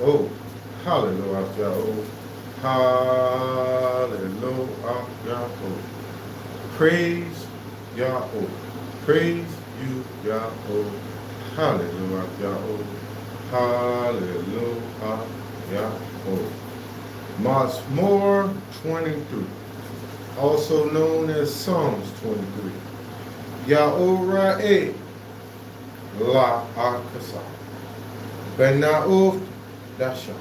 Oh, hallelujah. Oh, hallelujah. Oh, praise Yah. Oh, praise you, Yah. Oh, hallelujah. Oh, hallelujah. Yah. Oh, Mazmur 23, also known as Psalms 23. Yahora'e la akasa. Bena'uf dasha.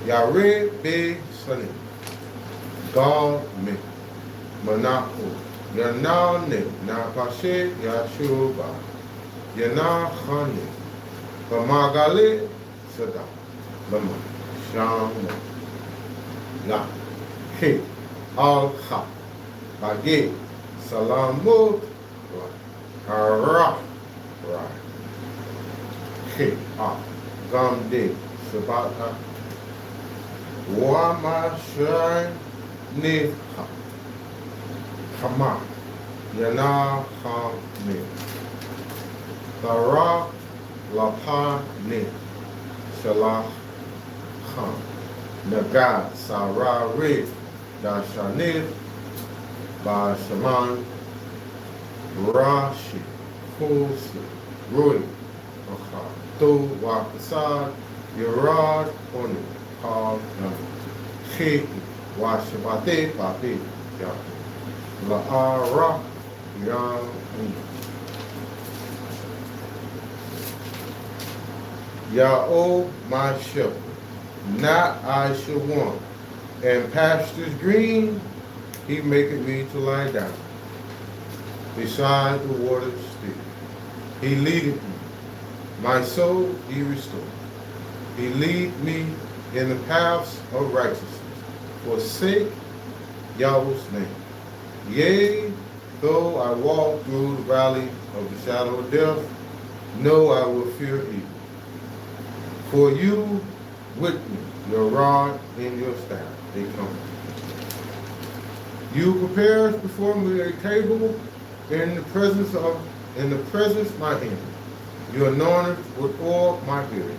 Yare be salim. God me. Mana'u. Yanane Nakashe Yashuba. Yana Khane. Bamagale Sada. Lama. Sham. La. He. Al Ha. Bage. Salamut. Ara. Right. He. Ah. Gamde. Sabata. Wama Shai. Ne. Hama. Yana Hame. Lara Lapa Ne. Shalah Ham. Naga Sarah Re. Dashanif. Ba Shaman. Rashi. Fulsi. Rui. Tu Wakasad. Yarad Oni. Kal Nam. Chi. Washabate Papi. Yah. La'ara Yam. Yah'o my shepherd, not I shall want. And pastures green, he maketh me to lie down. Beside the waters still, he leadeth me. My soul he restored. He lead me in the paths of righteousness, for sake Yahweh's name. Yea, though I walk through the valley of the shadow of death, no, I will fear evil. For you with me, your rod and your staff, they come. You prepare before me a table in the presence of my enemy. You anointed with oil my head,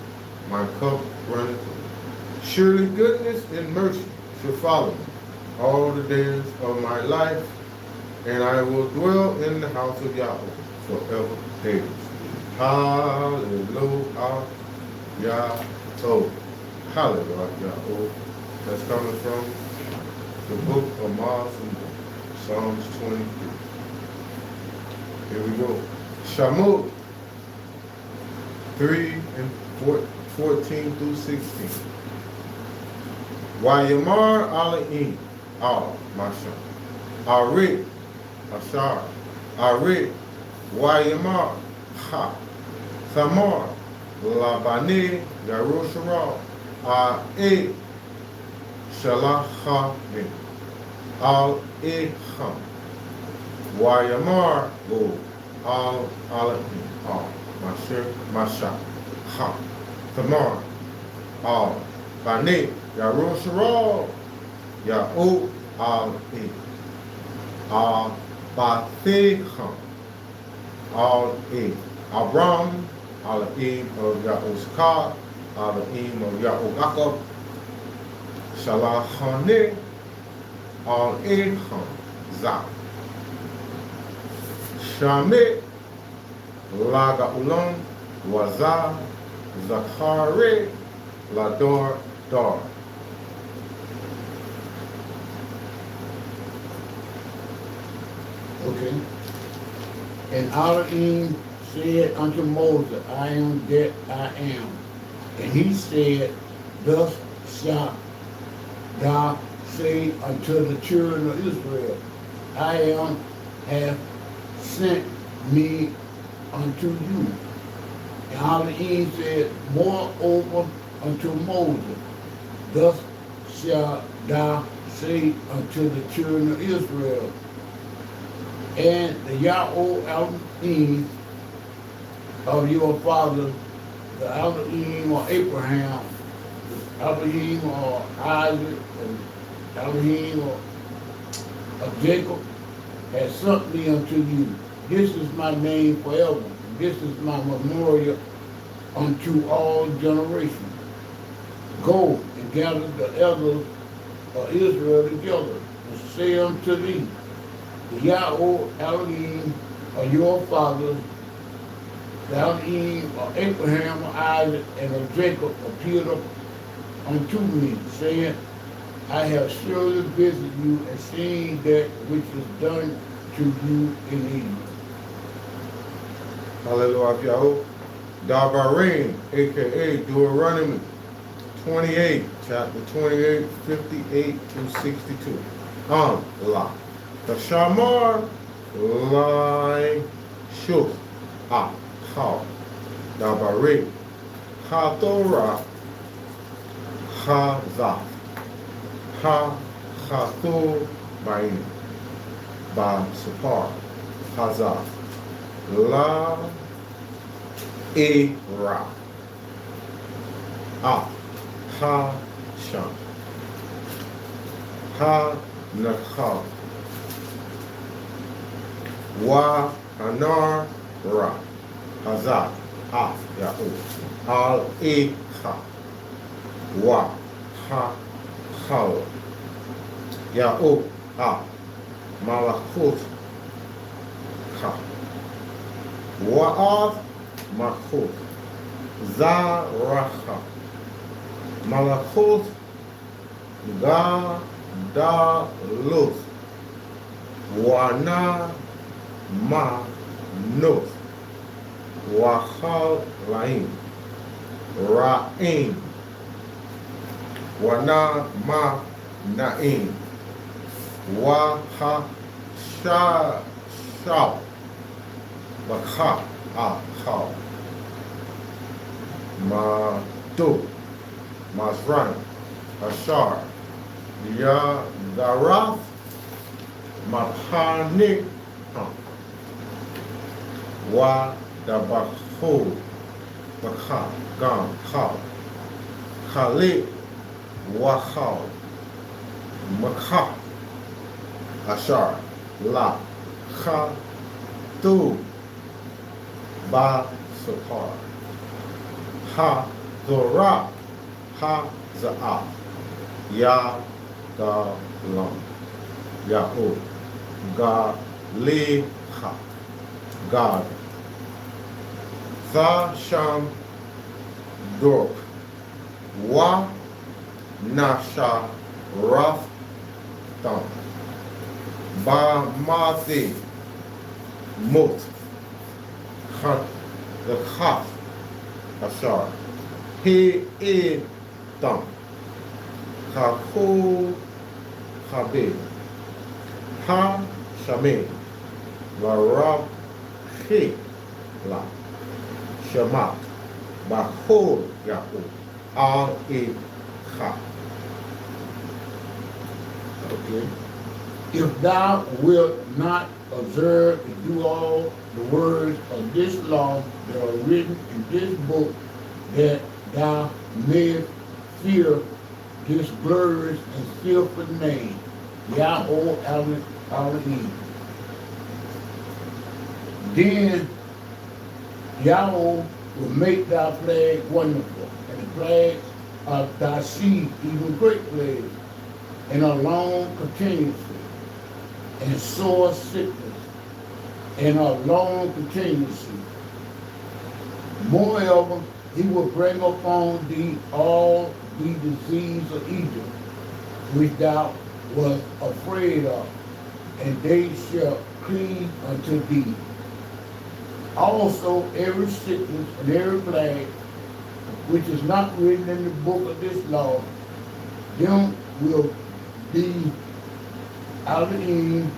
my cup runneth over. Surely goodness and mercy shall follow me all the days of my life, and I will dwell in the house of Yahweh forever days. Hallelujah. Yahweh. Hallelujah. Yahweh. That's coming from the book of Psalms 23. Here we go. Shamot 3 and 14 through 16. Wayamar Ala'im. Al Masham. Arit. Ashar. Arit. Wayamar. Ha. Thamar. Labane. Yarushara. A'e. Shalachah. Al Eham. Wayamar. Go. Al Ala'im. Al Masha. Ha. Thamar. Al. Bane. Yarushara. Ya'u al-E. Al-Bathecham. Al-E. Abram. Al-Eim of Ya'uzkar. Al-Eim of Ya'ugakab. Shalachane. Al-Eham. Zah. Shamit. Laga ulam. Wazah. Zakare. Lador. Dar. Okay. And Elohim said unto Moses, I am that I am. And he said, thus shalt thou say unto the children of Israel, I am have sent me unto you. And Elohim said, moreover unto Moses, thus shalt thou say unto the children of Israel, and the Yahweh Elohim of your father, the Elohim of Abraham, the Elohim of Isaac, and Elohim of Jacob, has sent me unto you. This is my name forever. This is my memorial unto all generations. Go and gather the elders of Israel together, and say unto thee, the Yahweh Elohim of your fathers, the Elohim of Abraham, of Isaac, and of Jacob appeared up unto me, saying, I have surely visited you and seen that which is done to you in Egypt. Hallelujah. Dabarim, aka Deuteronomy 28, chapter 28, 58 through 62. La. The Shamar Lai Shuf Ha Dabarim Ha Torah Ha Zaf Ha Chatur Bain Ba Sapar Hazaf La Ra Ah Ha Sham Ha Nakhal Wa Anar Ra Hazak Ah Ya'u Al Echa Wa Ha Khal Ya'u Ah Malachut Ha Wa'av Malchut Zaracha Malachut Gadalus Wana Manus Wachal Laim Ra'im Wana Ma Naim Waha Shal Bakha Achal Madu Masran Ashar Yadarath Maphanik Wa Dabahu Bakha Gam Khal Khalik Wachal Makha Ashar La Kha Tu Ba Sapar Ha Zorah Ha Za'ah Ya Galam Ya'ud Galiha God Tha Sham Dorp Wa Nasha Raf Tam Ba Mathi Mut Khat the Khaf Ashar He Tam Kaku Habib Ha Shamim Varab He La Shamat Bahul Ya'ud Al Kha. Okay. If thou wilt not observe and do all the words of this law that are written in this book, that thou mayest fear this glorious and fearful name, Yahweh Elohim. Then Yahweh will make thy plague wonderful, and the plagues of thy seed even great plagues, and a long continuously, and sore sickness, and a long continuously. Moreover, he will bring upon thee all the disease of Egypt, which thou wast afraid of, and they shall cleave unto thee. Also every sickness and every plague, which is not written in the book of this law, them will be Elohim,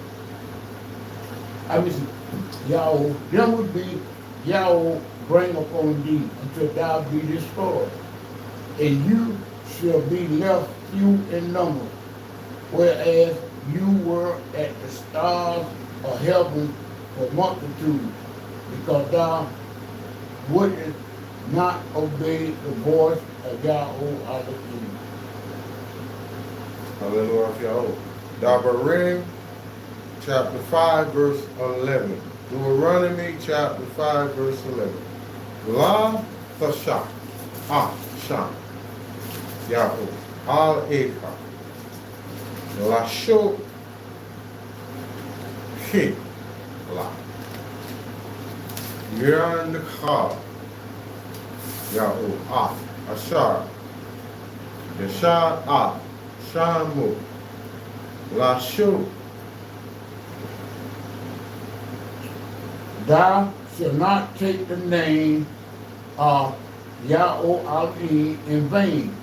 Yahweh, them will be Yahweh bring upon thee until thou be destroyed. And you shall be left few in number, whereas you were at the stars of heaven for multitude, because thou wouldest not obey the voice of Yahweh Elohim. Hallelujah. Dabarim, chapter 5, verse 11. Deuteronomy, chapter 5, verse 11. La Thashah, Sham. Yahoo. Al Eka. Lasho. Ki. La. Yernikha. Yahoo. Ah. Ashar. Yashar. Ah. Shamu. Lasho. Thou shalt not take the name of Yahweh in vain,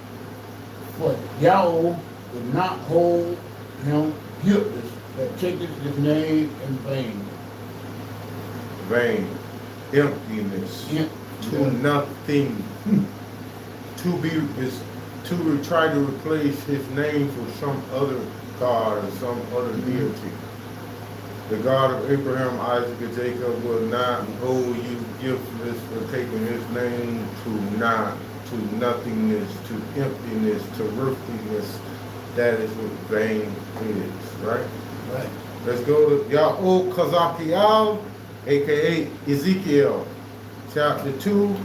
for Yahweh will not hold him guiltless that taketh his name in vain. Vain. Emptiness. To nothing. To be is to try to replace his name for some other God or some other deity. The God of Abraham, Isaac, and Jacob will not hold you guiltless for taking his name to nothingness, to emptiness, to worthlessness. That is what vain is, right? Right. Let's go to Ya'o Kazakiel, aka Ezekiel, chapter 2,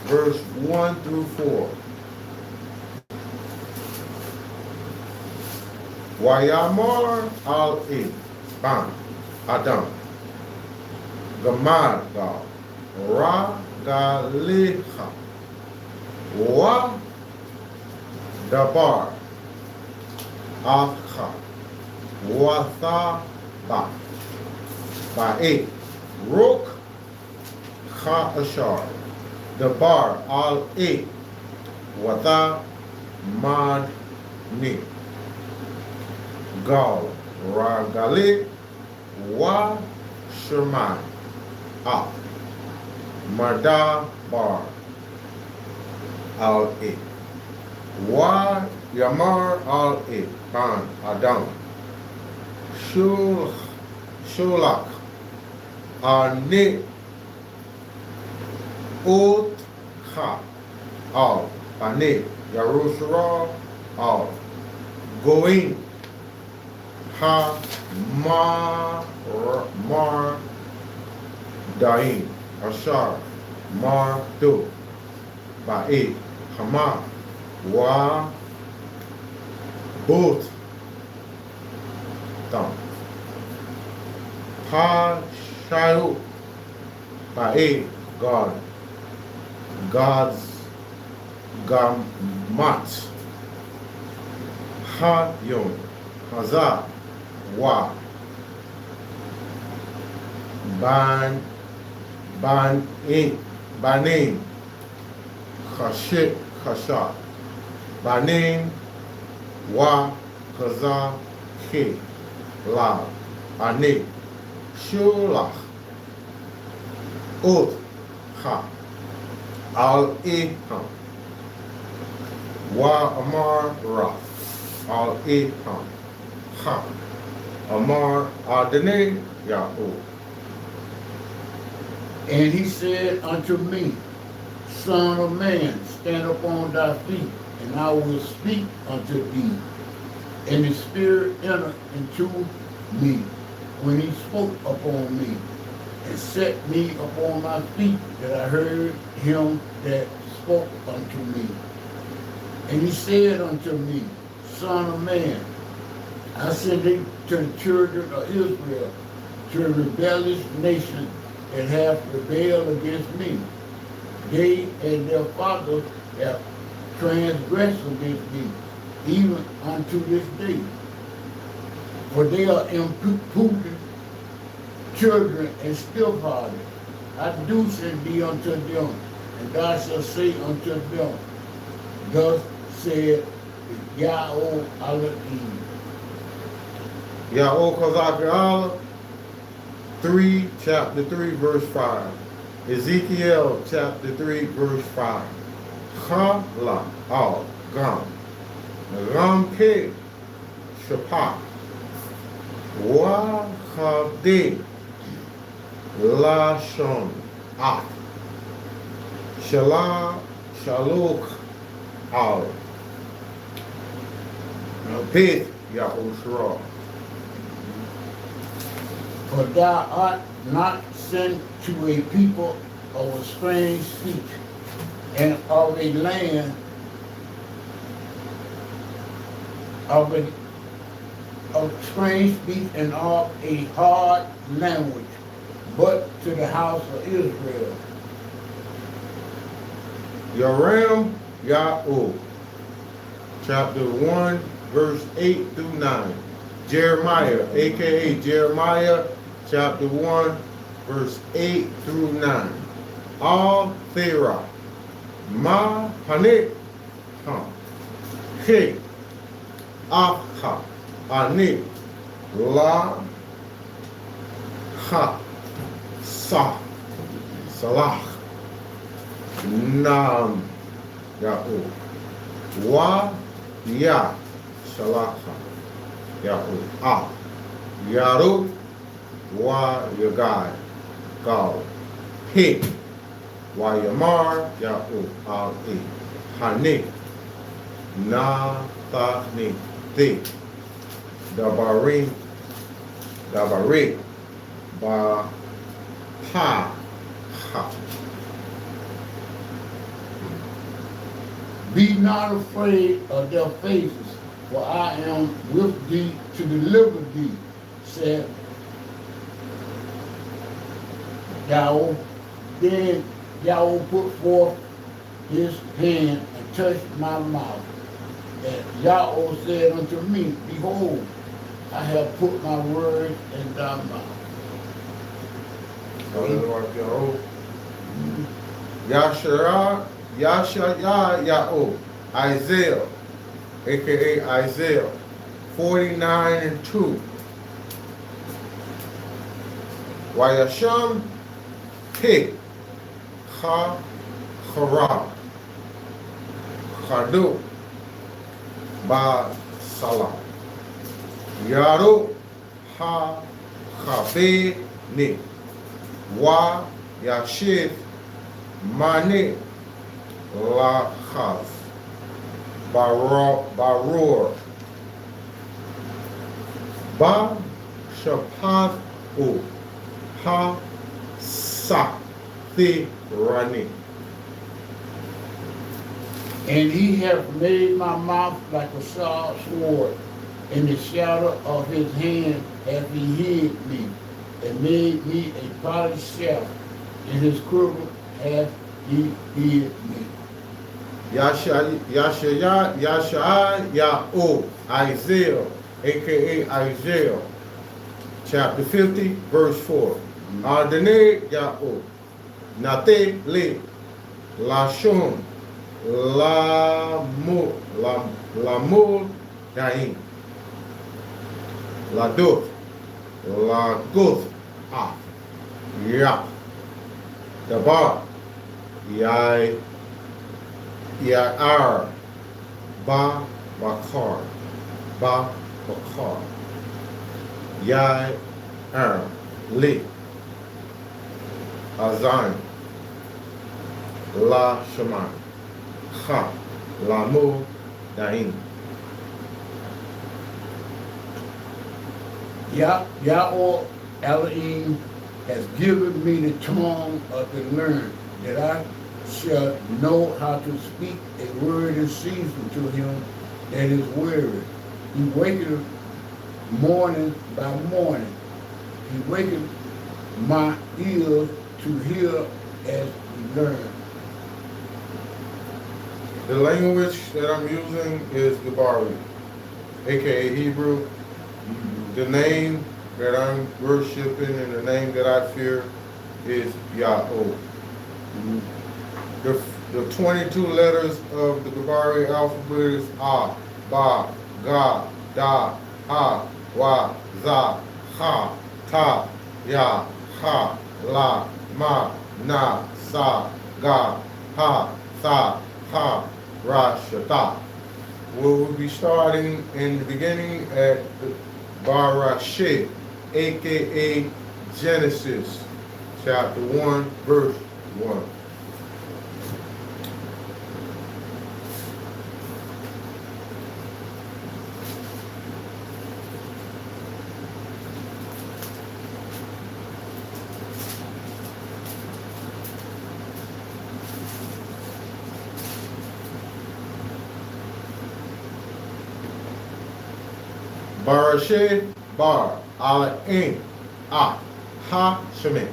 verse 1 through 4. Wayamar al-Ban. Adam, Gamad God, Ra Galicha, Wa Dabar, Afcha, Watha Ba, Ba'e, Rok Ha Ashar, Dabar Al E, Watha Mad Ni, Gal, Ra Gali, Wa Sherman Al Marda Bar Al E Wa Yamar Al E Ban Adam Shulak Ane Ot Ha Al Ane Yarushara Al Going Ha Mar Dain Ashar Mar Do Ba'e Hama Wa Bot Tam Ha Shayu Ba'e God God's Gamat Ha Yon Hazah Wa Banin Khashit Khasha Banin Wa Kaza Ke La Ane Shulach Ut Ha Al Eham Wa Amar Ra Al Eham Ha Amar Adonai Yahoo. And he said unto me, Son of man, stand upon thy feet, and I will speak unto thee. And the Spirit entered into me when he spoke upon me, and set me upon my feet, that I heard him that spoke unto me. And he said unto me, Son of man, I send thee to the children of Israel, to a rebellious nation that hath rebelled against me. They and their fathers have transgressed against me, even unto this day. For they are impudent children and stiff-hearted. I do send thee unto them, and thou shalt say unto them, Thus said Yahweh Elohim. Yahweh Kazak 3, chapter 3, verse 5. Ezekiel chapter 3, verse 5. Chala al Gam. Ramke Shapa. Wa Chavde Lashon At. Shala Shalok Al. Pith Yahushua. For thou art not sent to a people of a strange speech, and of a land of a of strange speech and of a hard language, but to the house of Israel. Yoram Ya'u, chapter 1, verse 8 through 9. Jeremiah, aka Jeremiah, chapter 1, verse 8 through 9. Al Thera, Ma Hanet, He, Afha, Ani, La, Ha, Sa, Salah, Nam, Ya'u, Wa, Ya, Shalacha, Ya'u, Ah, Yarut, Wa, Yagai, Gal, He, Wa, Yamar, Ya'u, Al, E, Hani, Na, Ta, Ni, Thi, Dabari, Ba, Ha, Ha. Be not afraid of their faces, for I am with thee to deliver thee, said Yahweh. Then Yahweh put forth his hand and touched my mouth. And Yahweh said unto me, Behold, I have put my words in thy mouth. Yashaya Ya'o, Isaiah, aka Isaiah 49 and 2. Wayasham Pe Ha Hara Khadu Ba Salah Yaro Ha Khabe Ne Wa Yashif Mane La Chaz Baror Ba Shapath O Ha Sa Thi Rani. And he hath made my mouth like a sharp sword. In the shadow of his hand hath he hid me, and made me a polished shaft. In his quiver hath he hid me. Yashaya Ya'o, Isaiah, aka Isaiah, chapter 50, verse 4. Adonai Ya'o, Nate Le, Lashon, Lamul Dain, Laduth, Laguth, Ah, Ya, Dabar, Yai, Ya'ar, Ba Bakar, Ba Bakar, Ya'ar, Li, Azan, La Shaman, Ha, Lamu, Dain. Yahweh Elohim has given me the tongue of the learned, that I shall know how to speak a word in season to him that is weary. He waketh morning by morning. He waketh my ears to hear as we learn. The language that I'm using is Gabari, aka Hebrew. The name that I'm worshiping and the name that I fear is Yahweh. The 22 letters of the Gabari alphabet is A, Ba, Ga, Da, Ha, Wa, Za, Ha, Ta, Ya, Ha, La, Ma, Na, Sa, Ga, Ha, Sa, Ha, Ra, Shata. We will be starting in the beginning at the Barasheh, aka Genesis, chapter 1, verse 1. Barashe bar ala in a ha shemin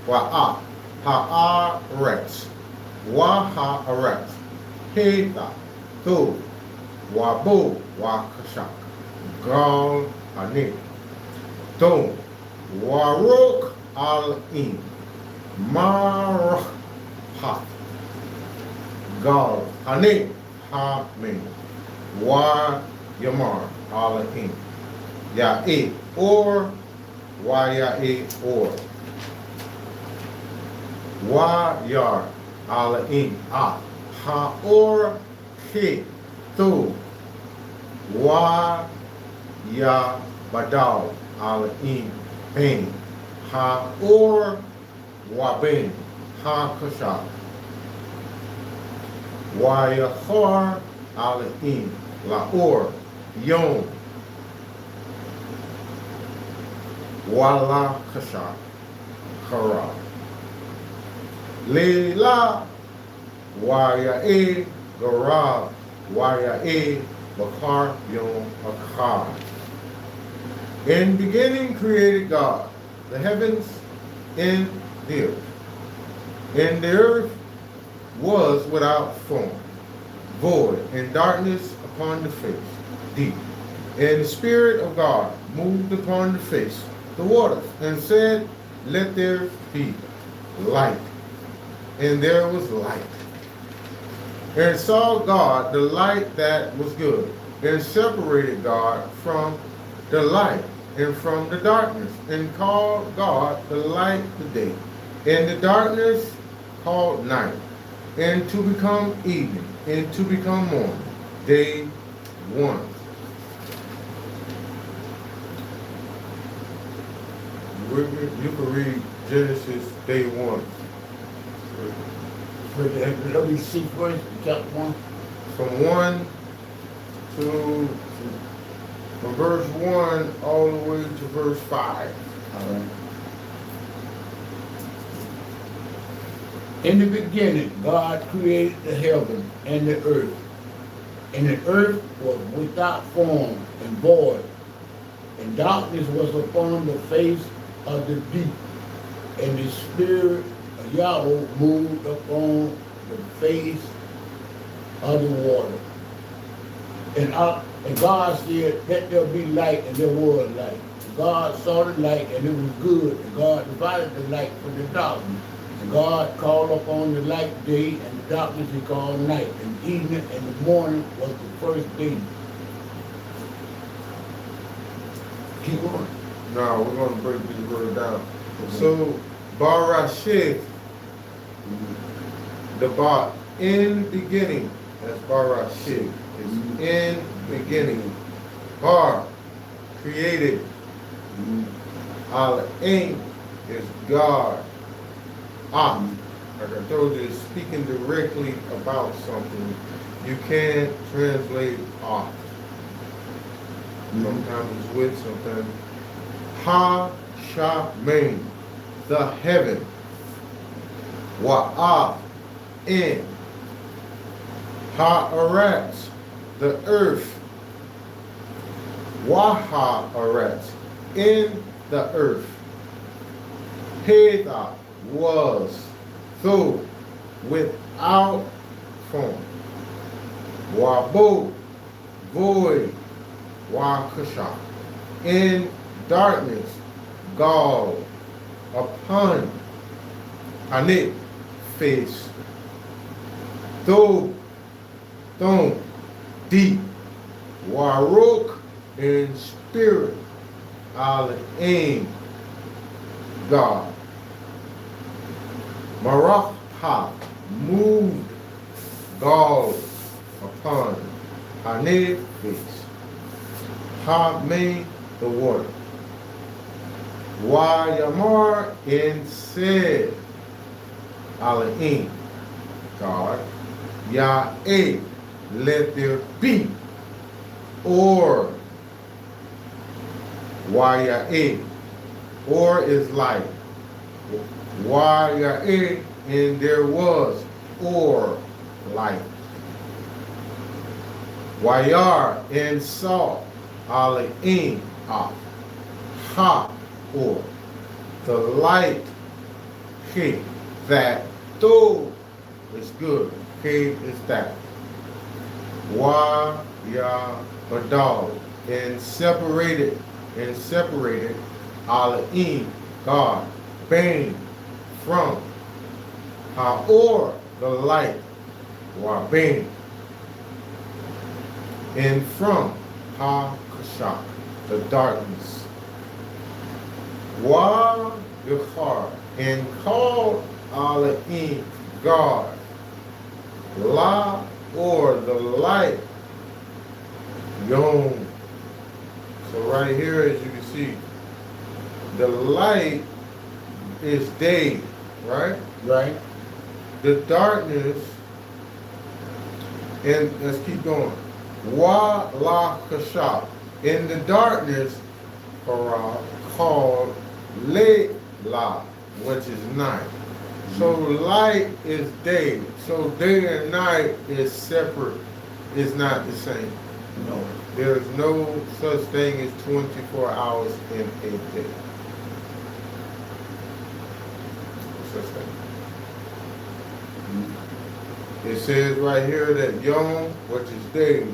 wa a ha aretz wa ha aretz heta tu wa bu wa kashak gal ani don warok al in marach ha gal ani ha min wa yamar ala in ya e or wa ya e or wa yar ala in a ha or he tu wa ya badal ala in ben ha or wa ben ha kasha wa ya khar ala in la or yom wala kasha kara Leila waya e gara waya e bakar yom akar. In beginning created God the heavens and the earth. And the earth was without form, void, and darkness upon the face, deep. And the Spirit of God moved upon the face, the waters, and said, let there be light. And there was light. And saw God the light that was good, and separated God from the light and from the darkness, and called God the light the day, and the darkness called night, and to become evening, and to become morning, day one. You can read Genesis day one. Let me see first, chapter 1. From 1 to, from verse 1 all the way to verse 5. All right. In the beginning, God created the heaven and the earth. And the earth was without form and void, and darkness was upon the face of the deep. And the Spirit of Yahweh moved upon the face of the water. And God said, let there be light, and there was light. God saw the light, and it was good. And God divided the light from the darkness. And God called upon the light day, and the darkness he called night. And evening and the morning was the first day. Keep going. Now we're going to break this word down. So, Barashith, the bar, in beginning, that's Barashith, is in beginning. Bar, created. Al-Ain is God. Like I told you, it's speaking directly about something. You can't translate off. Sometimes it's with, sometimes. Ha-Sha-Main, the heaven. Wa'ah, in. Ha-Aretz, the earth. Waha-Aretz, in the earth. Heda was, through, without form. Wabu, void. Wakasha, in darkness. Gall, upon. Anit, face. Though, thone, deep. Waruk, in spirit. Al-Ain, God. Marach, moved. Gall, upon. Anit, face. Ha made the water. Wa Yamar, and said, Elohim, God, Ya'eh, let there be, or Wa Ya'eh, or is light. Wa Ya'eh, and there was, or light. Wayar, and saw, Alain, Ha, or the light, He, that, though is good, He is that. Wa, Ya, Badal, and separated, Alain, God, Bane, from, Ha, or the light, Wa, Bane, and from, Ha, Kashak, the darkness. Wa, Yachar, and called Alain, God, La, or the light, Yom. So right here, as you can see, the light is day, right? Right. The darkness, and let's keep going. Wa la kashab. In the darkness, called le la, which is night. So light is day. So day and night is separate. It's not the same. No. There's no such thing as 24 hours in a day. No such thing. It says right here that Yom, which is day,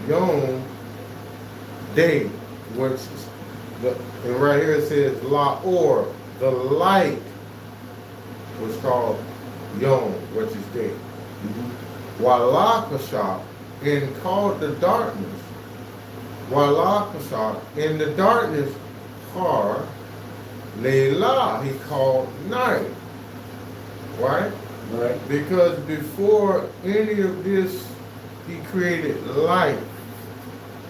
Yom, day, which is and right here it says La or, the light was called Yom, which is day. Walakashah, and called the darkness. Walakashah, in the darkness, Har, Leila, he called night. Right? Right. Because before any of this, he created light.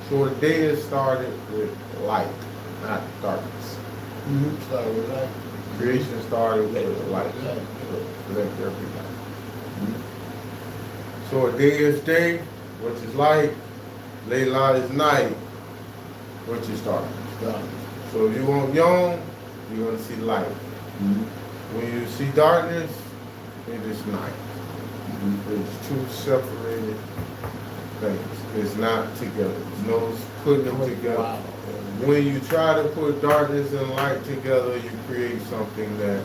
So the day started with light, not darkness. Started with light. Creation started with light. Light. Let there be light. So a day is day, which is light. Layla is night, which is darkness. So if you want Yom, you're going to see light. When you see darkness, it is night. It's two separated things. It's not together. There's no putting them together. Wow. When you try to put darkness and light together, you create something that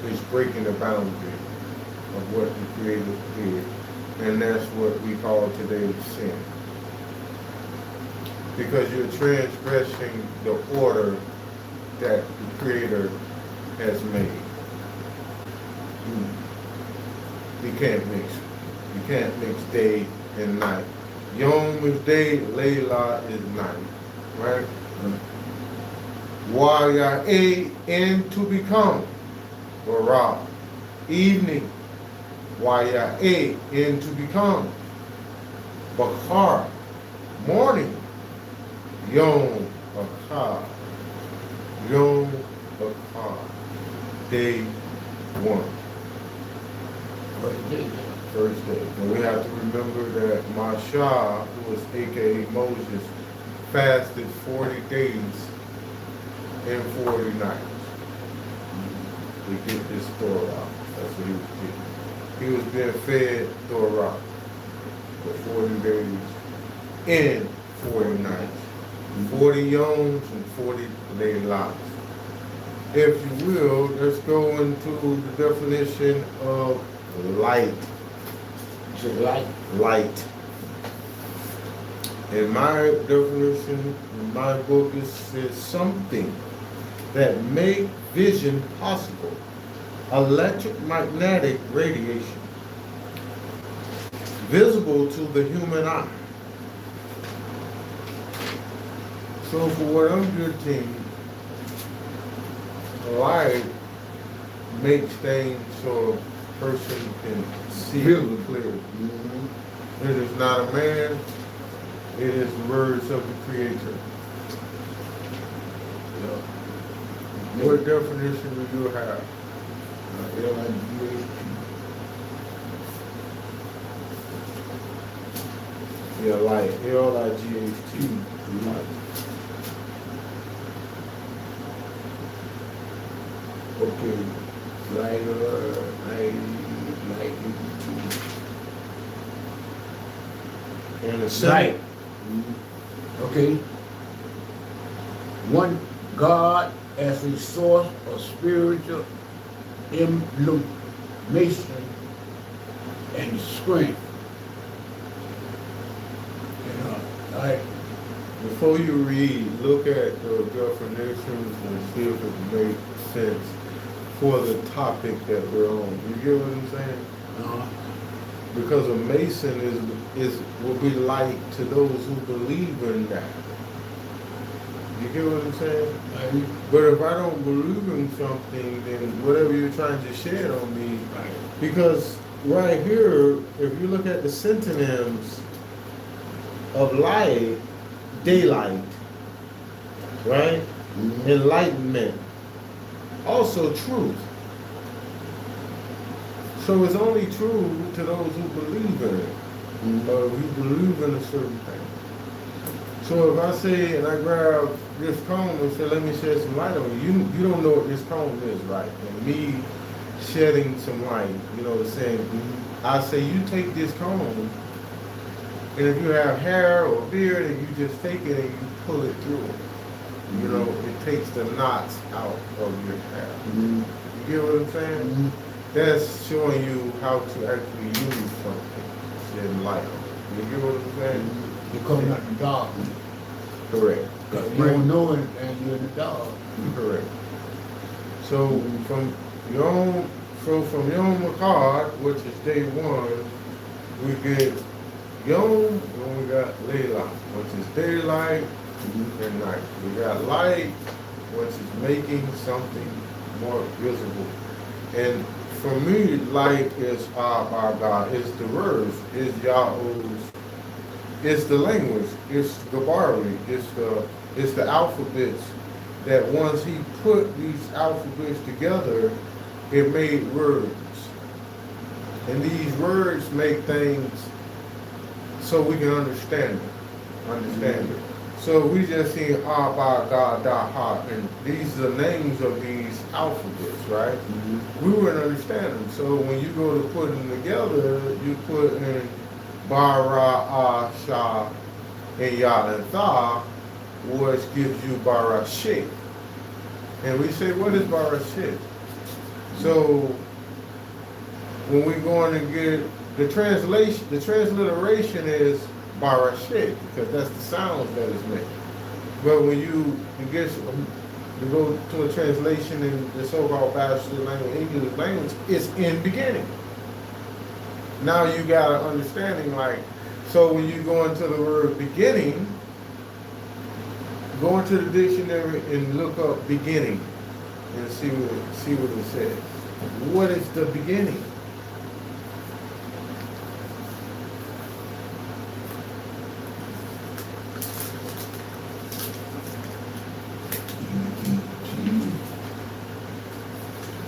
is breaking the boundary of what the Creator did. And that's what we call today sin. Because you're transgressing the order that the Creator has made. You can't mix. You can't mix day and night. Yom is day, Layla is night. Right? Waya and to become. Bara. Evening. Waya and to become. Bakar. Morning. Yom Bakar. Yom Bakar. Day one. First day. And we have to remember that Masha, who was aka Moses, fasted 40 days and 40 nights to get this Torah. That's what he was getting. He was being fed Torah for 40 days and 40 nights. 40 yoms and 40 laylas. If you will, let's go into the definition of light. Light. Light. In my definition, in my book, it says something that make vision possible. Electromagnetic radiation. Visible to the human eye. So for what I'm getting, light makes things so a person can see it clearly. It is not a man, it is the words of the Creator. What definition do you have? Yeah, light. L-I-G-H-T. Light. Okay. Light. And the Light. Okay. One God as a source of spiritual illumination and strength. Alright. Before you read, look at the definitions and see if it makes sense for the topic that we're on. You get what I'm saying? Uh-huh. Because a Mason will be like to those who believe in that. You get what I'm saying? Right. But if I don't believe in something, then whatever you're trying to shed on me, because right here, if you look at the synonyms of light, daylight, right? Mhm. Enlightenment, also truth. So it's only true to those who believe in it, or who believe in a certain thing. So if I say, and I grab this comb and say, let me shed some light on you, you don't know what this comb is, right? And me shedding some light, saying, I say, you take this comb, and if you have hair or beard, and you just take it and you pull it through, it takes the knots out of your hair. You get what I'm saying? That's showing you how to actually use something, shed light on it. You get what I'm saying? You're coming out the dark. Correct. You don't know it and you're in the dark. Correct. So from Yom Makar, which is day 1, we get Yom and we got Layla, which is daylight and night. We got light, which is making something more visible. And for me, light is our God, it's the words, it's Yahweh's, it's the language, it's the Barbary, it's the alphabets that once he put these alphabets together, it made words. And these words make things so we can understand it. So we just see Ba, Ga, Da, Ha, and these are the names of these alphabets, right? We wouldn't understand them. So when you go to put them together, you put in Ba, Ra, Ah, Sha, and Ya, and Tha, which gives you Ba, Ra, She. And we say, what is Ba, Ra, She? So when we go in and get the transliteration is Barashit, because that's the sounds that is made. But when you go to a translation in the so-called bachelor language, English language, it's in beginning. Now you got an understanding, so when you go into the word beginning, go into the dictionary and look up beginning and see what it says. What is the beginning?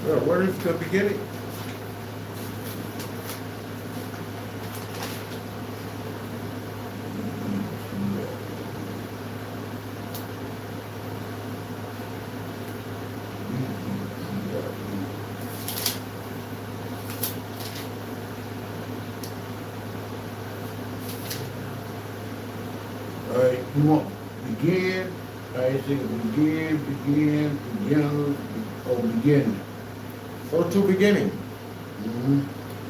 Well, what is the beginning? Alright, you want begin, I say begin, or beginning. So to beginning. Mm-hmm.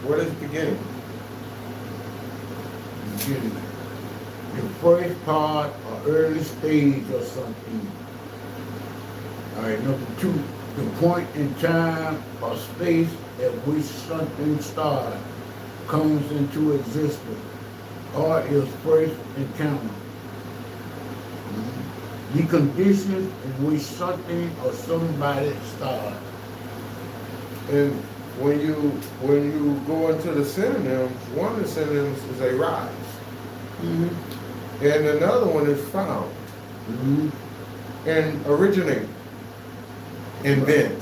What is beginning? Beginning. The first part or early stage of something. Alright, number 2, the point in time or space at which something starts, comes into existence, or is first encountered. The conditions in which something or somebody starts. And when you go into the synonyms, one of the synonyms is a rise. And another one is found. And originate. Invent.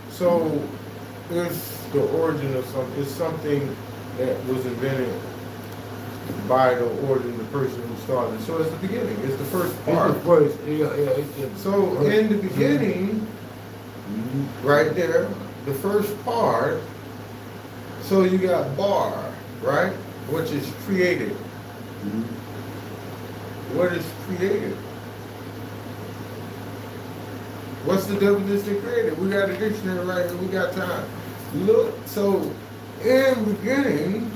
So it's the origin of something. It's something that was invented by the origin, the person who started. So it's the beginning. It's the first part. It's the first, So in the beginning, right there, the first part, so you got bar, right? Which is created. What is created? What's the definition of created? We got a dictionary right here. We got time. Look, so in beginning,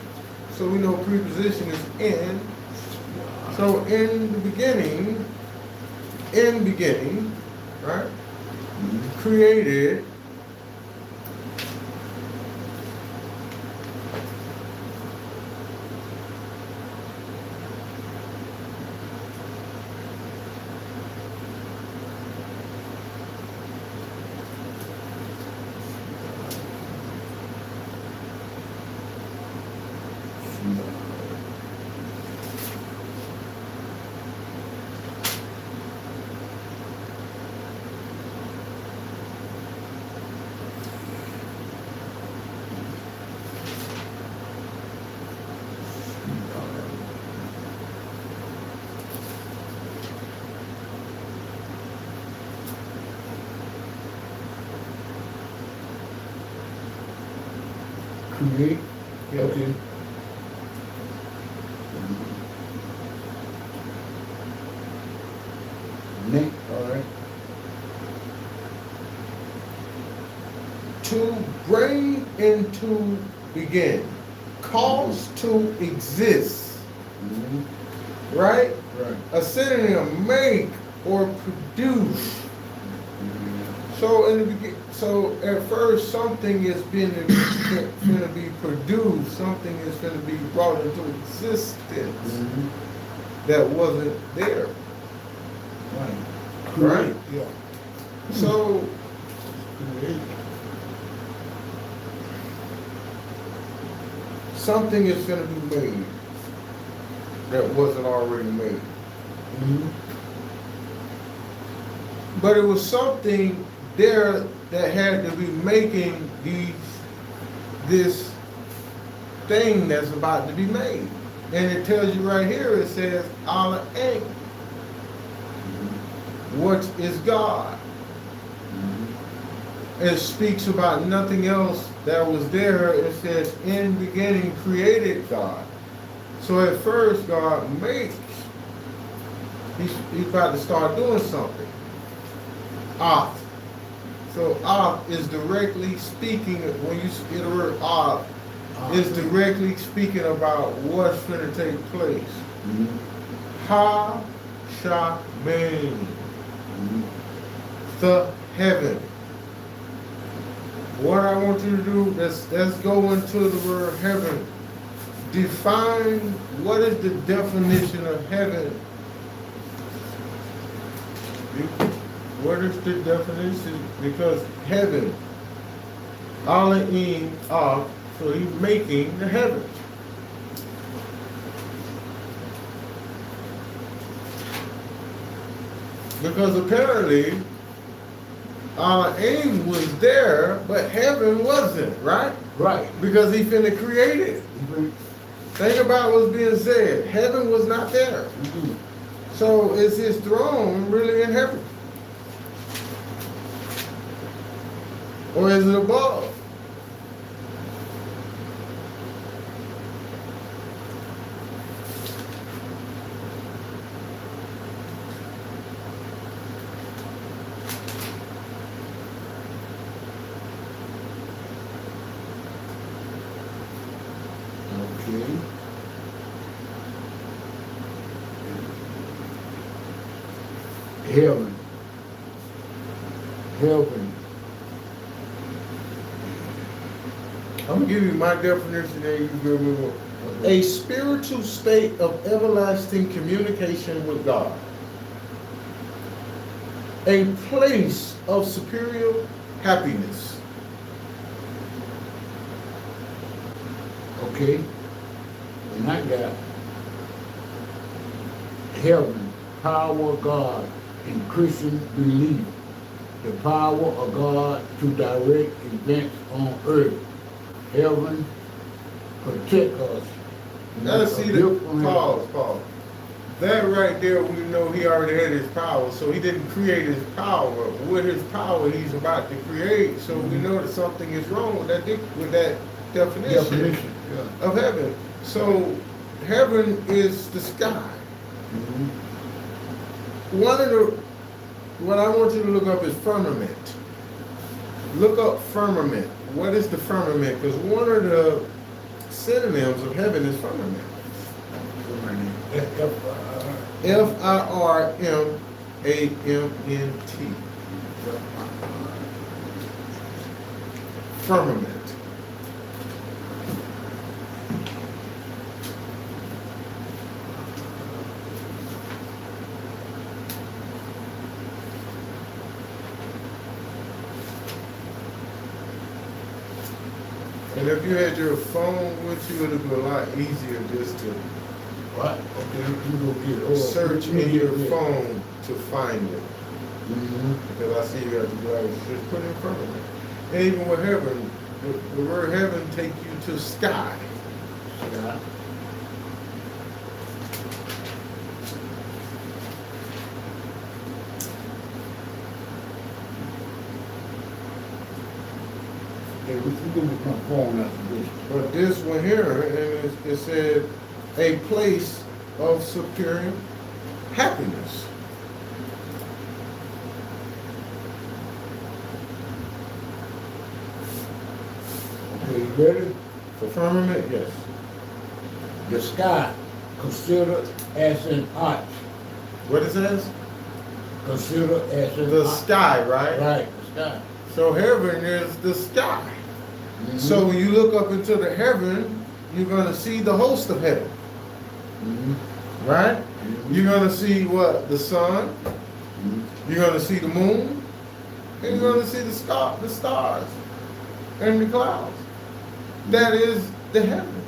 so we know preposition is in. So in the beginning, right? Created. Create. Okay. Next, all right. To bring into begin. Cause to exist. Right? Right. A synonym, make or produce. So in the beginning, so at first something is going to be produced, something is going to be brought into existence that wasn't there. Right. Right? Yeah. So Create. something is going to be made that wasn't already made. But it was something there that had to be making this thing that's about to be made. And it tells you right here, it says, Allah ain't. What is God? It speaks about nothing else that was there. It says, in beginning created God. So at first, God makes. He's about to start doing something. Off. So off is directly speaking, when you get the word off, it's directly speaking about what's going to take place. Ha, Sha, Man. The heaven. What I want you to do, let's go into the word heaven. Define what is the definition of heaven. What is the definition? Because heaven, Elohim, so he's making the heavens. Because apparently, Elohim was there, but heaven wasn't, right? Right. Because he finna create it. Think about what's being said. Heaven was not there. So is his throne really in heaven? Or is it above? Okay. Heaven. Heaven. I'm gonna give you my definition and you give me one. A spiritual state of everlasting communication with God. A place of superior happiness. Okay. And I got heaven, power of God in Christian belief. The power of God to direct events on earth. Heaven protect us. Now see the pause. That right there, we know he already had his power, so he didn't create his power. With his power, he's about to create. So we know that something is wrong with that definition Yeah. of heaven. So heaven is the sky. what I want you to look up is firmament. Look up firmament. What is the firmament? Because one of the synonyms of heaven is firmament. Firmament. Firmament. And if you had your phone with you, it would be a lot easier just to What? Okay, you go get it. search in your phone to find it. Mm-hmm. Because I see you have to go out and just put it in front of me. And even with heaven, the word heaven take you to sky. Yeah. Okay, we go with my phone after this. But this one here, and it said, a place of superior happiness. Okay, you ready? For firmament, yes. The sky considered as an arch. What it says? Considered as an The arch. sky, right? Right, the sky. So heaven is the sky. Mhm. So when you look up into the heaven, you're going to see the host of heaven, Mhm. right? Mhm. You're going to see what? The sun. Mhm. You're going to see the moon. And you're going to see the stars and the clouds. That is the heaven.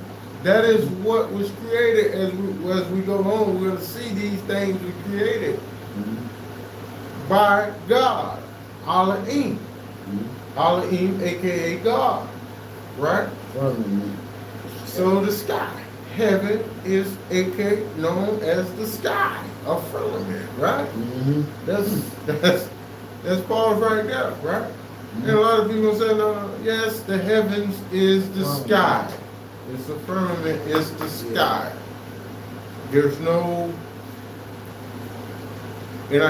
That is what was created. As we go on, we're going to see these things we created Mhm. by God. Elohim. Mhm. Elohim, aka God. Right? Firmament. So the sky. Heaven is aka known as the sky, a firmament, right? Mhm. That's Paul's right there, right? And a lot of people say, no, yes, the heavens is the sky. It's the firmament, it's the sky. There's no, and I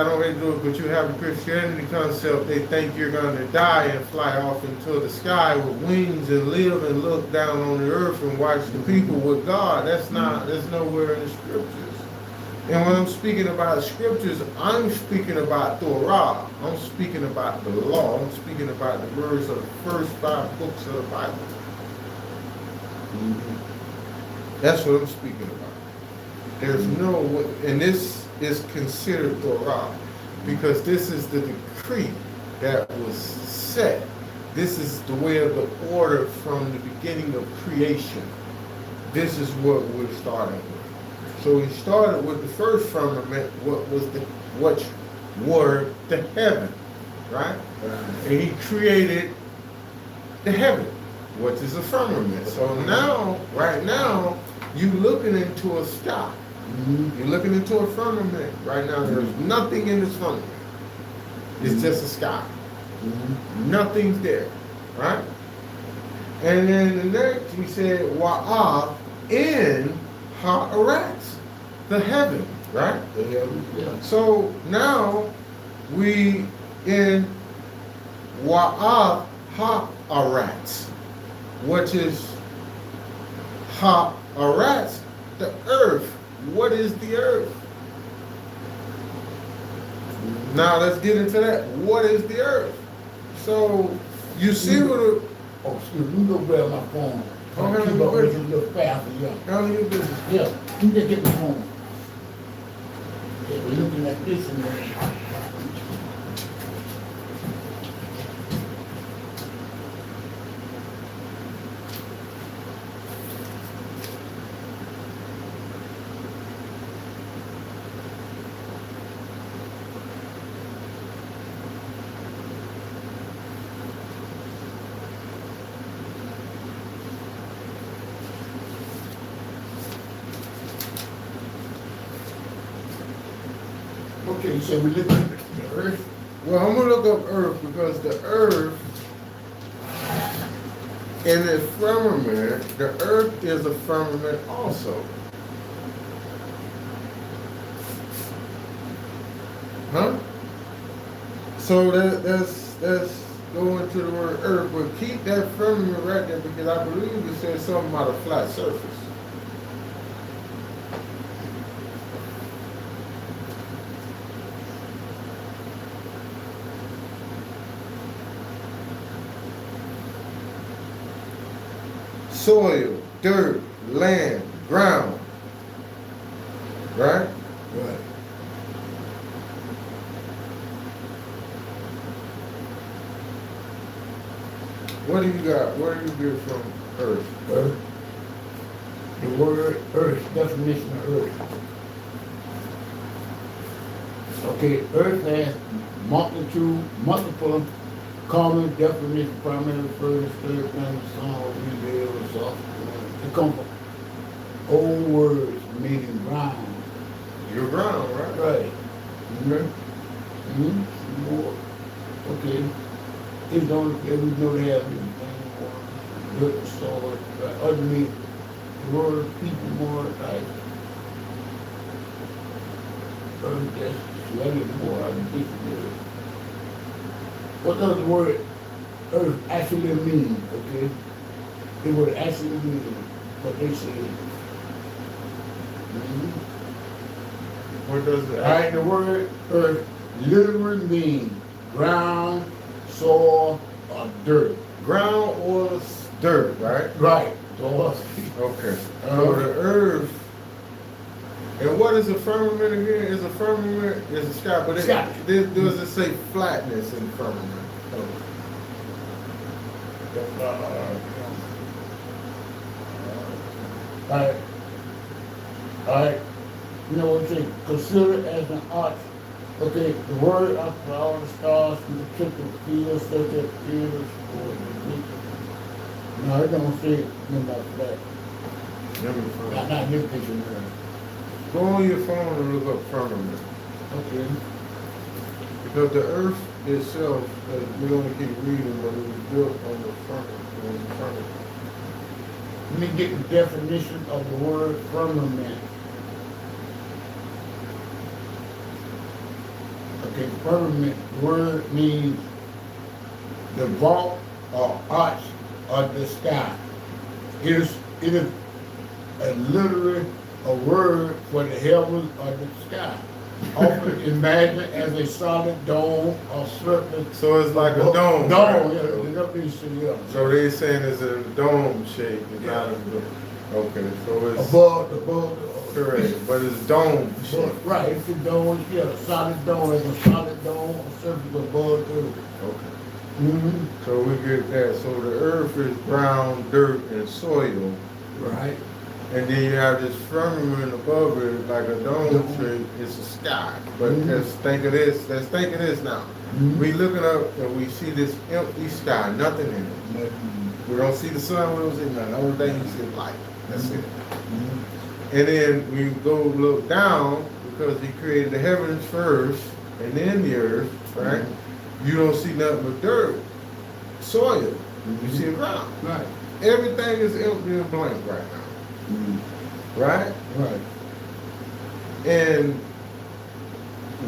don't hate to do it, but you have a Christianity concept, they think you're going to die and fly off into the sky with wings and live and look down on the earth and watch the people with God. That's nowhere in the scriptures. And when I'm speaking about scriptures, I'm speaking about Torah. I'm speaking about the law. I'm speaking about the words of the first 5 books of the Bible. That's what I'm speaking about. There's no, and this is considered Torah because this is the decree that was set. This is the way of the order from the beginning of creation. This is what we're starting with. So we started with the first firmament, which were the heaven, right? And he created the heaven, which is a firmament. So now, right now, you're looking into a sky. Mhm. You're looking into a firmament. Right now, there's nothing in this firmament. It's just a sky. Mhm. Nothing's there, right? And then the next, we said, Wa'ah in Ha'aretz, the heaven, right? The heaven, yeah. So now we in Wa'ah Ha'aretz, which is Ha'aretz, the earth. What is the earth? Now let's get into that. What is the earth? So you see what it, Oh, excuse me, go grab my phone. Okay, Keep go up ahead. with it a little faster, yeah. none of your business. Yeah, you just get the phone. Yeah, we're looking at this and that. Okay, so we're looking at the earth. Well, I'm gonna look up earth because the earth in the firmament, the earth is a firmament also. Huh? So that's going to the word earth, but keep that firmament right there because I believe it says something about a flat surface. Soil, dirt, land, ground. Right? Right. What do you got? Where do you get from earth? Earth. The word earth, definition of earth. Okay, earth has multiple common definition, primarily first, third, planet, sun, reveal, soft. It comes from old words meaning ground. Your ground, right? Right. Okay. More. Okay. It's only we know they have good soil. Other mean the word people more like that's slightly more articulate. What does the word earth actually mean? Okay. It would actually mean what they say. What does it? All right, the word earth literally means ground, soil, or dirt. Ground or dirt, right? Right. Soil. Okay. So the earth. And what is a firmament again? Is a firmament is a sky, but Sky. Does it say flatness in firmament? Alright. Alright. You know what I'm saying? Consider it as an arch. Okay, the word after all the stars from the tip of the field, such as fields, or the nature. No, it don't say nothing about that. Not this picture there. Go on your phone and look up firmament. Okay. Because the earth itself, we only keep reading, but it was built on the firmament. Let me get the definition of the word firmament. Okay, firmament, the word means the vault or arch of the sky. It is literally a word for the heavens or the sky. Often imagined as a solid dome or circle. So it's like a dome. Dome, right? yeah. So they're saying it's a dome shape. It's not a, okay, so it's above correct, but it's dome shape. Right, it's a dome, yeah, a solid dome, it's a solid dome, a surface above the earth. Okay. So we get that. So the earth is ground, dirt, and soil. Right. And then you have this firmament above it, like a dome shape. It's a sky. But let's think of this. Let's think of this now. We looking up and we see this empty sky, nothing in it. We don't see the sun. We don't see nothing. The only thing you see is light. That's it. And then we go look down because He created the heavens first, and then the earth. Right? You don't see nothing but dirt, soil. You see the ground. Right. Everything is empty and blank right now. Right? Right. And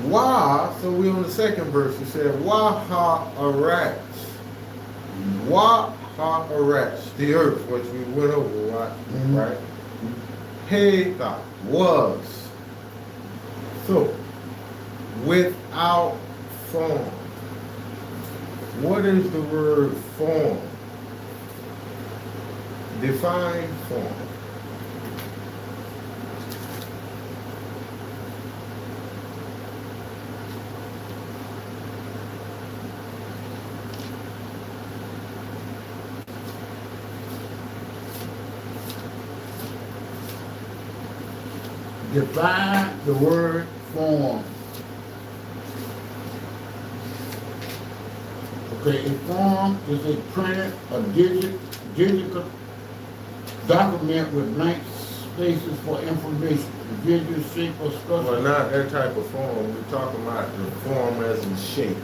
why, so we on the second verse, it said, why ha-arats? Why ha-arats? The earth, which we went over, right? Right? Hega was. So, without form. What is the word form? Define form. Define the word form. Okay, a form is a printed, a digital document with blank spaces for information, visual shape or structure. Well, not that type of form. We're talking about the form as in shape.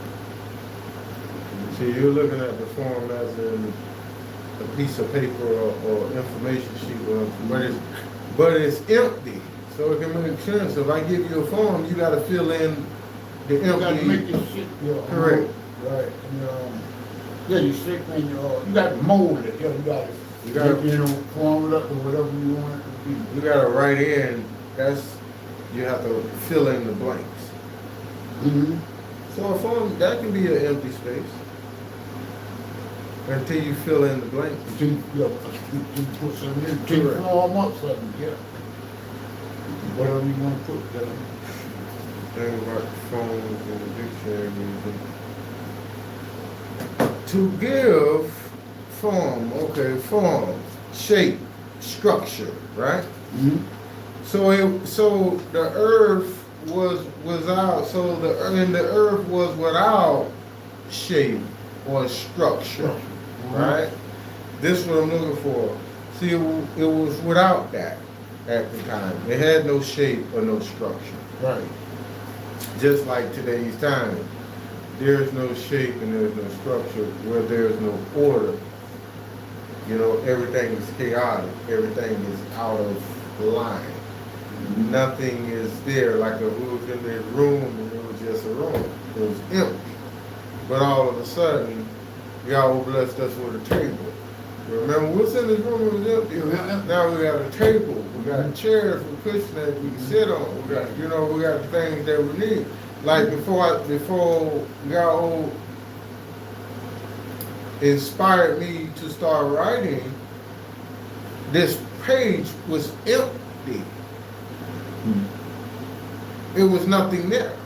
See, you're looking at the form as in a piece of paper or information sheet, but it's empty. So it can make sense. If I give you a form, you got to fill in the You gotta make empty. it sit your Correct. Right. And, yeah, you sit and you gotta mold it. Yeah, You gotta- form it up to whatever you want it to be. You gotta write in, you have to fill in the blanks. Mm-hmm. So a form, that can be an empty space. Until you fill in the blanks. You put something in, till you Correct. form up something, yeah. Whatever you wanna put there. Thing about the phones and the dictionary. To give form, okay, form, shape, structure, right? Mm-hmm. So the earth was without, and the earth was without shape or structure, right? This is what I'm looking for. See, it was without that at the time. It had no shape or no structure. Right. Just like today's time, there's no shape and there's no structure where there's no order. You know, everything is chaotic. Everything is out of line. Nothing is there. Like if we was in this room and it was just a room. It was empty. But all of a sudden, Yahweh blessed us with a table. Remember, we was in this room, it was empty. Now we got a table. We got chairs with cushions that we can sit on. We got, we got the things that we need. Like before Yahweh inspired me to start writing, this page was empty. It was nothing there.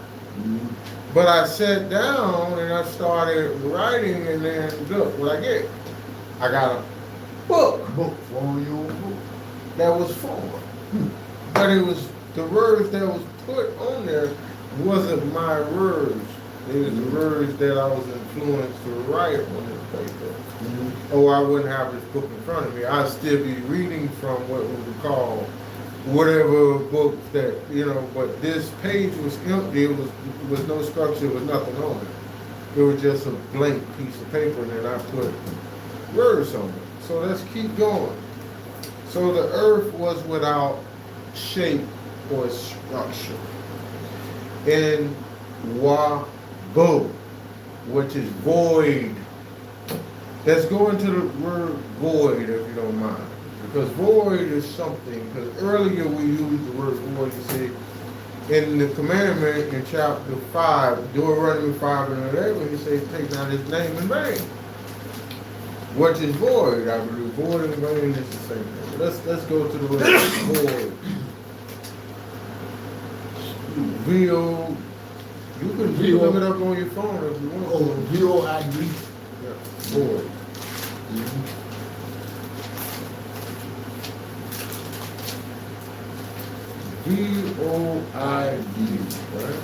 But I sat down and I started writing, and then look what I get. I got a book Form your own book. that was formed. But it was the words that was put on there wasn't my words. It was the words that I was influenced to write on this paper. Or I wouldn't have this book in front of me. I'd still be reading from what we would call whatever books that, but this page was empty. It was no structure, it was nothing on it. It was just a blank piece of paper, and then I put words on it. So let's keep going. So the earth was without shape or structure. And Wabu, which is void. Let's go into the word void, if you don't mind. Because void is something, because earlier we used the word void to say, in the commandment in chapter 5, Deuteronomy 5 and 11, he says, take not his name in vain. What is void? I believe void and vain is the same thing. Let's go to the word void. V-O, you can look it up on your phone if you want. Oh, V-O-I-D. Yeah, void. V-O-I-D, right?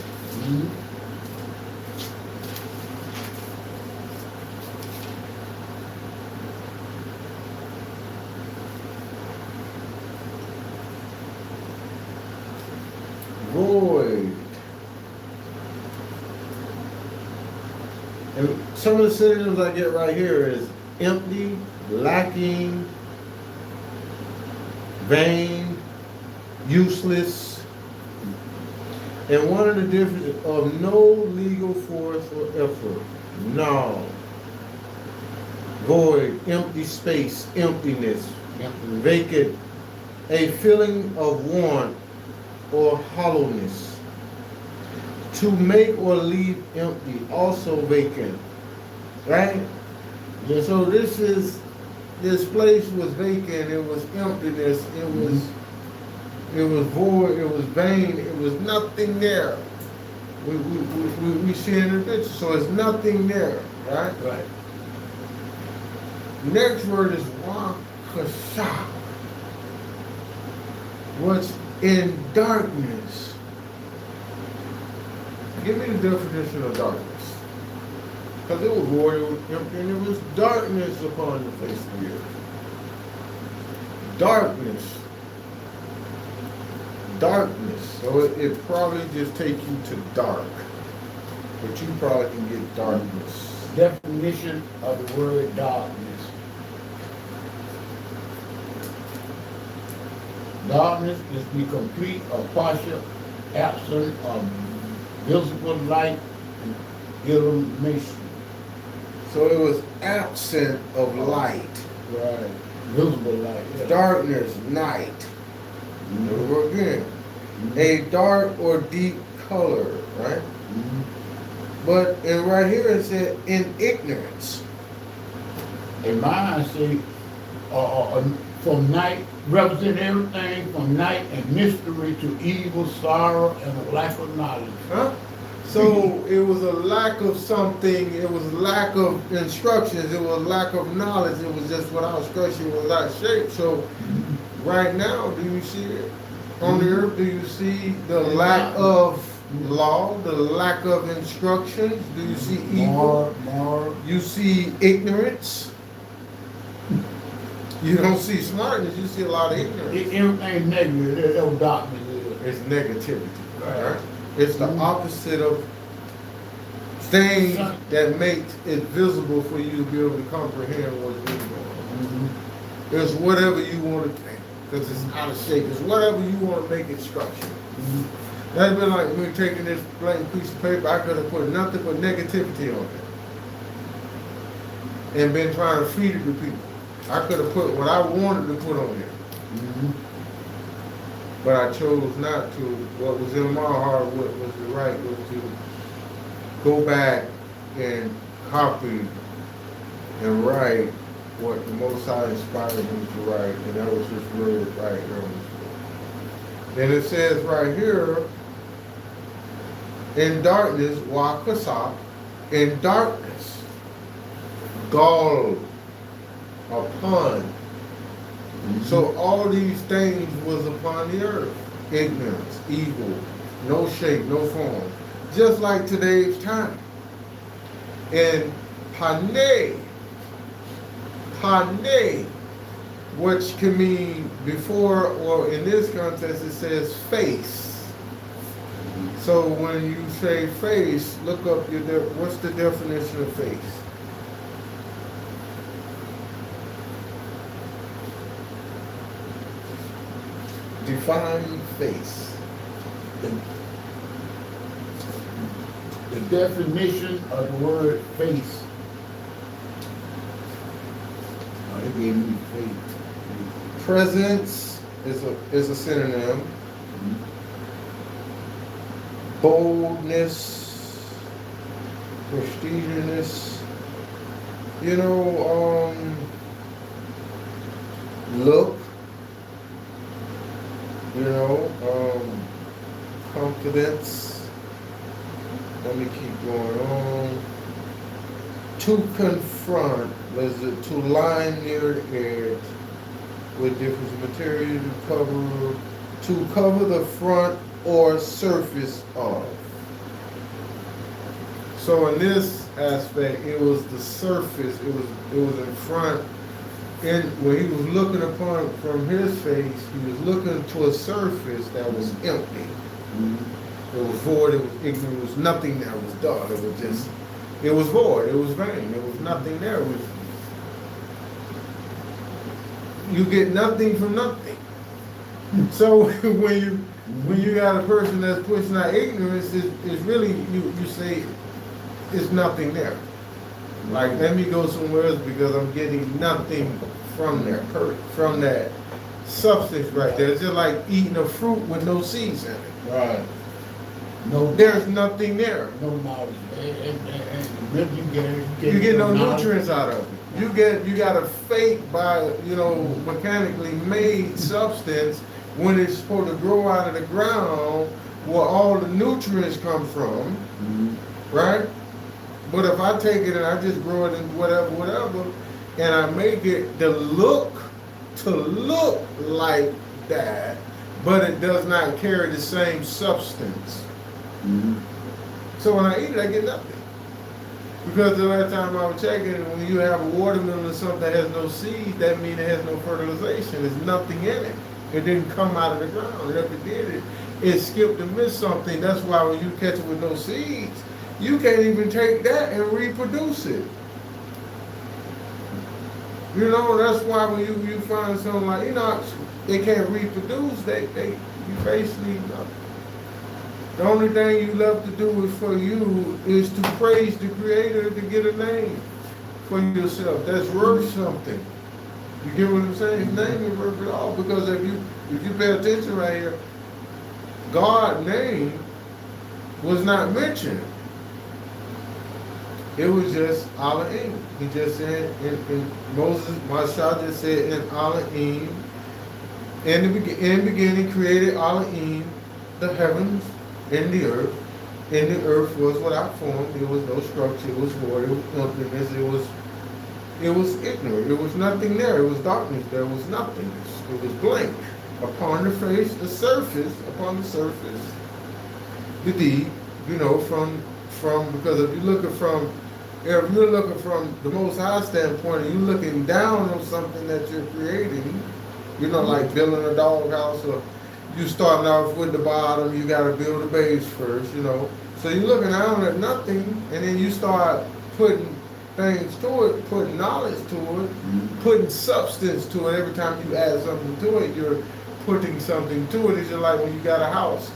Void. And some of the synonyms I get right here is empty, lacking, vain, useless. And one of the differences of no legal force or effort. No. Void, empty space, emptiness, vacant, a feeling of want or hollowness. To make or leave empty, also vacant. Right? Yeah, so this place was vacant, it was emptiness, it was void, it was vain, it was nothing there. We see in the picture, so it's nothing there, right? Right. Next word is wakasha. What's in darkness? Give me the definition of darkness. Because it was void, it was empty, and it was darkness upon the face of the earth. Darkness. Darkness. So it probably just takes you to dark. But you probably can get darkness. Definition of the word darkness. Darkness is the complete or partial absence of visible light and illumination. So it was absent of light. Right. Visible light. Yeah. Darkness, night. Over again. A dark or deep color, right? But and right here it said in ignorance. And mine say, from night, represent everything from night and mystery to evil, sorrow, and a lack of knowledge. Huh? So it was a lack of something, it was lack of instructions, it was lack of knowledge, it was just without structure, without shape. So right now, do you see it? On the earth, do you see the lack of law, the lack of instructions? Do you see evil? More. You see ignorance? You don't see smartness, you see a lot of ignorance. Everything's negative, there's no darkness there. It's negativity, right? It's the opposite of things that makes it visible for you to be able to comprehend what's really going on. It's whatever you want to think, because it's out of shape. It's whatever you want to make it structured. That's been like me taking this blank piece of paper. I could have put nothing but negativity on it and been trying to feed it to people. I could have put what I wanted to put on there. But I chose not to. What was in my heart, what was the right, was to go back and copy and write what the Most High inspired him to write, and that was his word right here on this book. And it says right here, in darkness, wakasap, in darkness, gall upon. So all these things was upon the earth. Ignorance, evil, no shape, no form. Just like today's time. And pane, which can mean before, or in this context it says face. So when you say face, look up what's the definition of face? Define face. The definition of the word face. Oh, they gave me face. Presence is a synonym. Boldness, prestigious, look, confidence. Let me keep going on. To confront, to line near the edge with different material to cover the front or surface of. So in this aspect, it was the surface, it was in front. And when he was looking upon from his face, he was looking to a surface that was empty. It was void, it was ignorant, there was nothing there, it was dark, it was void, it was vain, there was nothing there. You get nothing from nothing. So when you got a person that's pushing out ignorance, it's really, you say it's nothing there. Like, let me go somewhere else because I'm getting nothing from there, from that substance right there. It's just like eating a fruit with no seeds in it. Right. There's nothing there. No knowledge. You get no nutrients out of it. You got a fake by, mechanically made substance when it's supposed to grow out of the ground where all the nutrients come from, right? But if I take it and I just grow it in whatever, and I make it to look like that, but it does not carry the same substance. So when I eat it, I get nothing. Because the last time I was checking, when you have a watermelon or something that has no seed, that means it has no fertilization. There's nothing in it. It didn't come out of the ground. And if it did, it skipped and missed something. That's why when you catch it with no seeds, you can't even take that and reproduce it. That's why when you find something like, they can't reproduce, you basically, The only thing you love to do is for you is to praise the Creator to get a name for yourself. That's worth something. You get what I'm saying? His name is worth it all. Because if you pay attention right here, God's name was not mentioned. It was just Elohim. He just said in Moses, Mashah just said in Elohim, in the beginning created Elohim the heavens and the earth. And the earth was without form. There was no structure. It was void. It was emptiness. It was ignorant. There was nothing there. It was darkness. There was nothingness. It was blank. Upon the face, the surface, upon the surface, the deep, because if you're looking from the Most High standpoint, and you're looking down on something that you're creating, like building a doghouse, or you starting off with the bottom, you got to build a base first, So you're looking down at nothing, and then you start putting things to it, putting knowledge to it, putting substance to it. Every time you add something to it, you're putting something to it. It's just like when you got a house.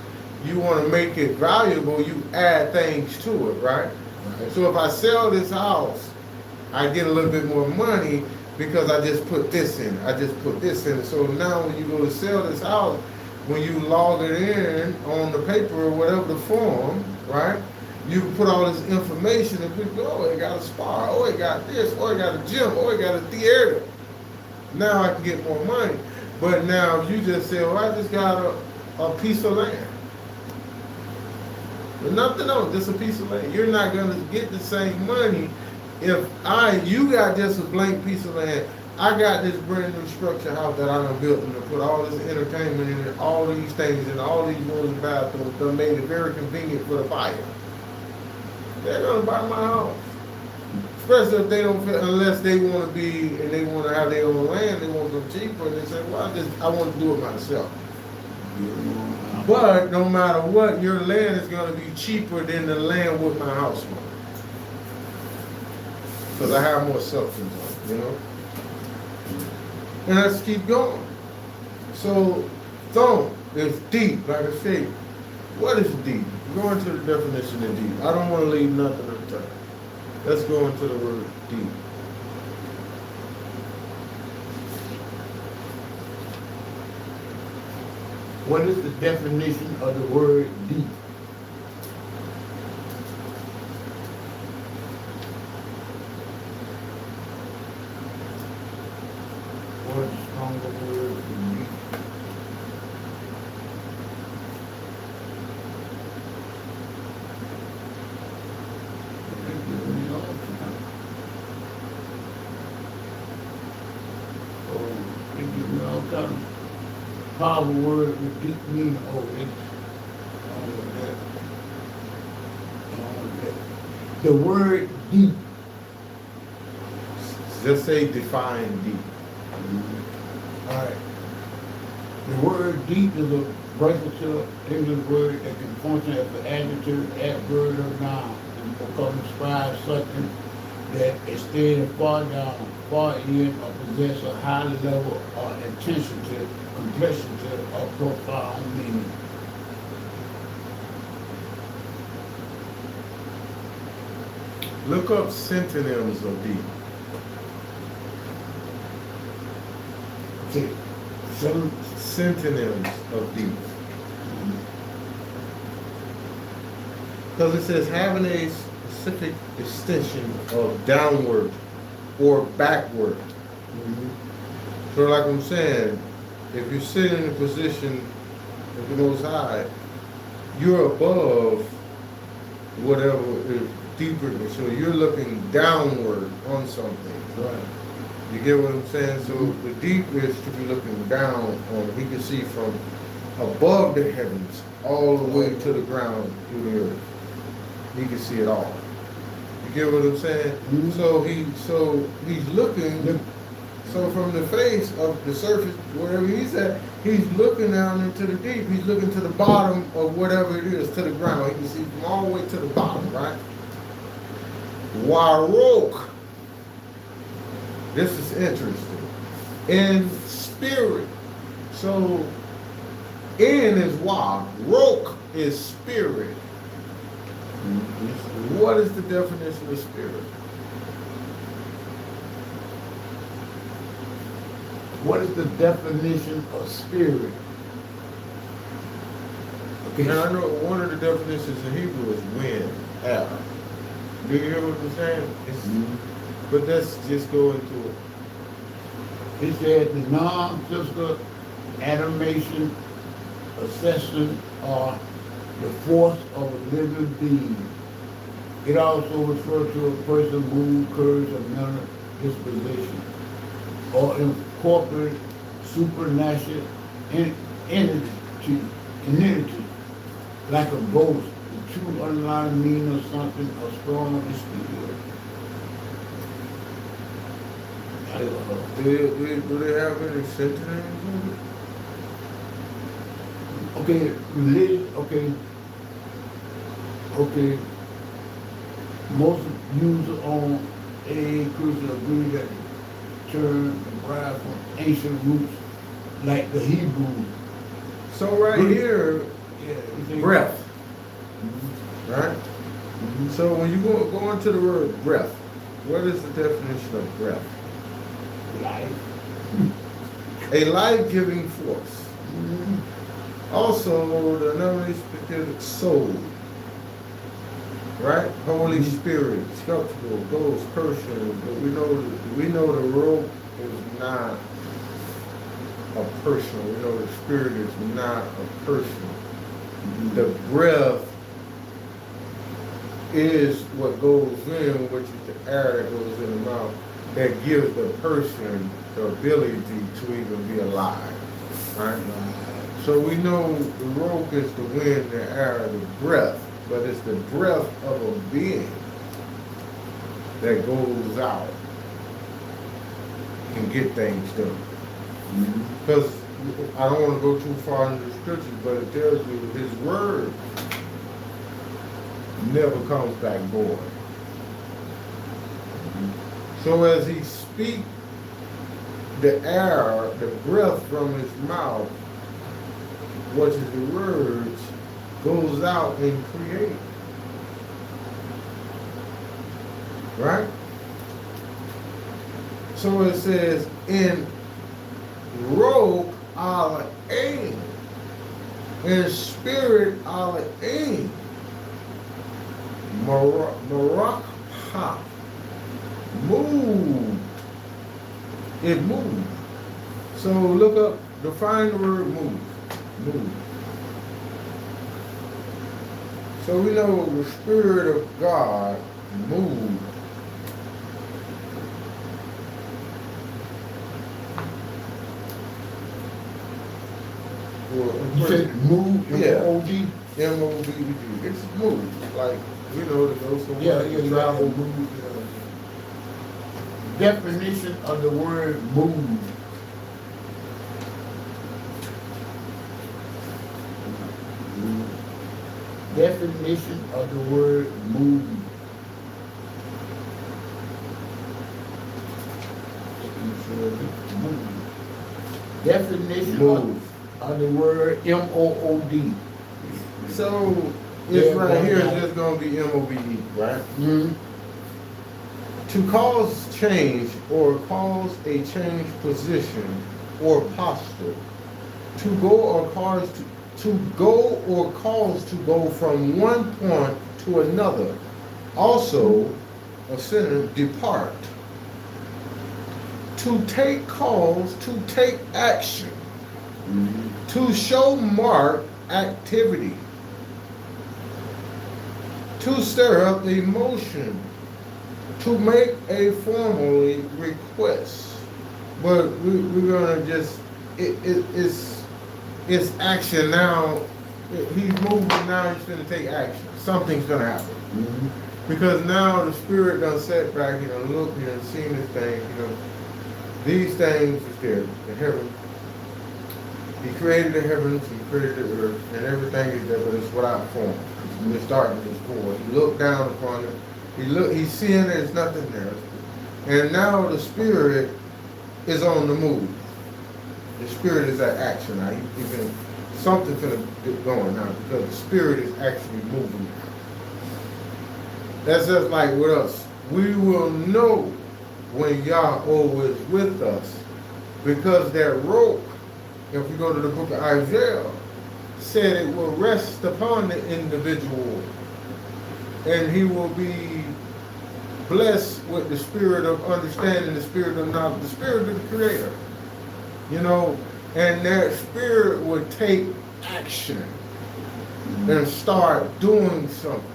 You want to make it valuable, you add things to it, right? So if I sell this house, I get a little bit more money because I just put this in. I just put this in. So now when you go to sell this house, when you log it in on the paper or whatever the form, right? You put all this information and people go, oh, it got a spa, oh, it got this, oh, it got a gym, oh, it got a theater. Now I can get more money. But now if you just say, well, I just got a piece of land. But nothing else, just a piece of land. You're not going to get the same money if you got just a blank piece of land. I got this brand new structure house that I done built and put all this entertainment in it, all these things and all these rooms and bathrooms that made it very convenient for the buyer. They're going to buy my house. Especially if they don't feel, unless they want to be and they want to have their own land, they want them cheaper, and they say, well, I want to do it myself. But no matter what, your land is going to be cheaper than the land with my house on. Because I have more substance on it, And let's keep going. So, thought is deep, like I say. What is deep? Go into the definition of deep. I don't want to leave nothing untouched. Let's go into the word deep. What is the definition of the word deep? What is the stronger word than deep? Powerful word with deep meaning. The word deep. Just say define deep. All right. The word deep is a versatile English word that can function as an adjective, adverb, or noun, and because it describes something that extends far down, far in, or possess a high level or intensity, complexity, or profound meaning. Look up synonyms of deep. Okay. Synonyms of deep. Because it says having a specific extension of downward or backward. So like I'm saying, if you sit in a position of the Most High, you're above whatever is deeper. So you're looking downward on something. Right. You get what I'm saying? So the deep is to be looking down on. He can see from above the heavens all the way to the ground through the earth. He can see it all. You get what I'm saying? Mm-hmm. So he's looking. So from the face of the surface, wherever he's at, he's looking down into the deep. He's looking to the bottom of whatever it is, to the ground. He can see from all the way to the bottom, right? Warok. This is interesting. In spirit. So in is wa. Rok is spirit. Mhm. What is the definition of spirit? What is the definition of spirit? Okay. Now I know one of the definitions in Hebrew is wind, air. Do you hear what I'm saying? Mhm. But let's just go into it. It said the non-physical animation, accession, or the force of a living being. It also refers to a person, mood, courage, or mental disposition, or incorporate supernatural entity, like a ghost, the true underlying meaning of something, or strong spirit. Do they have any synonyms of it? Okay, religion, okay. Most users on AA Christian agree that the term derived from ancient roots like the Hebrew. So right here, Yeah, you think- breath, Mhm, right? mhm. So when you go into the word breath, what is the definition of breath? Life. A life-giving force. Mhm. Also, the non-specific soul, right? Holy Mhm. Spirit, sculptural, ghost, person. But we know the rope is not a person. We know the spirit is not a person. The breath is what goes in, which is the air that goes in the mouth, that gives the person the ability to even be alive, right? So we know the rope is the wind, the air, the breath, but it's the breath of a being that goes out and get things done. Mhm. Because I don't want to go too far into the scriptures, but it tells you his word never comes back void. So as he speaks the air, the breath from his mouth, which is the words, goes out and creates. Right? So it says, in rogue ala aim, in spirit ala aim, Marakha, moved. It moved. So look up, define the word move. Move. So we know the Spirit of God moved. You said move, Yeah. M-O-D? M-O-V-E-D. It's moved. Like, you know, to go somewhere, Yeah, to travel. move. Definition of the word move. Definition of the word move. Move. Definition Move. of the word M-O-O-D. So, it's Yeah, right here, yeah. it's just going to be M-O-V-E, right? Mm-hmm. To cause change or cause a change position or posture. To go or cause to go from one point to another. Also, a synonym, depart. To take cause, to take action. Mm-hmm. To show marked activity. To stir up emotion. To make a formal request. But we're gonna just, it's action now. He's moving now, he's gonna take action. Something's gonna happen. Mm-hmm. Because now the spirit done sat back, you know, looked and seen this thing, you know. These things is there, the heaven. He created the heavens, he created the earth, and everything is there, but it's without form. It's starting this form. He looked down upon it. He's seeing there's nothing there. And now the spirit is on the move. The spirit is at action now. He's been Something finna get going now because the spirit is actually moving now. That's just like with us. We will know when Yahweh is with us because that rope, if we go to the book of Isaiah, said it will rest upon the individual and he will be blessed with the spirit of understanding, the spirit of knowledge, the spirit of the Creator. You know, and that spirit would take action and start doing something.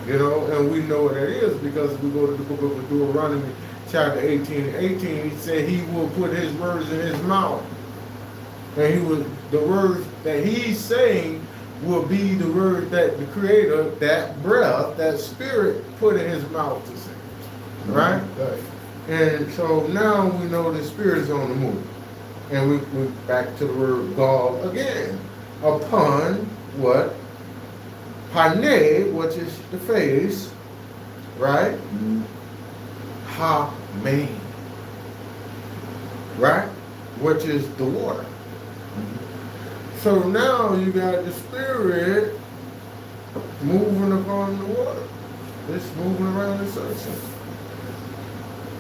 You know, and we know what that is because we go to the book of Deuteronomy chapter 18:18, he said he will put his words in his mouth. And he will, the words that he's saying will be the word that the Creator, that breath, that spirit put in his mouth to say. Right? Right. And so now we know the spirit is on the move. And we back to the word God again. Upon what? Pane, which is the face, right? Mm-hmm. Ha-main, right? Which is the water. So now you got the spirit moving upon the water. It's moving around in circles.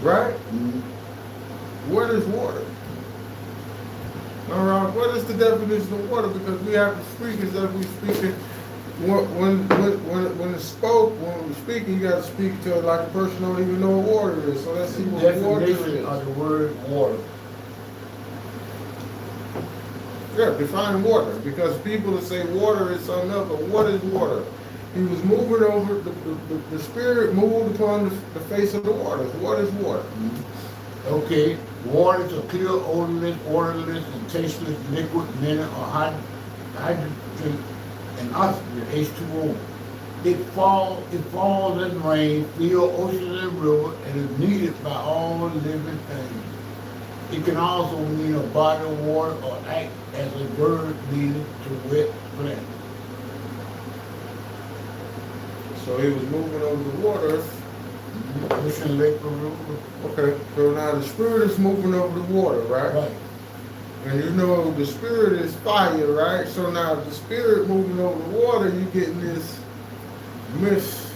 Right? Mm-hmm. What is water? All right, what is the definition of water? Because we have to speak as if we're speaking. When it's spoke, when we're speaking, you got to speak to it like a person don't even know what water is. So let's see what water Definition is. of the word water. Yeah, define water. Because people that say water is something else, but what is water? He was moving over, the spirit moved upon the face of the waters. What is water? Mm-hmm. Okay, water is a clear, odorless, and tasteless liquid, mineral, or hydrogen and oxygen, H2O. It falls in rain, field, oceans, and rivers, and is needed by all living things. It can also mean a body of water or act as a verb needed to wet plant. So he was moving over the waters. Ocean, lake, or river. Okay, so now the spirit is moving over the water, right? Right. And you know the spirit is fire, right? So now the spirit moving over the water, you getting this mist,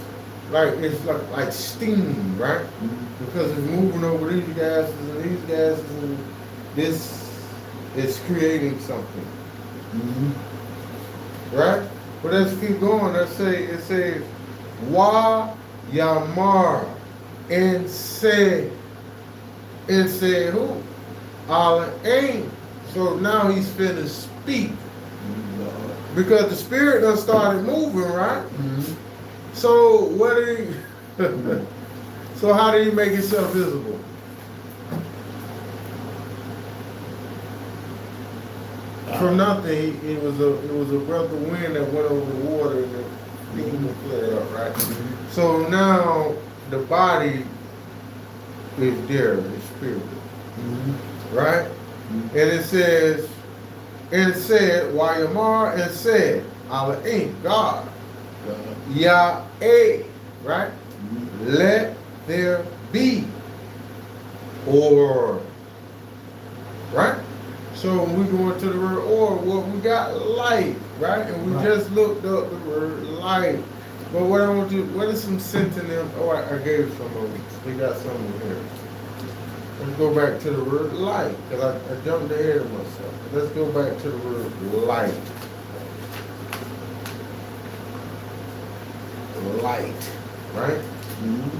like it's like steam, right? Mm-hmm. Because it's moving over these gases and this is creating something. Mm-hmm. Right? But let's keep going. Let's say it says Wa Yamar and say who? Allah ain't. So now he's finna speak. Because the spirit done started moving, right? Mm-hmm. So what did he so how did he make himself visible? From nothing, it was a breath of wind that went over the water and the steam flared up, right? Mm-hmm. So now the body is there, the spirit, Mm-hmm. right? Mm-hmm. And it says, and it said, Wayamar and said, Allah ain't God, Yah a, right? Mm-hmm. Let there be, or, right? So when we go into the word or, well, we got light, right? And we just looked up the word light. But what I want to, what is some synonyms? Oh, I gave some of them. We got some in here. Let's go back to the word light, because I jumped ahead of myself. Let's go back to the word light. Light, right? Mm-hmm.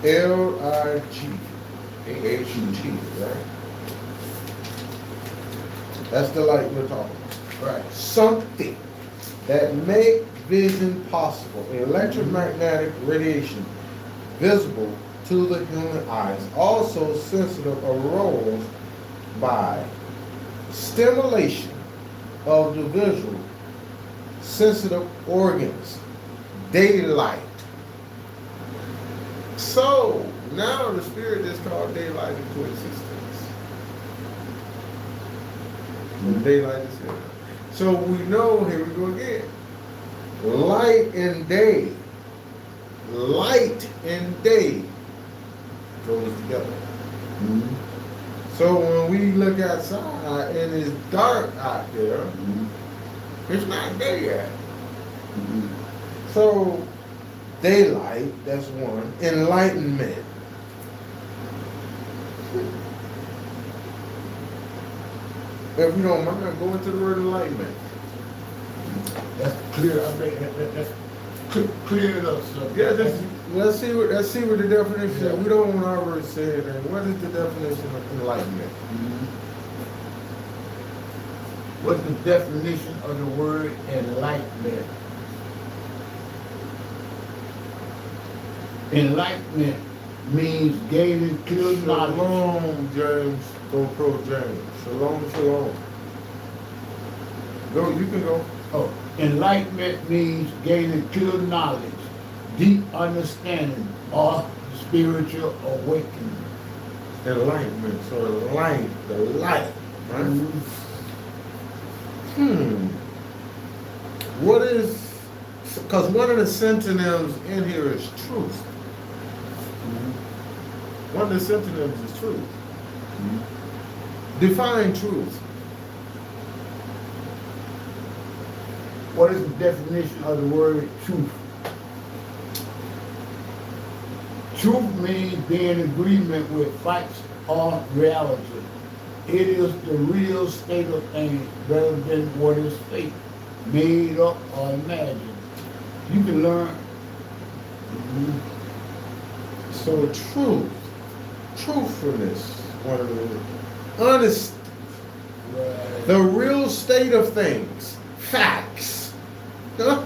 L-I-G, A-H-G, right? That's the light we're talking about. Right. Something that make vision possible, electromagnetic radiation visible to the human eyes, also sensitive arose by stimulation of the visual sensitive organs, daylight. So now the spirit is called daylight into existence. When daylight is here. So we know, here we go again. Light and day. Light and day. goes together. Mhm. So when we look outside and it's dark out there, Mhm. it's not day yet. Mhm. So daylight, that's one. Enlightenment. If you don't mind, go into the word enlightenment. That's clear. I think that's clear it up, sir. Yeah, let's see what the definition is. We don't want our word said. And what is the definition of enlightenment? Mhm. What's the definition of the word enlightenment? Enlightenment means gaining clear knowledge. Shalom, James. Go pro James. Shalom, shalom. Go, you can go. Oh, enlightenment means gaining clear knowledge, deep understanding, or spiritual awakening. Enlightenment. So the light, right? What is, because one of the synonyms in here is truth. One of the synonyms is truth. Define truth. What is the definition of the word truth? Truth means being in agreement with facts or reality. It is the real state of things rather than what is fake, made up, or imagined. You can learn. So truth, truthfulness, one of the honest, Right. the real state of things, facts. Huh?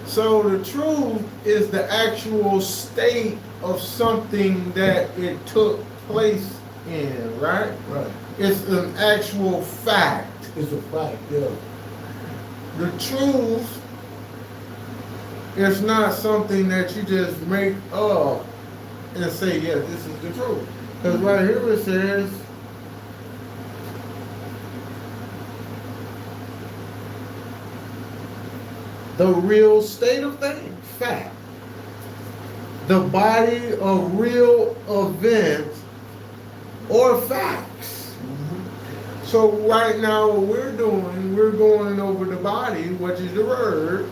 So the truth is the actual state of something that it took place in, right? Right. It's an actual fact. It's a fact, yeah. The truth is not something that you just make up and say, yeah, this is the truth. Because right here it says, the real state of things, fact. The body of real events or facts. So right now what we're doing, we're going over the body, which is the words,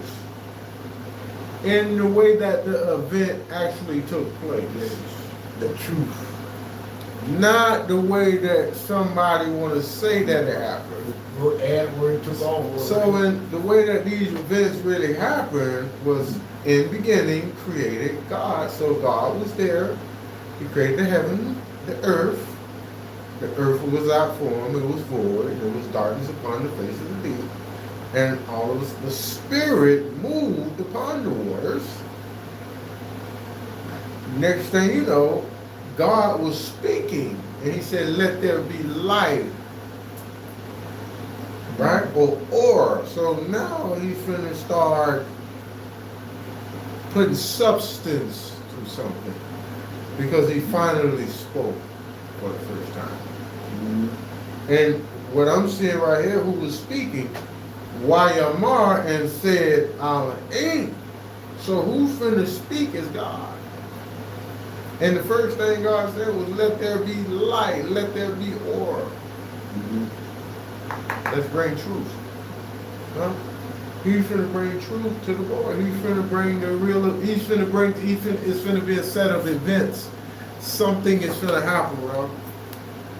in the way that the event actually took place. The truth. Not the way that somebody want to say that it happened. Add where it took over. So in the way that these events really happened was in the beginning created God. So God was there. He created the heaven, the earth. The earth was without form, it was void, and there was darkness upon the face of the deep. And all of the spirit moved upon the waters. Next thing you know, God was speaking, and he said, let there be light. Right? Or. So now he's finna start putting substance to something. Because he finally spoke for the first time. And what I'm seeing right here, who was speaking, Wayamar, and said, ain't. So who finna speak is God. And the first thing God said was, let there be light, let there be order. Let's bring truth. Huh? He's finna bring truth to the Lord. He's finna bring the real, it's finna be a set of events. Something is finna happen, bro.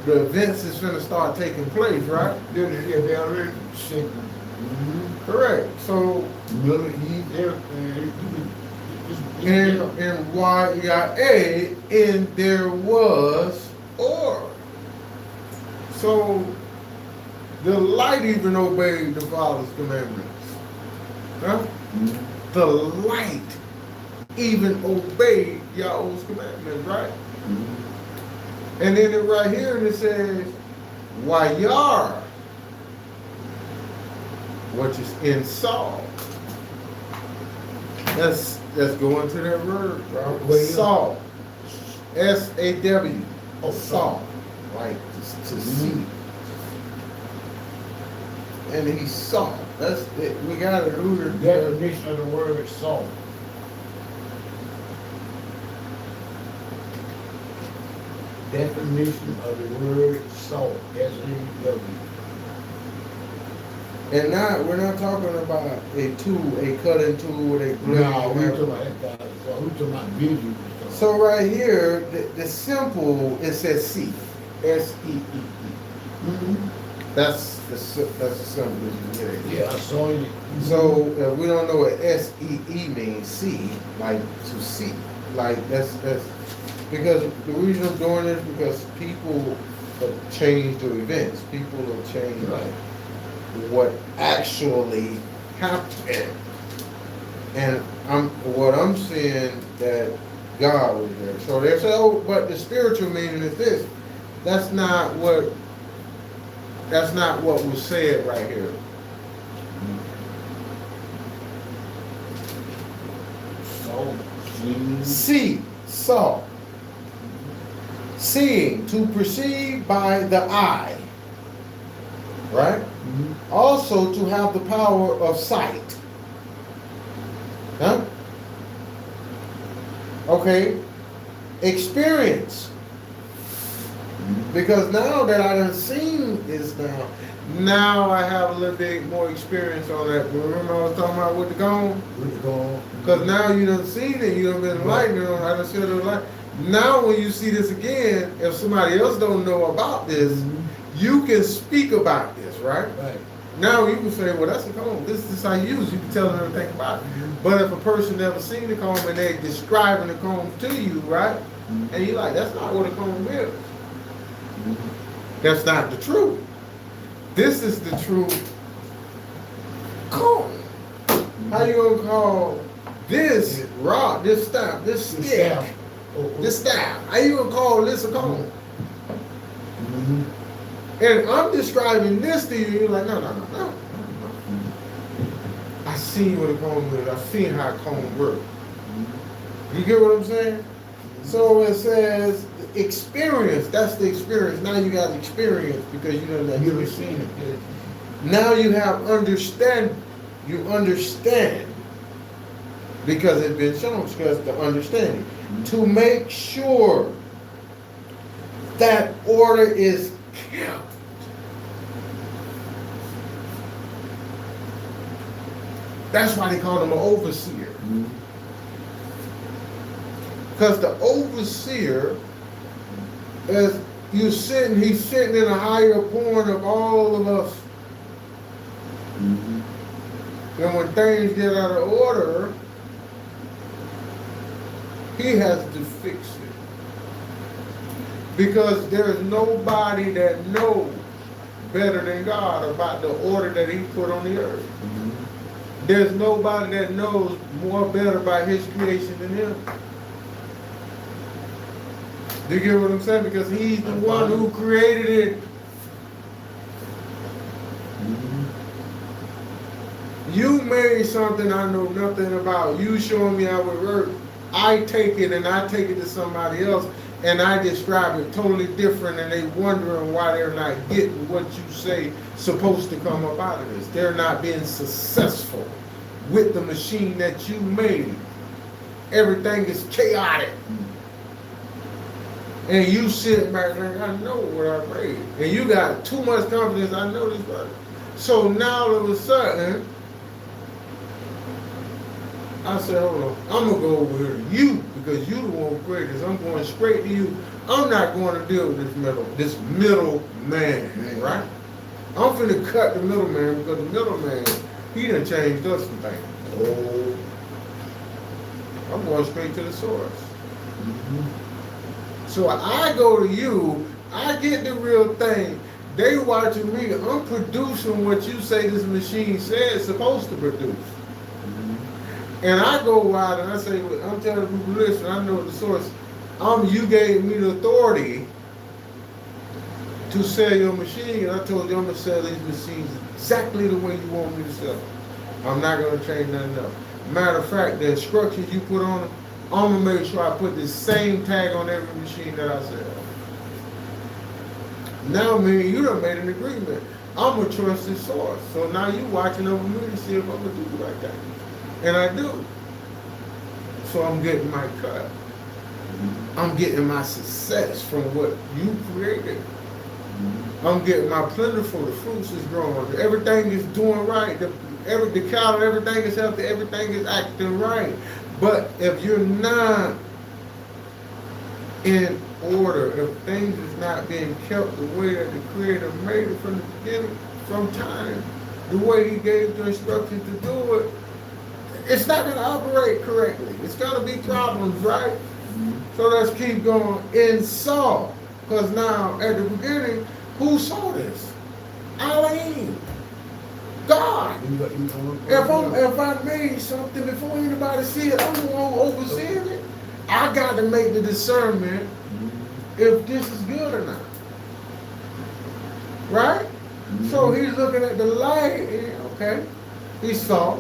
The events is finna start taking place, right? Yeah, they already shaking. Correct. So, and Y-A, and there was or. So, the light even obeyed the Father's commandments. Huh? The light even obeyed Yahweh's commandments, right? And then it right here, and it says, Wayar, which is in Saul. Let's go into that word, bro. Saul. S-A-W. Saul. Like to see. And he saw. That's it. We got it. The definition of the word saw. definition of the word salt, S-A-W. And now we're not talking about a tool, a cutting tool with a blade. No, we talking about that, so we talking about visual stuff. So right here, the simple, it says seed, S-E-E-E. That's the simplest you get. Yeah, I saw it. So if we don't know what S-E-E means, seed, like to see, like that's because the reason I'm doing this is because people have changed the events. People have changed Right. what actually happened. And what I'm saying that God was there. So they say, oh, but the spiritual meaning is this. That's not what was said right here. Salt, See, saw. Seeing, to perceive by the eye. Right? Also to have the power of sight. Huh? Okay. Experience. Because now that I done seen this now I have a little bit more experience on that. But remember I was talking about with the gone? With the gone. Because now you done seen it, you done been enlightened, I done seen it light. Now when you see this again, if somebody else don't know about this, you can speak about this, right? Right. Now you can say, well, that's a comb. This is how you use it. You can tell them everything about it. But if a person never seen the comb and they describing the comb to you, right? And you're like, that's not what a comb is. That's not the truth. This is the true comb. How you gonna call this rod, this staff, this stick, this staff? How you gonna call this a comb? And I'm describing this to you, you're like, no. I seen what a comb is. I seen how a comb works. You get what I'm saying? So it says experience. That's the experience. Now you got experience because you know that you've seen it. Now you have understand. You understand because it's been shown. Because the understanding to make sure that order is kept. That's why they call him an overseer. Because the overseer, as he's sitting in a higher point of all of us. And when things get out of order, he has to fix it. Because there's nobody that knows better than God about the order that he put on the earth. There's nobody that knows more better about his creation than him. Do you get what I'm saying? Because he's the one who created it. You made something I know nothing about. You showing me how it works. I take it and I take it to somebody else and I describe it totally different and they wondering why they're not getting what you say supposed to come up out of this. They're not being successful with the machine that you made. Everything is chaotic. And you sit back there, I know what I made. And you got too much confidence, I know this right. So now all of a sudden, I said, hold on, I'm going to go over here to you because you the one who created this. I'm going straight to you. I'm not going to deal with this middle man, right? I'm finna cut the middleman because the middleman, he done changed us some things. Oh. I'm going straight to the source. So I go to you, I get the real thing. They watching me, I'm producing what you say this machine says it's supposed to produce. And I go out and I say, I'm telling people, listen, I know the source. You gave me the authority to sell your machine, and I told you I'm going to sell these machines exactly the way you want me to sell them. I'm not going to change nothing else. Matter of fact, the instructions you put on them, I'm going to make sure I put the same tag on every machine that I sell. Now, me and you done made an agreement. I'm going to trust this source. So now you watching over me to see if I'm going to do the right thing. And I do. So I'm getting my cut. I'm getting my success from what you created. I'm getting my plentiful, the fruits is growing, everything is doing right, the cattle, everything is healthy, everything is acting right. But if you're not in order, if things is not being kept the way that the Creator made it from the beginning, from time, the way He gave the instructions to do it, it's not going to operate correctly. It's going to be problems, right? So let's keep going in Saul. Because now, at the beginning, who saw this? Elohim. God. If I made something before anybody see it, I'm the one overseeing it. I got to make the discernment if this is good or not. Right? So he's looking at the light, and, okay, he saw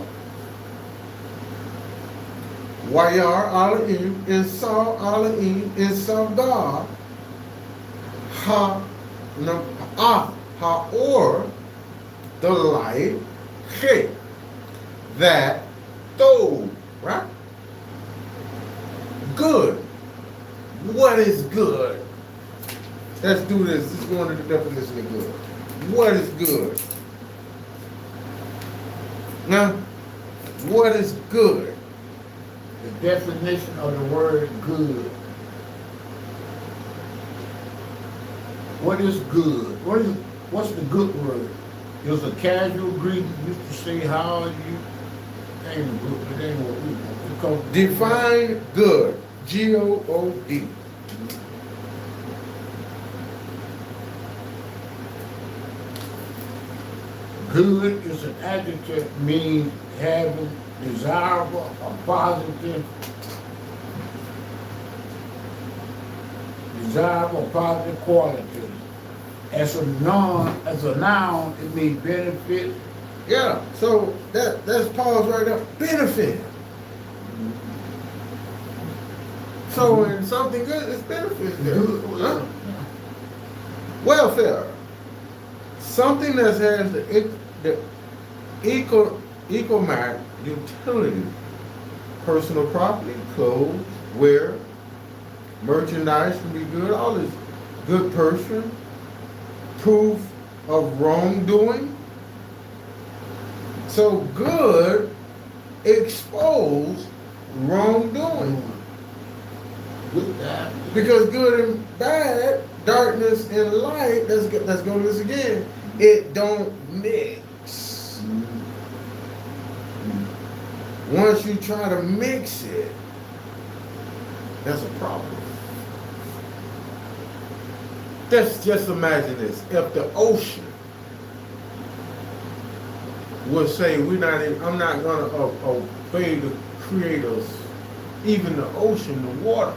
Wayar Elohim, and saw Elohim, and saw God, or the light, that told, right? Good. What is good? Let's do this. Let's go into the definition of good. What is good? Now, what is good? The definition of the word good. What is good? What's the good word? It was a casual greeting. Used to say, how are you? Ain't good, but ain't what we want. Define good. G-O-O-D. Good is an adjective meaning having desirable or positive qualities. As a noun, it means benefit. Yeah, so that's pause right there. Benefit. So when something good, it's benefits there. Huh? Welfare. Something that has the economic utility. Personal property, clothes, wear, merchandise can be good, all this. Good person, proof of wrongdoing. So good expose wrongdoing. Because good and bad, darkness and light, let's go to this again, it don't mix. Once you try to mix it, that's a problem. Just imagine this. If the ocean would say, I'm not going to obey the Creator's, even the ocean, the water,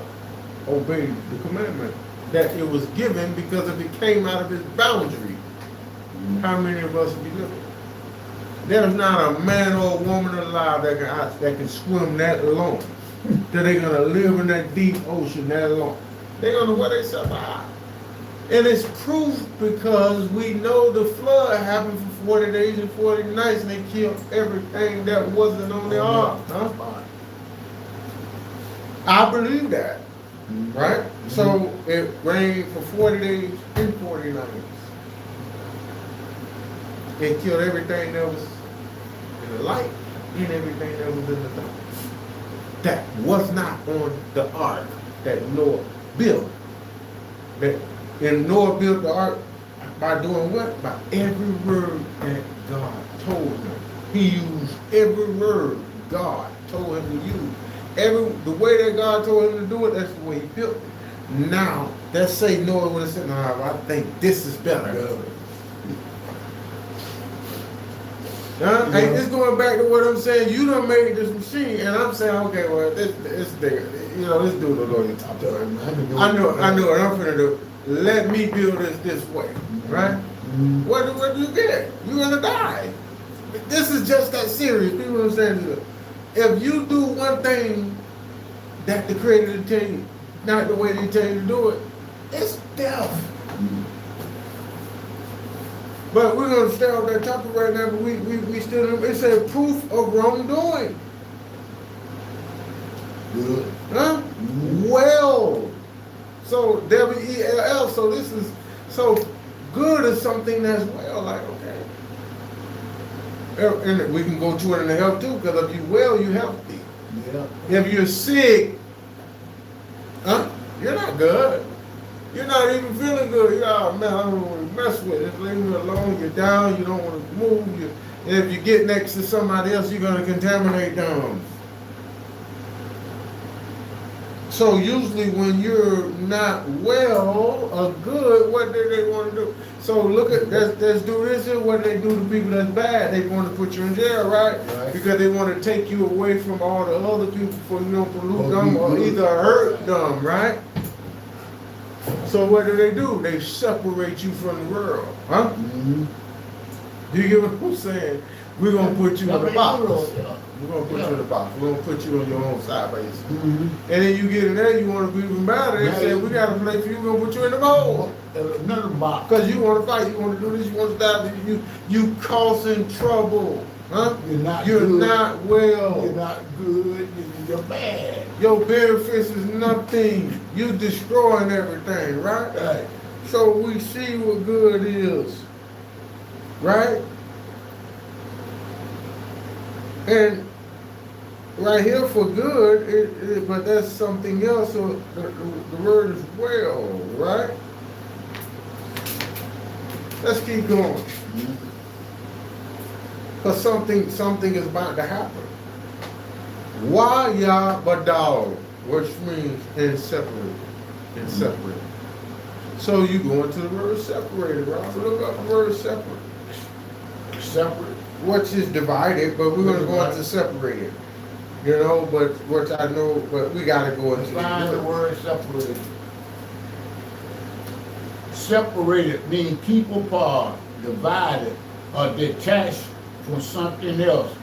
obey the commandment that it was given because if it came out of its boundary, how many of us would be living? There's not a man or a woman alive that can swim that long. That they're going to live in that deep ocean that long. They're going to wear themselves out. And it's proof because we know the flood happened for 40 days and 40 nights and they killed everything that wasn't on the ark. Huh? I believe that. Right? So it rained for 40 days and 40 nights. It killed everything that was in the light and everything that was in the dark. That was not on the ark that Noah built. And Noah built the ark by doing what? By every word that God told him. He used every word God told him to use. The way that God told him to do it, that's the way he built it. Now, let's say Noah would have said, no, I think this is better. Hey, it's going back to what I'm saying. You done made this machine, and I'm saying, okay, well, this dude will go to top to it. I know what I'm finna do. Let me build this way, right? What do you get? You're gonna die. This is just that serious. People understand. If you do one thing that the Creator tell you, not the way they tell you to do it, it's death. But we're going to stay on that topic right now, but we still, it said proof of wrongdoing. Good. Huh? Well So W-E-L-L. So this is so good is something that's well, like okay. And we can go to it in the health too, because if you well, you healthy. Yeah. If you're sick, you're not good. You're not even feeling good. You're oh man, I don't want to mess with it. Just leave me alone. You're down. You don't want to move. And if you get next to somebody else, you're going to contaminate them. So usually when you're not well or good, what do they want to do? So look at, let's do this here. What they do to people that's bad, they want to put you in jail, right? Because they want to take you away from all the other people before you don't pollute them or either hurt them, right? So what do? They separate you from the world, huh? Mm-hmm. Do you get what I'm saying? We're going to put you in the box. We're going to put you in the box. We're going to put you on your own side, basically. Mm-hmm. And then you get in there, you want to be even better. They say, we got a place for you, we're going to put you in the mold. Another box. Because you want to fight, you want to do this, you want to stop, you causing trouble. Huh? You're not well. You're not good, you're bad. Your benefits is nothing. You destroying everything, right? Right. So we see what good is. Right? And right here for good, but that's something else. So the word is well, right? Let's keep going. Because something is about to happen. Waya badal, which means inseparable. Inseparable. So you go into the word separated, right? Look up the word separate. Separate, which is divided, but we're going to go into separated. You know, but which I know, but we got to go into the word separated. Separated means keep apart, divided, or detached from something else.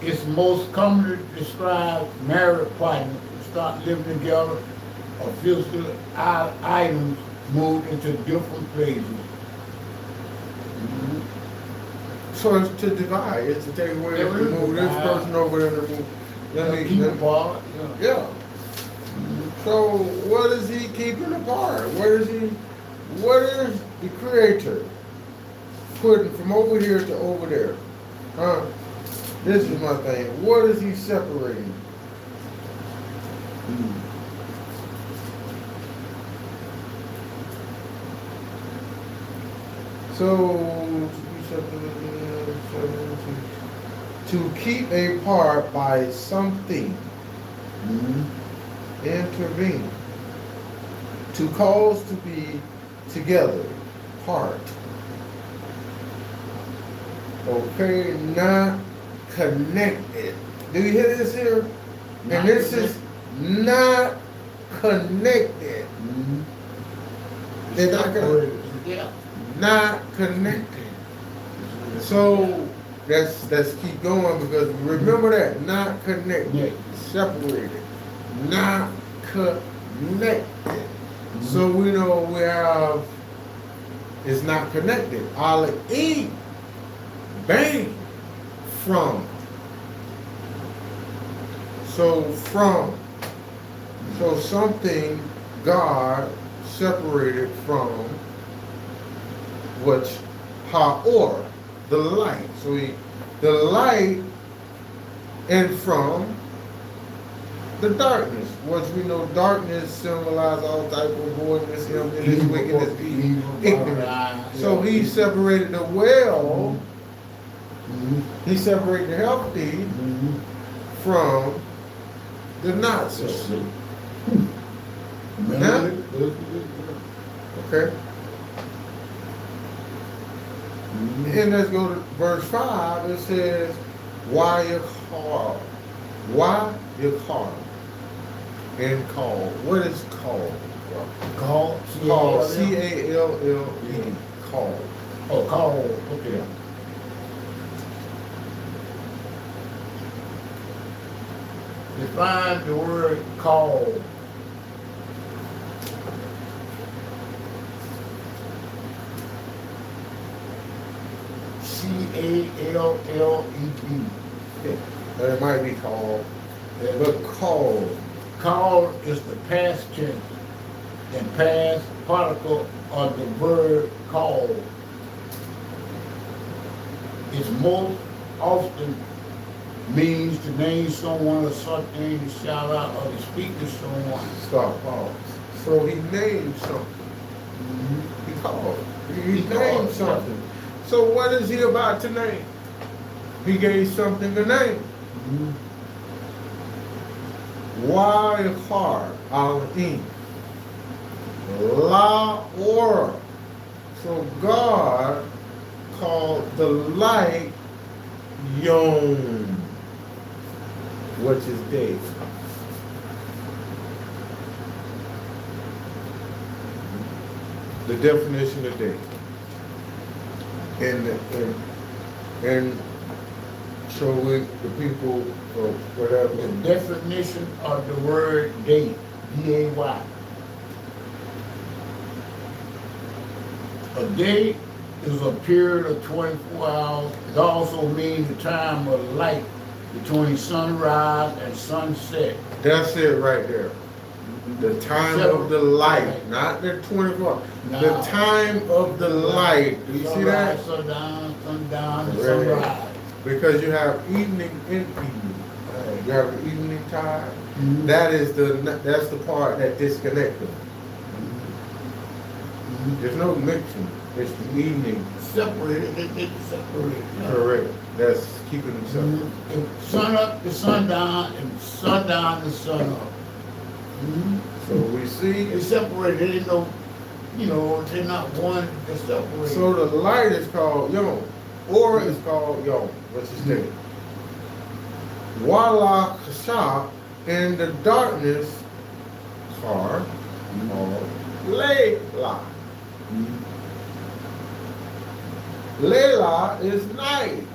It's most commonly described married partners who start living together or physical items moved into different places. Mm-hmm. So it's to divide. It's to take away, to move this person over there to move. Keep apart. Yeah. Mm-hmm. So what is he keeping apart? What is the Creator putting from over here to over there? This is my thing. What is he separating? So to keep apart by something, intervene, to cause to be together, part. Okay, not connected. Do you hear this here? And this is not connected. They're not connected. Yeah. Not connected. So let's keep going, because remember that, not connected, separated, not connected. So we know we have is not connected. I'll eat, bang, from. So from. So something God separated from, which or the light. So the light and from the darkness, which we know darkness symbolizes all type of voidness, emptiness, wickedness, ignorance. So he separated the well, he separated the healthy from the not so. Huh? Okay. And let's go to verse 5. It says, why you call? Why you call? And call. What is call? Call. Call. C-A-L-L-E. Call. Oh, call. Okay. Define the word call. C-A-L-L-E-D. It might be called, but call. Call is the past tense. and past particle of the verb called. It most often means to name someone or something, to shout out or to speak to someone. Stop, pause. So he named something. Mm-hmm. He called. He He named called something. So what is he about to name? He gave something a name. Mm-hmm. Why hard al-in. La Ora. So God called the light Yom, which is day. The definition of day. And so with the people or whatever. The definition of the word day, D-A-Y. A day is a period of 24 hours. It also means the time of light between sunrise and sunset. That's it right there. The time of the light, not the 24. No. The time of the light. Do you see that? Sundown, sundown, and Right. sunrise. Because you have evening and evening. You have an evening time. Mhm. That's the part that disconnects them. Mhm. There's no mixing. It's the evening. Separated, they separated. Correct. That's keeping them separate. Mhm. Sun up to sundown and sundown to sun up. Mhm. So we see. They separated, they didn't know, they're not one, they're separated. So the light is called Yom. Or is called Yom, which is day. Wala Kasha, and the darkness are called Layla. Layla is night.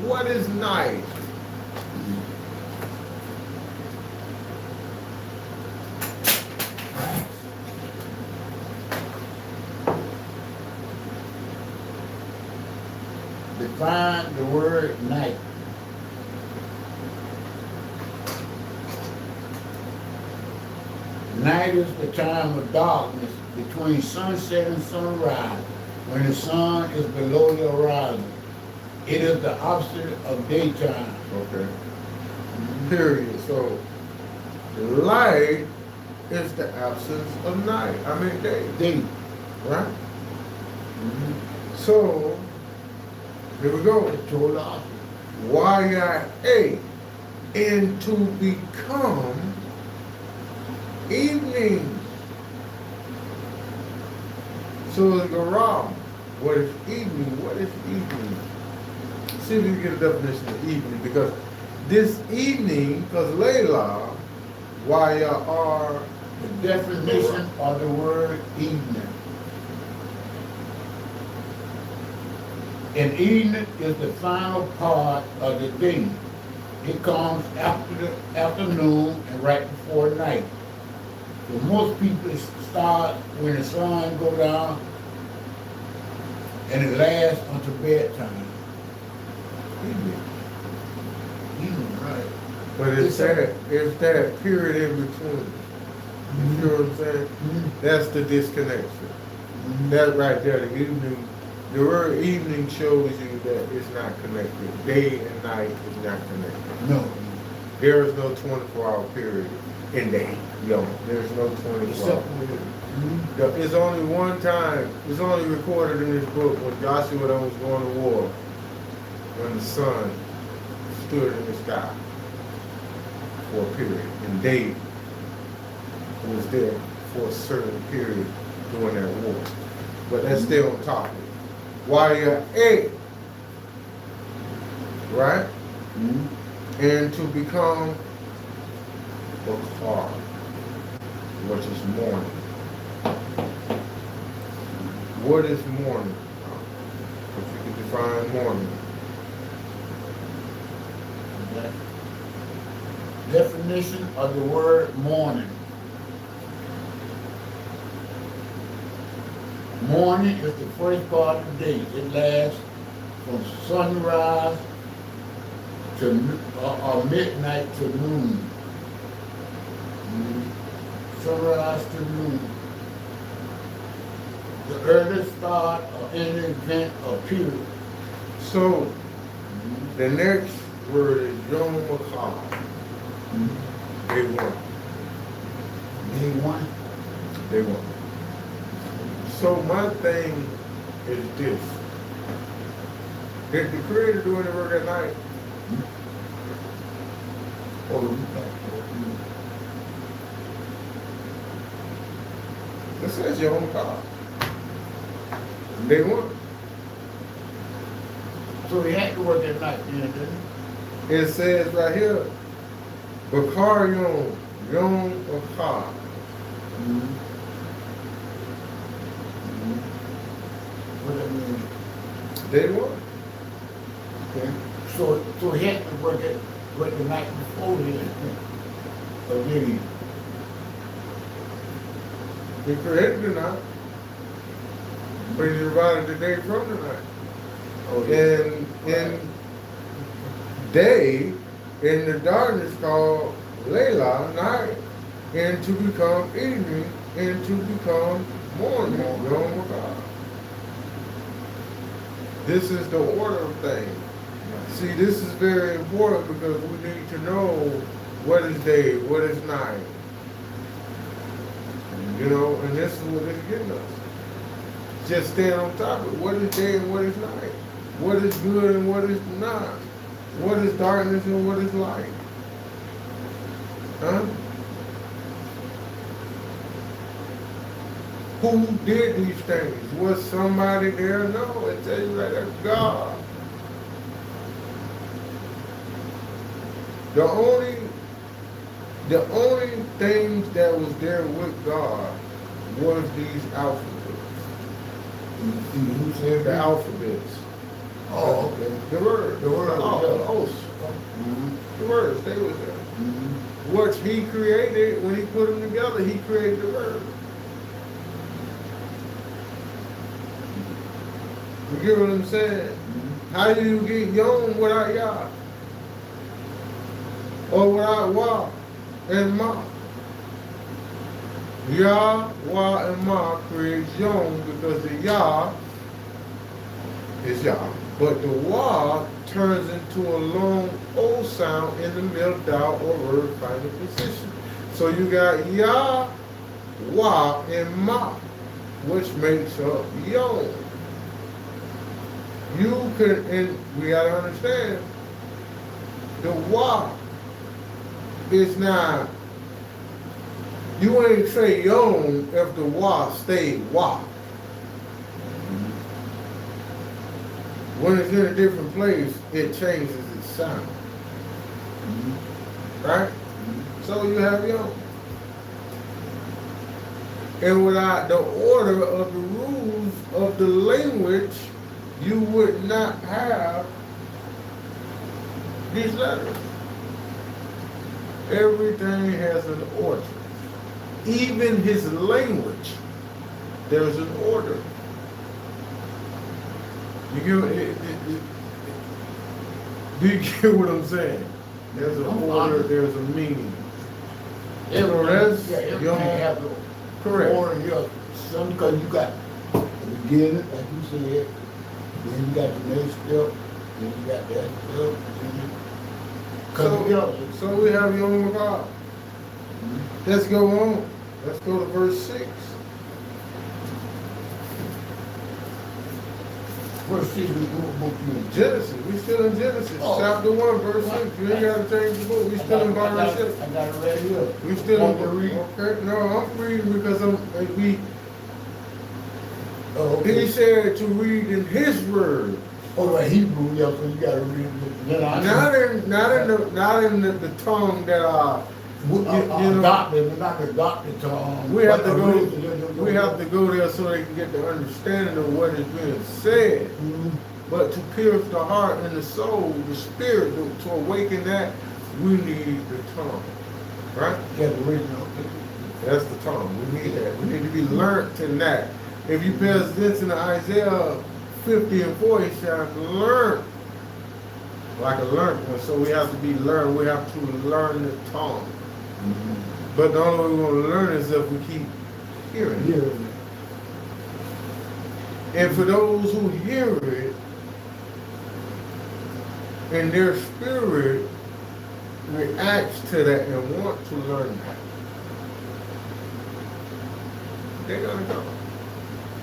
What is night? Define the word night. Night is the time of darkness between sunset and sunrise, when the sun is below the horizon. It is the opposite of daytime. Okay. Period. So light is the absence of night. I mean day. Day. Right? So here we go. Told us. YA, and to become evening. So the Garam, what is evening? What is evening? See if we can get a definition of evening, because this evening, because Layla, YR, The definition of the word evening. An evening is the final part of the day. It comes after the afternoon and right before night. So most people start when the sun go down and it lasts until bedtime. evening. Evening, right. But it's that period in between. You know what I'm saying? Mhm. That's the disconnection. Mhm. That right there, the evening, the word evening shows you that it's not connected. Day and night is not connected. No. There is no 24-hour period in day. Yo, there's no It's 24 hours. separated. Mhm. It's only one time, it's only recorded in this book when Joshua was going to war, when the sun stood in the sky for a period, and David was there for a certain period during that war. But that's still on topic. While you're eight, right? Mhm. And to become a car, which is morning. What is morning? If you could define morning. Definition of the word morning. Morning is the first part of the day. It lasts from sunrise to midnight to noon. Sunrise to noon. the early start of any event or period. So the next word is Yom Kippur. Day one. Day one. Day one. So my thing is this. Did the Creator do any work at night? Oh, This says Yom Kippur. Day one. so he had to work at night then, didn't he? It says right here, Bakar Yom Kippur. What that mean? Day one. Okay. So he had to work the night before then. Or did he? He created the night. But he divided the day from the night. Oh, And in day, in the darkness called Layla, night, and to become evening, and to become morning, Yom Kippur. This is the order of things. See, this is very important because we need to know what is day, what is night. You know, and this is what it's getting us. Just stand on top of it. What is day and what is night? What is good and what is not? What is darkness and what is light? Huh? Who did these things? Was somebody there? No, it tells you that that's God. The only things that was there with God was these alphabets. Who said The that? alphabets. Oh, okay. The word. The word, Oh, yeah. the oaths. Mm-hmm. The words, they was there. Mm-hmm. What he created, when he put them together, he created the word. You get what I'm saying? How do you get Yom without Yah? Or without Wah and Ma? Yah, Wah, and Ma creates Yom because the Yah is Yah. But the Wah turns into a long O sound in the middle dial or word final position. So you got Yah, Wah, and Ma, which makes up Yom. You can, and we gotta understand, the Wah is not, you ain't say Yom if the Wah stayed Wah. When it's in a different place, it changes its sound. Right? So you have Yom. And without the order of the rules of the language, you would not have these letters. Everything has an order. Even his language, there's an order. You get, do you get what I'm saying? There's an order, there's a meaning. So that's everything Yom. has a Correct. order, yeah. Some, because you got the beginning, like you said, then you got the next step, then you got that step, then you come together. So we have Yom Kippur. Let's go on. Let's go to verse 6. First season, what book you in? Genesis. We still in Genesis. Oh. Chapter 1, verse 6. You ain't got to change the book. We still in verse 6. I got it right here. We still Want in to read? Okay. No, I'm reading because Oh, he okay. said to read in his word. Oh, right, Hebrew, yeah, so you gotta read it. Then I Not in the tongue that you know, adopted, not adopted tongue. we have but to go. original. We have to go there so they can get the understanding of what is being said. Mhm. But to pierce the heart and the soul, the spirit, to awaken that, we need the tongue. Right? Yeah, the original. That's the tongue. We need that. We need to be learnt in that. If you pay attention to Isaiah 50 and 40, it says learn. Like a learned one. So we have to be learned. We have to learn the tongue. But the only way we're going to learn is if we keep hearing. Yeah. And for those who hear it, and their spirit reacts to that and want to learn that, they're gonna go.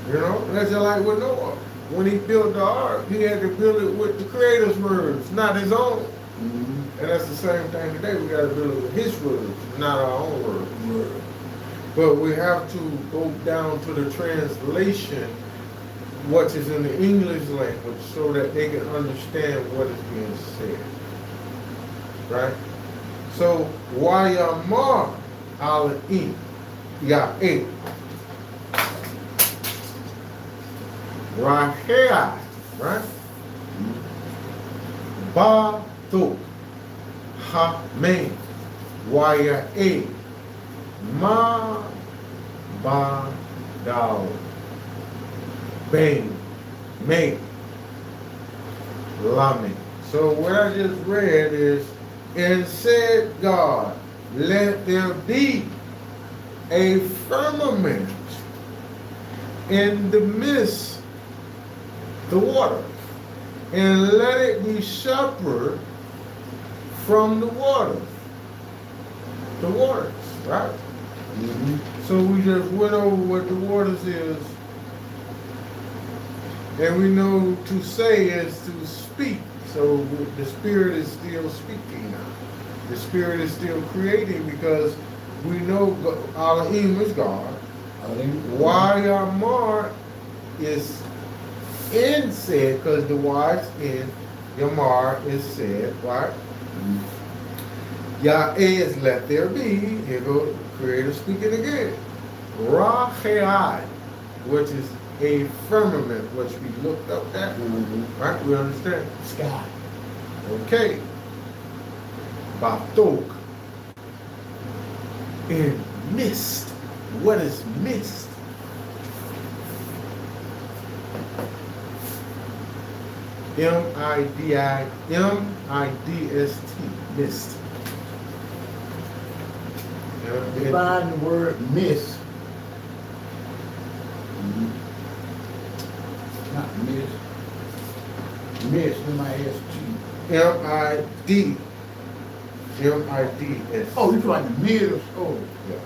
You know, that's just like with Noah. When he built the ark, he had to build it with the Creator's words, not his own. Mm-hmm. And that's the same thing today. We got to build it with his words, not our own words. But we have to go down to the translation, what is in the English language, so that they can understand what is being said. Right? So, Wayamar al-in, Ya'eh, Rahea, right? Ba-tu, Ha-me, Waya'eh, Ma-ba-dao, Bang, Me, Lame. So what I just read is, and said God, let there be a firmament in the midst the waters, and let it be separate from the waters. The waters, right? Mm-hmm. So we just went over what the waters is, and we know to say is to speak. So the Spirit is still speaking now. The Spirit is still creating because we know Elohim is God. Wayamar is in said, because the Y is in, Yamar is said, right? Ya'eh is let there be. Here goes the Creator speaking again. Rahei, which is a firmament, which we looked up at. Right? We understand. Sky. Okay. Batok. In mist. What is mist? M-I-D-S-T, mist. Define the word mist. Not mist. Mist, M-I-S-T. M-I-D. M-I-D-S. Oh, you're talking the mid. Oh. Yeah.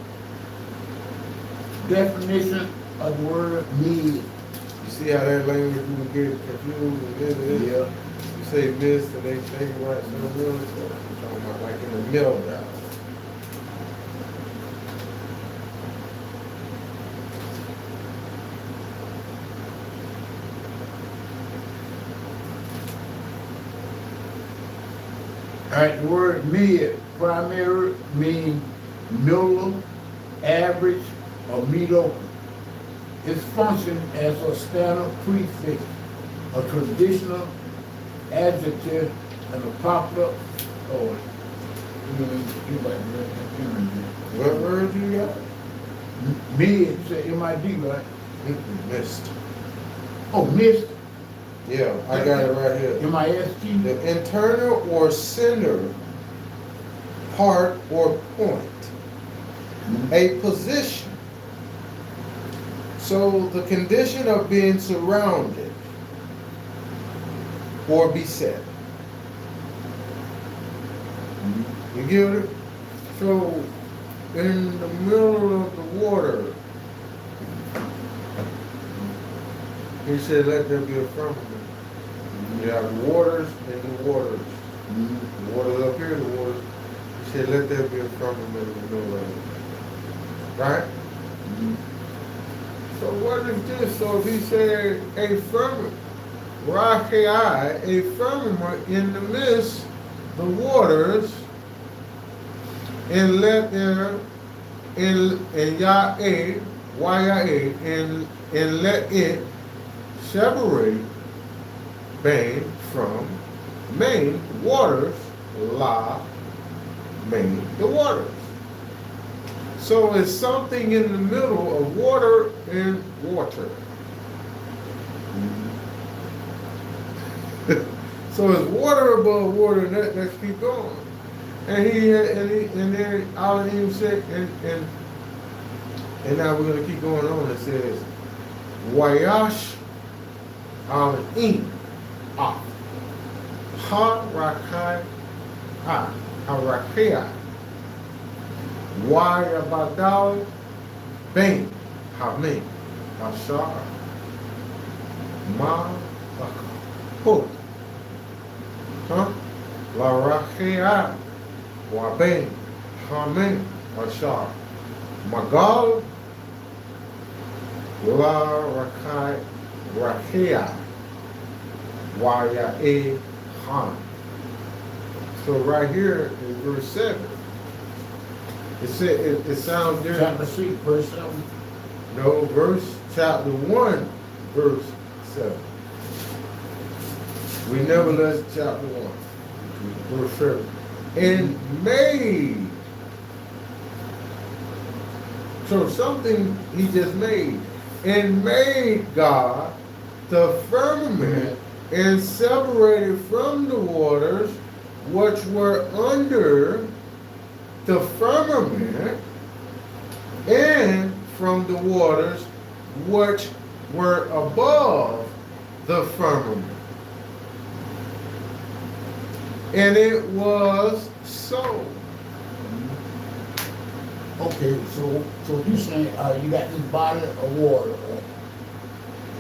Definition of the word mid. You see how that language you can get confused and this. Yeah. You say mist and they say right in the middle. So I'm talking about like in the middle of that. All right, the word mid, primary, means middle, average, or mediocre. Its function as a standard prefix, a traditional adjective, and a popular, What word you got? mid, say M-I-D, right? Mist. Oh, mist, Yeah, I got it right here. M-I-S-T. The internal or center part or point. A position. So the condition of being surrounded or beset. You get it? So in the middle of the water, he said, let there be a firmament. You have the waters and the waters. The waters up here, the waters. He said, let there be a firmament in the middle of it. Right? So what is this? So if he said a firmament, Rahei, a firmament in the midst, the waters, and let there, and Ya'eh, Ya'eh, and let it separate Bang from main waters, La, main the waters. So it's something in the middle of water and water. So it's water above water, and let's keep going. And then Elohim said, and now we're gonna keep going on. It says, Wayash Elohim. Ah. Harakai. Ah. Harakai. Wayabadal. Bain. Hamim. Ashar. Ma. Put. Huh? Larakia. Wabain. Hamim. Ashar. Magal. La Rakai Rakia Waya E Han. So right here in verse 7, it sounds different. Chapter 6, verse 7. No, chapter 1, verse 7. We never left chapter 1, verse 7. And made. So something he just made. And made God the firmament and separated from the waters which were under the firmament and from the waters which were above the firmament. And it was so. Okay, so you saying you got this body of water, right?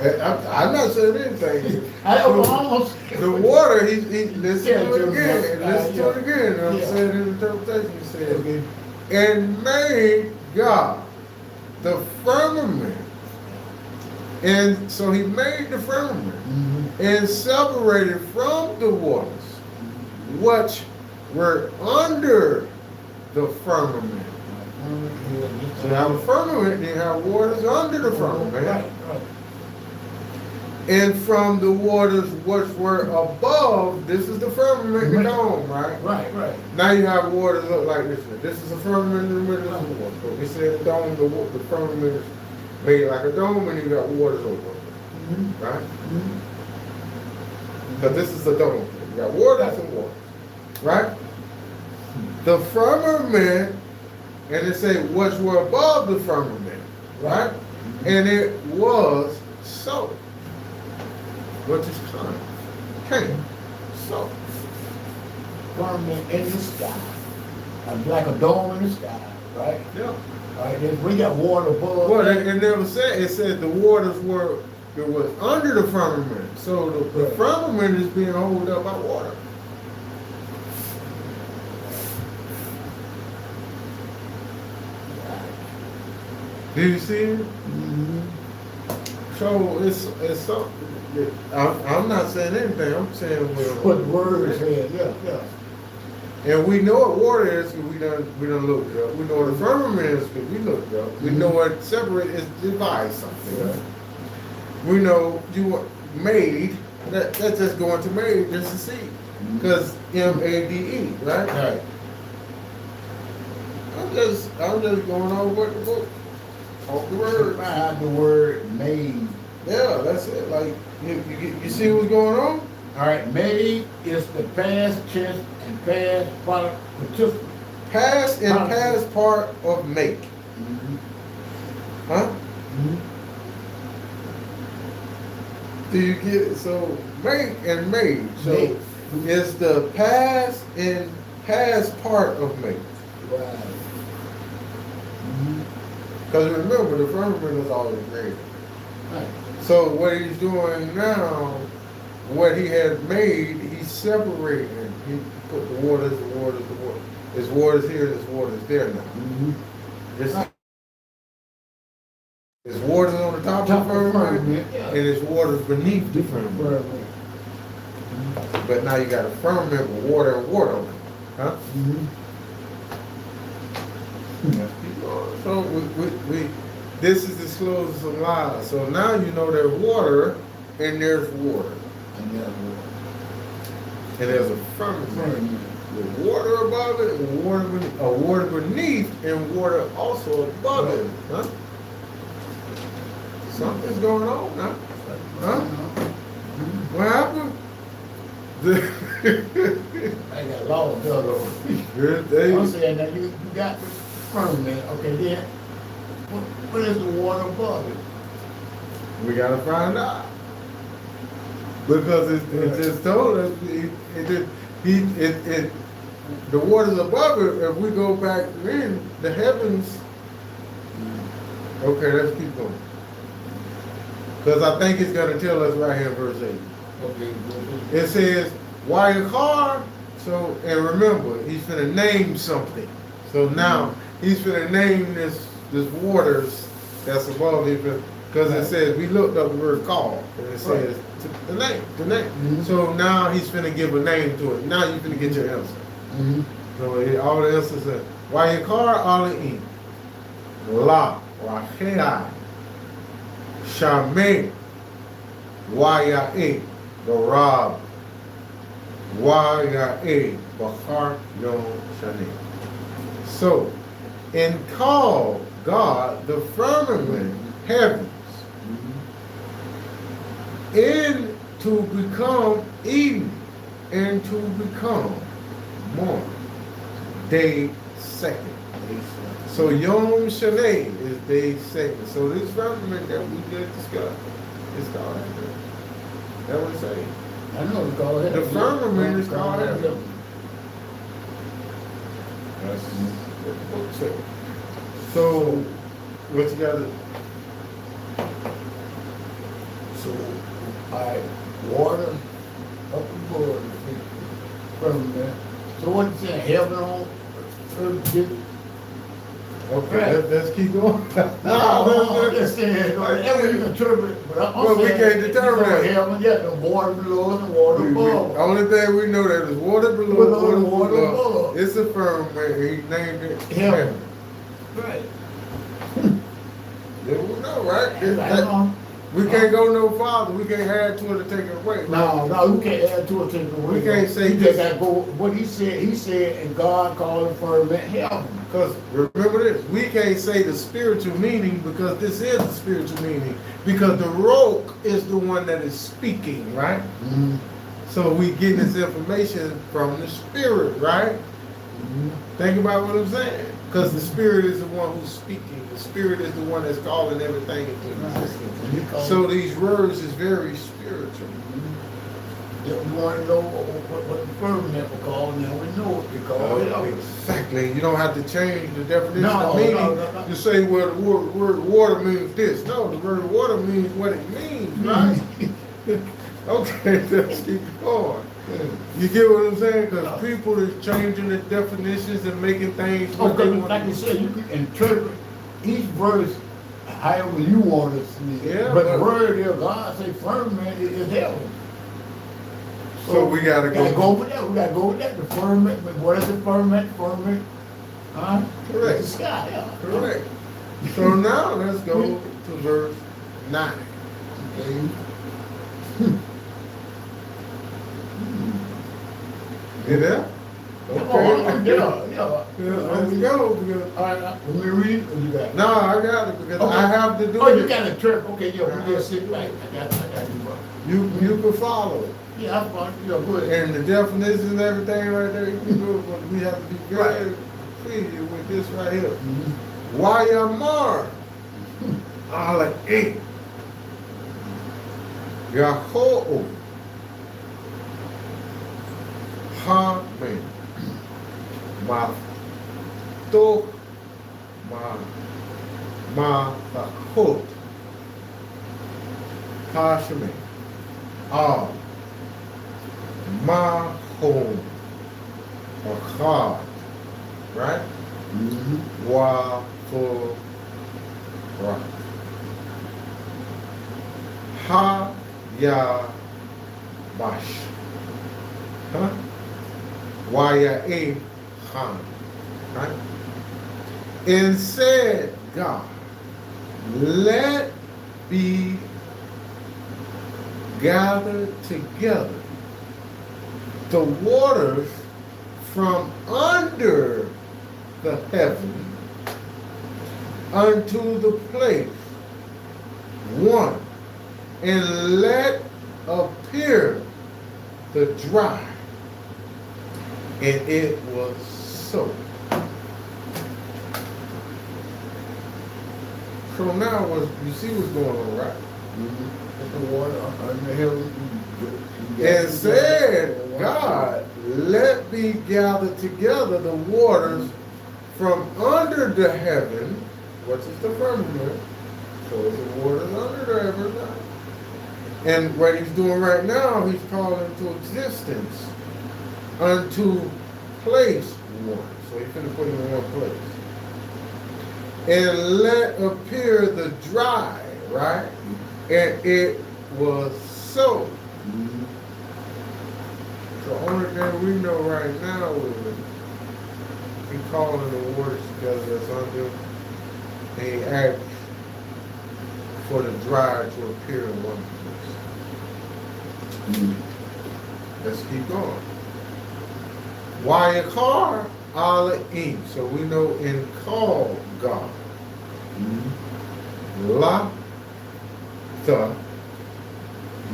I'm not saying anything. I almost The water, he listen to it again. Yeah, Listen to it again. I'm yeah. saying in the interpretation, he said, Okay. and made God the firmament. And so he made the firmament and separated from the waters which were under the firmament. So you have a firmament, you have waters under the firmament. Right. And from the waters which were above, this is the firmament, the dome, right? Right. Now you have waters look like this. This is a firmament in the middle of the water. But we said the dome, the firmament is made like a dome, and you got waters over it, right? But this is the dome. You got waters and waters, right? The firmament, and it say which were above the firmament, right? And it was so. What is came? So. Firmament in the sky. Like a dome in the sky, right? Yeah. All right, then we got water above. Well, it never said, it said the waters were, it was under the firmament. So the firmament is being held up by water. Do you see it? So it's something. I'm not saying anything. I'm saying What the word said, yeah. And we know what water is because we done looked it up. We know what the firmament is because we looked it up. We know what separate is divide something. Right? We know you were made. That's just going to made just to see. Because M-A-D-E, right? Right. I'm just going over what the book. Off the word. Behind the word made. Yeah, that's it. Like you see what's going on? All right, made is the past tense and past participle. Past and past part of make. Huh? Do you get it? So make and made. So it's the past and past part of make. Right. Because remember, the firmament is always greater. Right. So what he's doing now, what he had made, he's separating. He put the waters. There's waters here, there's waters there now. There's waters on the top of the firmament, and there's waters beneath the firmament. But now you got a firmament with water and water on it. Huh? So we this is disclosing some lies. So now you know there's water and there's water. And there's a firmament with water above it and water beneath and water also above it. Huh? Something's going on now. Huh? What happened? I got lost the other one. Good day. I'm saying that you got the firmament. Okay, then what is the water above it? We gotta find out. Because it just told us the waters above it. If we go back in the heavens, okay, let's keep going. Because I think it's going to tell us right here in verse 8. Okay. It says, why a car? So, and remember, he's going to name something. So now he's going to name this waters that's above it. Because it says, we looked up the word call. And it says, the name. Mm-hmm. So now he's going to give a name to it. Now you're going to get your answer. Mm-hmm. So all the answers are, why a car? All in. La, Rahai, Shameh, Waya'e, Barab, Waya'e, Bahar, Yom Shane. So, in call God, the firmament, heavens, in to become evening, and to become morning, day second. So Yom Shane is day second. So this firmament that we just discussed is called heaven. That would say. I know it's called heaven. The firmament is called heaven. That's what the book said. So what you got to? So I water up above the firmament. So what you saying? Heaven on earth? Okay, Right. let's keep going. No, I'm just saying, whatever you interpret, but I'm Well, we saying, can't determine that. Heaven, yeah, the water below and the water above. Only thing we know that is water below, Water above. It's a firmament. He named it Heaven. heaven. Right. Yeah, we know, right? I know. We can't go no farther. We can't add to it or take it away. No, you can't add to it, take it away. We can't say you this. just gotta go, what he said, and God called the firmament heaven. Because remember this, we can't say the spiritual meaning because this is the spiritual meaning. Because the rock is the one that is speaking, right? Mm-hmm. So we getting this information from the spirit, right? Mm-hmm. Think about what I'm saying. Because the spirit is the one who's speaking. The spirit is the one that's calling everything into existence. So these words is very spiritual. You want to know what the firmament was called, now we know what they call it. Exactly. You don't have to change the definition No, of meaning no. to say, well, the word water means this. No, the word water means what it means, right? Okay, let's keep going. You get what I'm saying? Because people is changing the definitions and making things what they Okay, want. like I said, you can interpret each verse however you want it to be. Yeah, but the word there, God say firmament is heaven. So we gotta go. with that. We gotta go with that. The firmament. What is the firmament? Firmament. Huh? Correct. It's the sky. Yeah. Correct. So now let's go to verse 9. Okay. You there? Okay. Yeah. Let's go. Because, All right. Let me read it. Or you got it? no, I got it because Okay. I have to do Oh, it. you got a trip. Okay. Yeah. We just sit back. I got you, bro. You can follow it. Yeah, I'm fine. Yeah, go ahead. And the definitions and everything right there, you can do it, but we have to be very clear with this right here. Mm-hmm. Wayamar, ala e, Yaho'o, ha men, ma to, ma hot, ha shemen, ma home, achad, right? Mm-hmm. Wa for rock. Ha ya bash. Huh? Wa ya e han. Right? And said God, let be gathered together the waters from under the heaven unto the place one, and let appear the dry. And it was so. So now you see what's going on, right? Mm-hmm. the water under the heaven. And said, God, let me gather together the waters from under the heaven, which is the firmament. So it's the waters under the heaven. And what he's doing right now, he's calling to existence unto place one. So he's going to put him in one place. And let appear the dry, right? And it was so. Mhm. The only thing we know right now is he calling the waters together that's under, and he asked for the dry to appear in one place. Mhm. Let's keep going. Wayakar Elohim. So we know in call God. Mhm. La the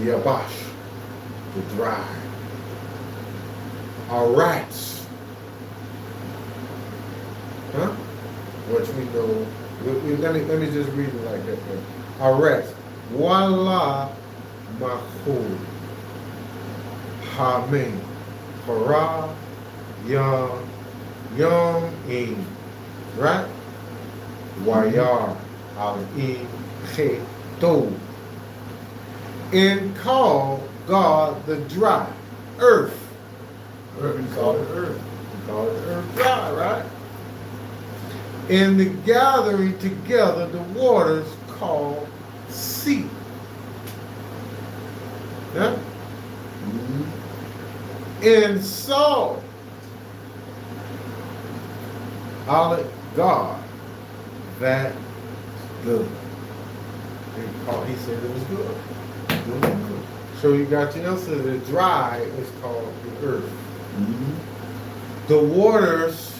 Yabash, the dry. Arats. Huh? Which we know. Let me just read it like that. Arats. Wala Mahul. Hamim. Hara. Yom In. Right? Wayar. Al-In. Cheto. And call God the dry earth. Earth, we call it earth. We call it earth dry, right? And the gathering together the waters called sea. Yeah? Mhm. And saw God that good. He said it was good. Mhm. So you got your answer. The dry is called the earth. Mhm. The waters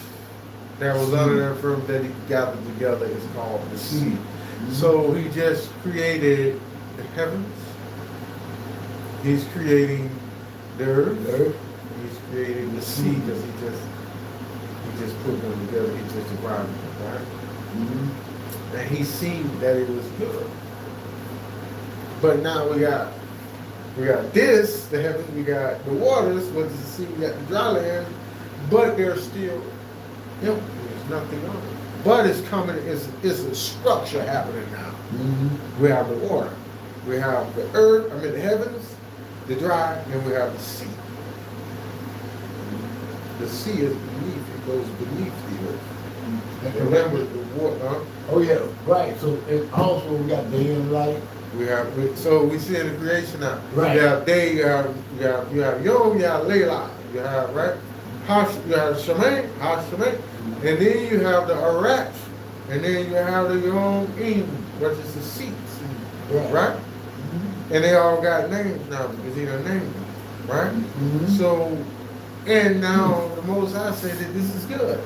that was under that firm that he gathered together is called the sea. Mhm. So he just created the heavens. He's creating the earth. The earth. He's creating the sea because he just put them together. He just divided them, right? Mhm. And he seen that it was good. But now we got this, the heavens, we got the waters, which is the sea, we got the dry land, but there's still empty. There's nothing on it. But it's coming, it's a structure happening now. Mhm. We have the water. We have the earth, the heavens, the dry, and we have the sea. The sea is beneath, it goes beneath the earth. And Remember the water, Oh yeah, right. So and also we got day and light. so we see in the creation now. Right. You have day, you have Yom, you have Layla, you have right, you have Shemain, and then you have the Arat, and then you have the Yom In, which is the seats, right? Mhm. And they all got names now because he done named them, right? Mhm. So, and now the Most High said that this is good.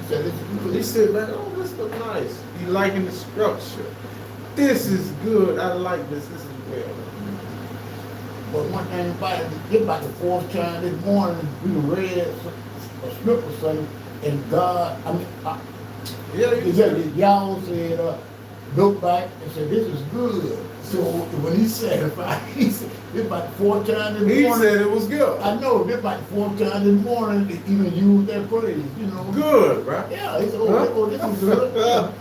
He said it's He good. said, man, oh, this look nice. He liking the structure. This is good. I like this. This is well. But one thing about it, it's about the fourth time this morning, we read a script or something, and God, Yeah, you said y'all said, look back and said, this is good. So when he said, he said, this about the fourth time this He morning. said it was good. I know, this about the fourth time this morning, they even use that phrase, you know. Good, right? Yeah, he said, Huh? this is good.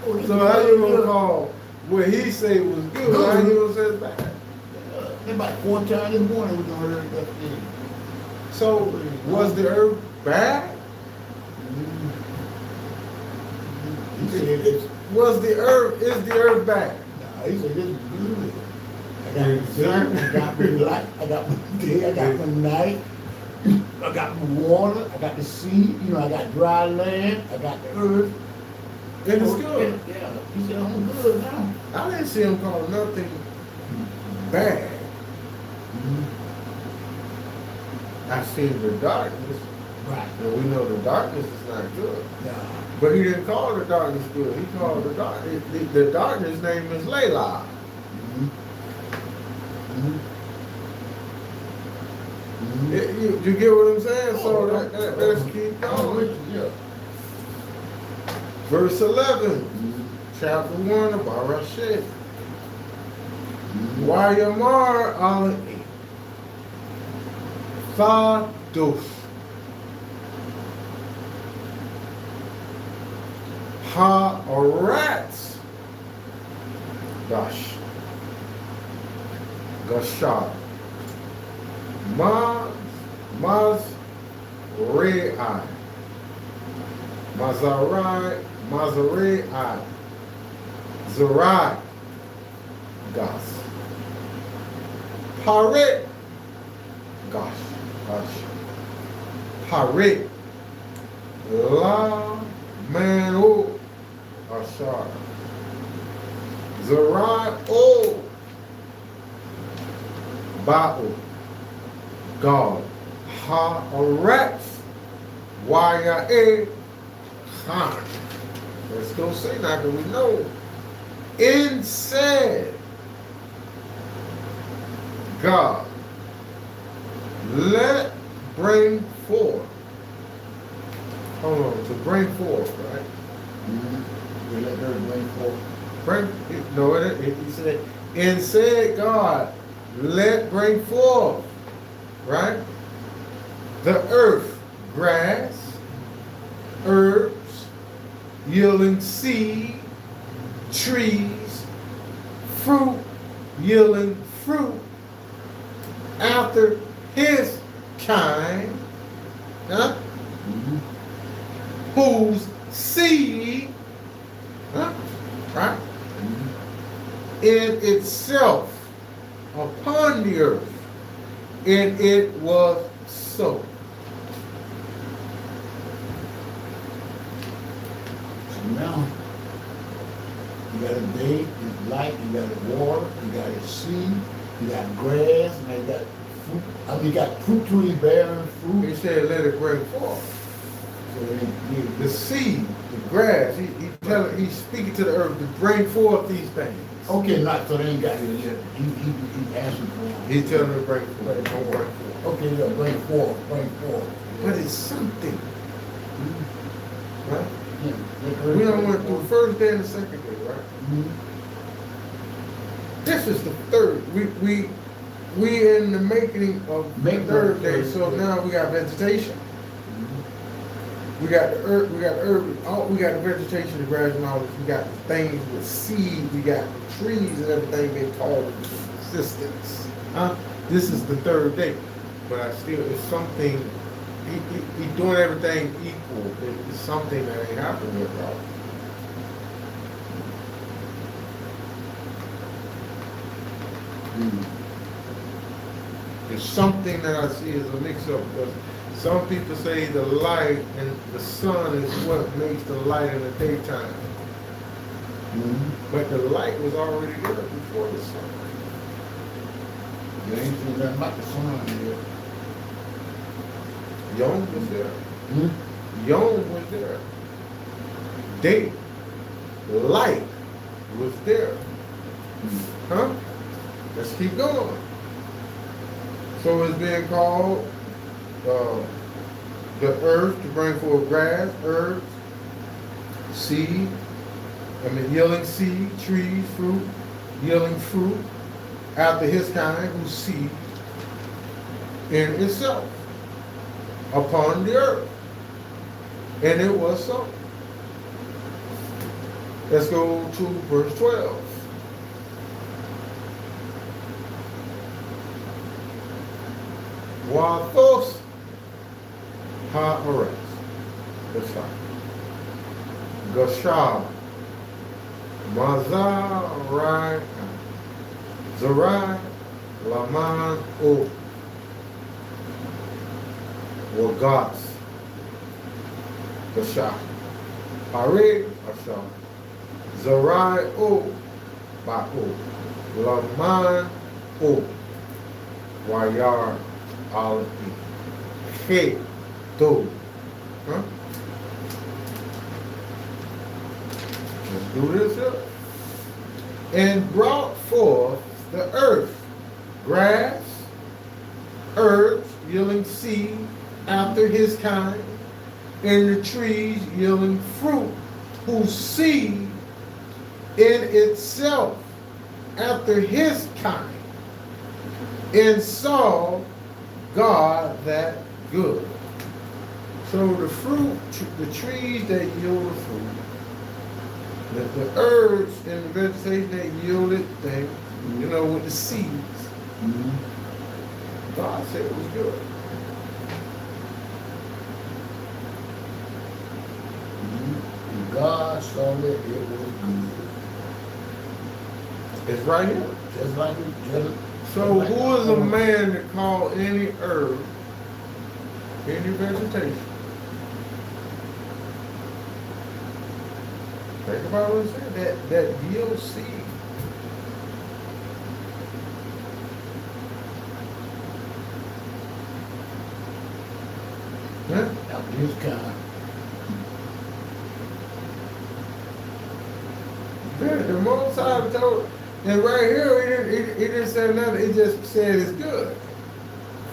Oh, this So is how really you gonna good. call what he say was good? How you gonna say it's bad? This about the fourth time this morning we gonna hear that thing. So was the earth bad? He said it's, Was the earth is the earth bad? nah, he said this is good. I got my sun, I got my light, I got my day, I got my night, I got my water, I got the sea, I got dry land, I got the earth. And it's good. Yeah, he said I'm good now. I didn't see him call nothing bad. I seen the darkness, Right. and we know the darkness is not good. Yeah. But he didn't call the darkness good. He called the darkness. The darkness name is Layla. You get what I'm saying? So let's keep going. Yeah. Verse 11, chapter 1 of Barasheh. Wayamar al Thados Ha'aretz Dash Gashad Mazrei Mazarei Zerai Gas Paret Gosh Paret La Manu Ashar Zerai O Ba'u God Ha'aretz Waya'e Khan. Let's go say that because we know. And said God, let bring forth. Hold on, to bring forth, right? Mm-hmm. We let her bring forth. He said, and said God, let bring forth, right? The earth, grass, herbs, yielding seed, trees, fruit, yielding fruit, after his kind, huh? Mm-hmm. Whose seed, huh? Right? Mm-hmm. In itself upon the earth, and it was so. So now, you got a day, it's light, you got a water, you got a seed, you got grass, and you got fruit. I mean, you got fruit tree bearing He fruit. said, let it bring forth. So The seed, the grass, he's speaking to the earth to bring forth these things. okay, not so they ain't got it yet. He asking for. He's telling them to bring forth. Don't bring forth. Okay, yeah, bring forth, bring forth. But it's something, right? Yeah, We done went through the first day and the second day, right? Mhm. This is the third. We in the making of the third day. So now we got vegetation. We got the earth. We got the herb. We got the vegetation, the grass and all this. We got the things with seed. We got the trees and everything being called into existence. Huh? This is the third day, but I still it's something. He's doing everything equal. It's something that ain't happening yet, bro. There's something that I see as a mix-up because some people say the light and the sun is what makes the light in the daytime. Mhm. But the light was already there before the sun. You ain't seen nothing about the sun yet. Yom was there. Hmm? Yom was there. Day, light was there. Huh? Let's keep going. So it's being called the earth to bring forth grass, herbs, seed, yielding seed, trees, fruit, yielding fruit, after his kind, whose seed in itself upon the earth. And it was so. Let's go to verse 12. Wathos ha'aretz. Gashab. Mazarai. Zarai. Laman O. Wagatz. Gashab. Hare Asham. Zarai O. Ba'o. Laman O. Wayar. Al He Do. Huh? Let's do this here. And brought forth the earth, grass, herbs yielding seed after his kind, and the trees yielding fruit, whose seed in itself after his kind, and saw God that good. So the fruit, the trees that yield the fruit, the herbs and the vegetation that yielded things, with the seeds, God said it was good. And God saw that it was good. It's right here. Just like it just. So who is a man to call any herb, any vegetation? Think about what it said, that yields seed. Huh? After his kind. The Most High told, and right here, he didn't say nothing, he just said it's good.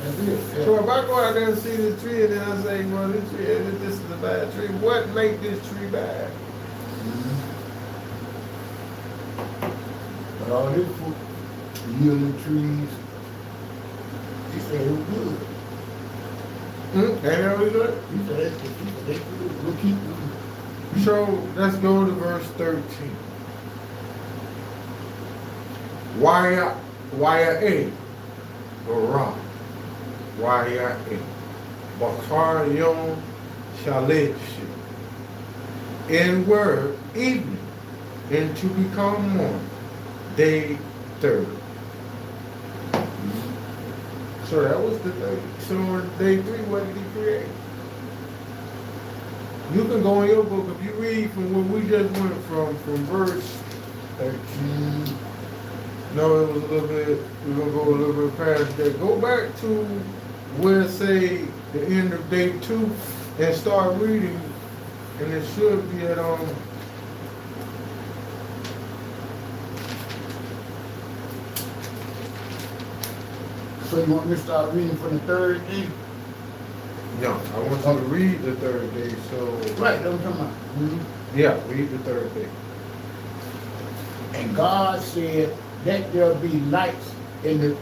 That's it. So if I go out there and see this tree and then I say, well, this is a bad tree, what make this tree bad? But all this fruit, yielding trees, he said it was good. Ain't that what he said? He said it's good. We'll keep them. So let's go to verse 13. Waya A, Bara, Waya A, Bakar Yon Shalesh, in word, evening, and to become morning, day third. So that was the day. So on day 3, what did he create? You can go in your book, if you read from where we just went from verse 13. No, it was a little bit, we're going to go a little bit past that. Go back to where it say the end of day 2 and start reading, and it should be at So you want me to start reading from the third day? No, I want you to read the third day, so. Right, that's what I'm talking about. Yeah, read the third day. And God said, let there be lights in the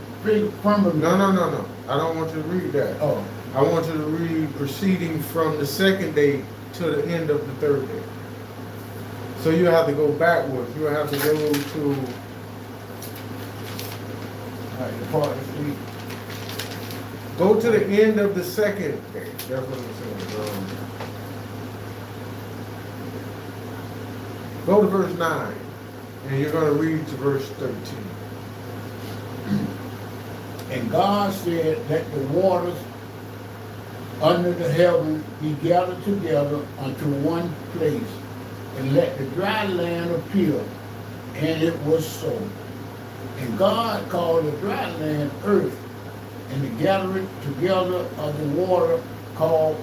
firmament. No. I don't want you to read that. Oh. I want you to read proceeding from the second day to the end of the third day. So you have to go backwards. You have to go to. All right, the part of the week. Go to the end of the second day. That's what I'm saying. Go to verse 9. And you're going to read to verse 13. And God said, let the waters under the heaven be gathered together unto one place, and let the dry land appear. And it was so. And God called the dry land earth, and the gathering together of the water called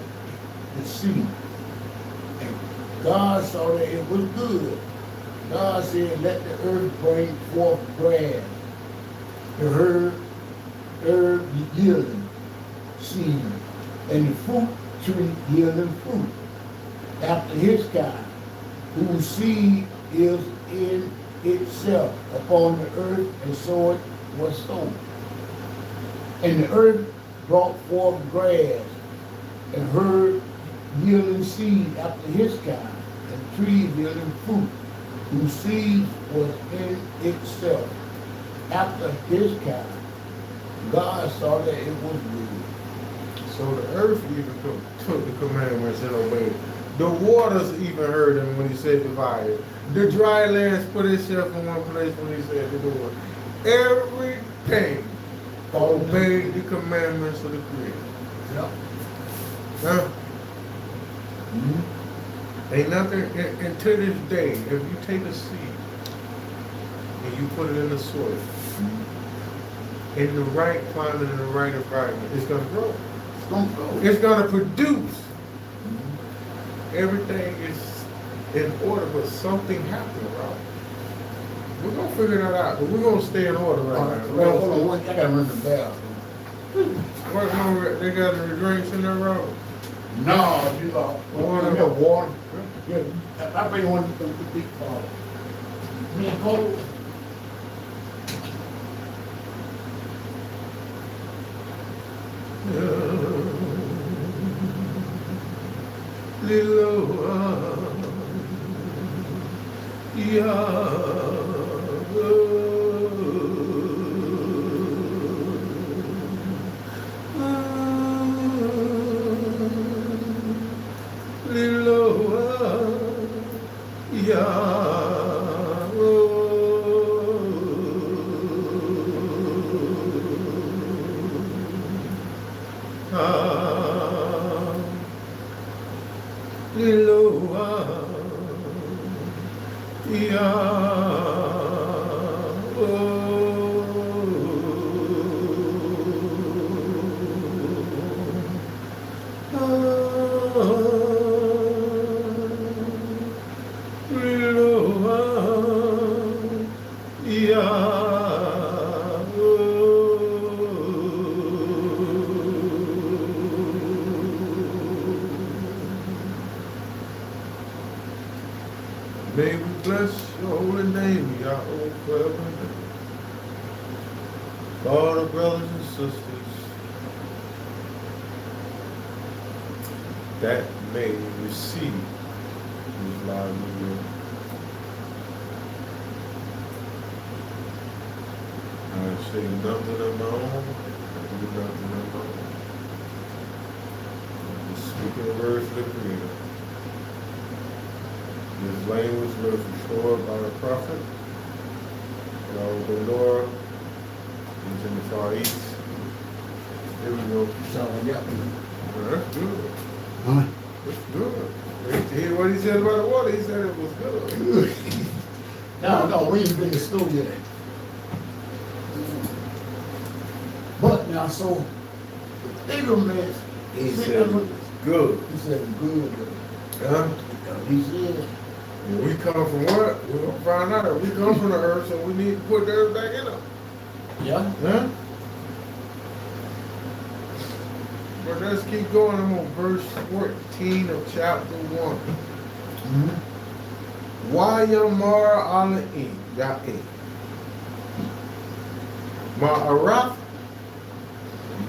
the sea. And God saw that it was good. God said, let the earth bring forth grass, the herb yielding seed, and the fruit tree yielding fruit, after his kind, whose seed is in itself upon the earth, and so it was sown. And the earth brought forth grass, and herb yielding seed after his kind, and trees yielding fruit, whose seed was in itself after his kind. God saw that it was good. So the earth even took the commandments and obeyed. The waters even heard him when he said divide. The dry lands put itself in one place when he said to do it. Everything obeyed the commandments of the Creator. Yeah. Huh? Mm-hmm. Ain't nothing, and to this day, if you take a seed and you put it in the soil, in the right climate, in the right environment, it's going to grow. It's going to grow. It's going to produce. Everything is in order, but something happened, right? We're going to figure that out, but we're going to stay in order right now. Well, hold on, I got to run the bathroom. What, they got the drinks in their road? No, you know, Water. water. Yeah, I bring one of the big bottles. Me and Cole. May we bless your holy name, Yahweh, forever and ever. For all the brothers and sisters that may receive this live video, I say nothing of my own, I do nothing of my own. I'm just speaking the words of the Creator. This language was restored by the prophet. The Lord is in the Far East. Here we go. So, yeah. Well, that's good. Huh? That's good. You hear what he said about the water? He said it was good. No, we ain't been to school yet. But now, so, Abraham, He said it was good. He said good. Huh? He said, When we come from what? We're going to find out. We come from the earth, so we need to put the earth back in them. yeah. Huh? But let's keep going. I'm on verse 14 of chapter 1. Wayamar Ala'im Ya'eh Ma'arath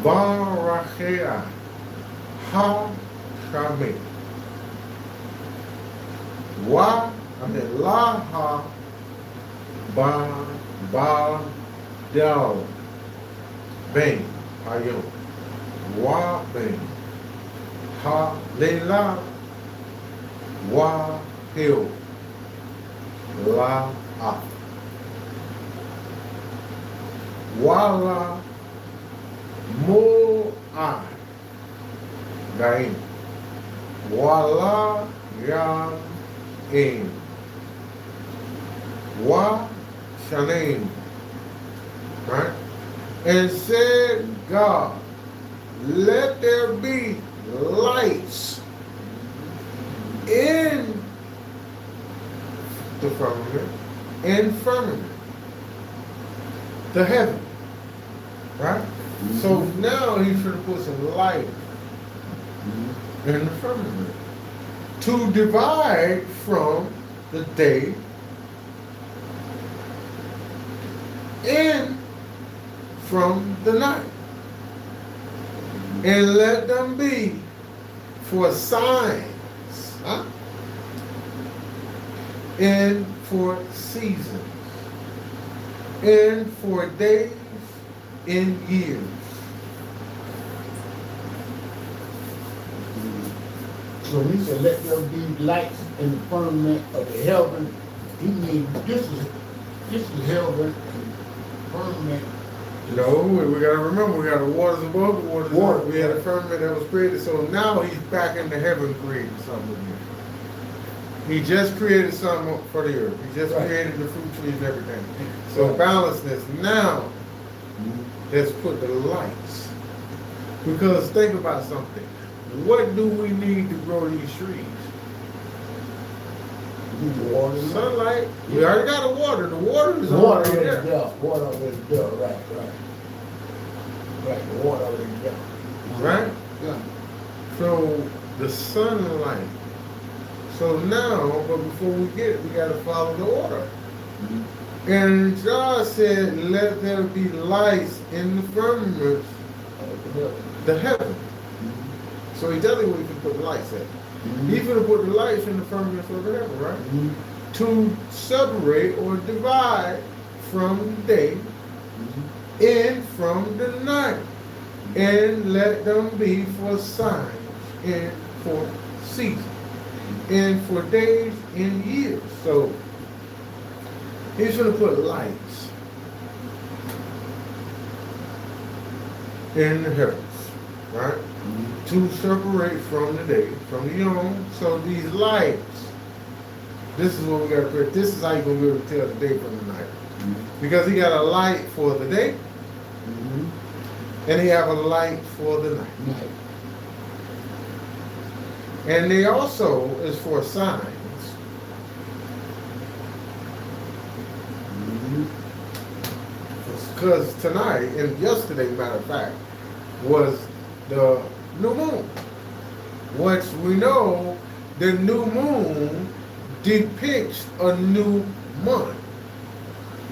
Barachea Ha Shameh La Ha Ba Dal Bang Ayom Wa Bang Ha Leila Wa Hill La A Wala Mo I Gaim Wala Ya Aim Wa Shanim, right? And said God, let there be lights in the firmament, the heaven, right? So now he's going to put some light in the firmament to divide from the day and from the night. And let them be for signs, huh? And for seasons, and for days and years. So he said, let there be lights in the firmament of the heaven. He means this is heaven and firmament. No, we got to remember, we got the waters above, the waters below. We had a firmament that was created, so now he's back in the heaven creating something again. He just created something for the earth. He just created the fruit trees and everything. So balance this. Now, let's put the lights. Because think about something. What do we need to grow these trees? Water. Sunlight. We already got the water. The water is Water already is there. there. Water is there. Right. The water is there. Right? Yeah. So the sunlight. So now, but before we get it, we got to follow the order. And God said, let there be lights in the firmament the heaven. Mhm. So he telling you where he can put the lights at. Mhm. He's going to put the lights in the firmament of the heaven, right? Mhm. To separate or divide from the day Mhm. and from the night. And let them be for signs and for seasons and for days and years. So he's going to put lights in the heavens, right? Mhm. To separate from the day, from the young. So these lights, this is what we got to put. This is how you're going to be able to tell the day from the night. Mhm. Because he got a light for the day Mhm. and he have a light for the night. Night. And they also is for signs. Mhm. Because tonight and yesterday, matter of fact, was the new moon. Which we know the new moon depicts a new month.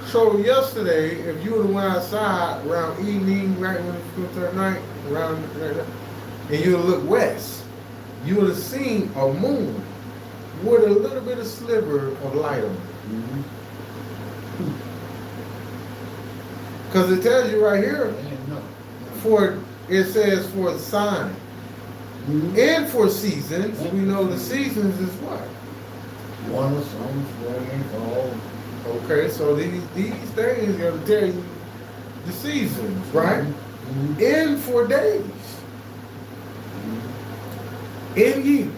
So yesterday, if you would have went outside around evening, right when it's going to turn night, around and you would look west, you would have seen a moon with a little bit of sliver of light on it. Mhm. Because it tells you right here, I didn't know. for it says for sign Mhm. and for seasons. We know the seasons is what? Winter, summer, spring, fall. Okay, so these things are going to tell you the seasons, right? Mhm. And for days, in years.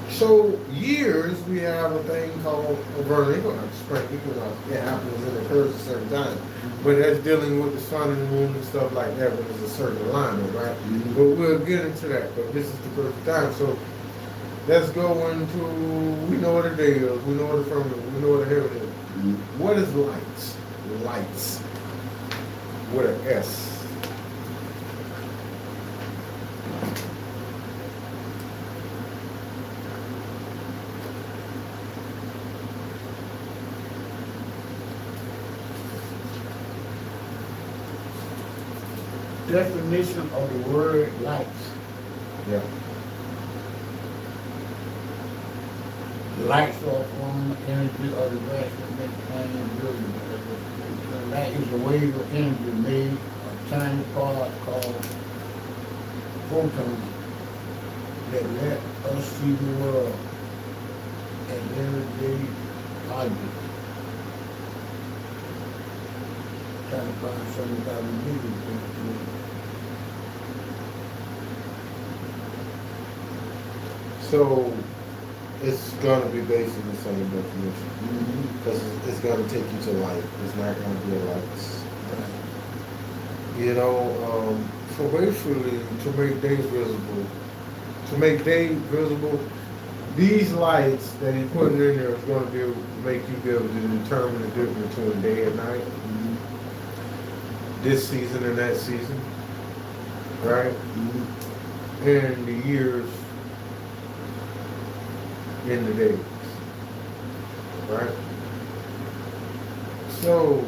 So years, we have a thing called a vernal equinox, spring equinox. It happens and occurs at certain times. But that's dealing with the sun and the moon and stuff like that, but there's a certain alignment, right? Mhm. But we'll get into that. But this is the perfect time. So let's go into, we know what a day is, we know what a firmament, we know what a heaven is. Mhm. What is lights? Lights. With an S. Definition of the word lights. Yeah. Lights are from the energy of the gas that makes plane visible. Light is a wave of energy made of tiny part called photons that let us see the world as everyday objects. Trying to find something about the music. So it's going to be basically the same definition. Mm-hmm. Because it's going to take you to light. It's not going to be a lights. You know, so basically to make day visible, these lights that he's putting in there is going to be able to make you be able to determine the difference between day and night, this season and that season, right? Mm-hmm. And the years in the days, right? So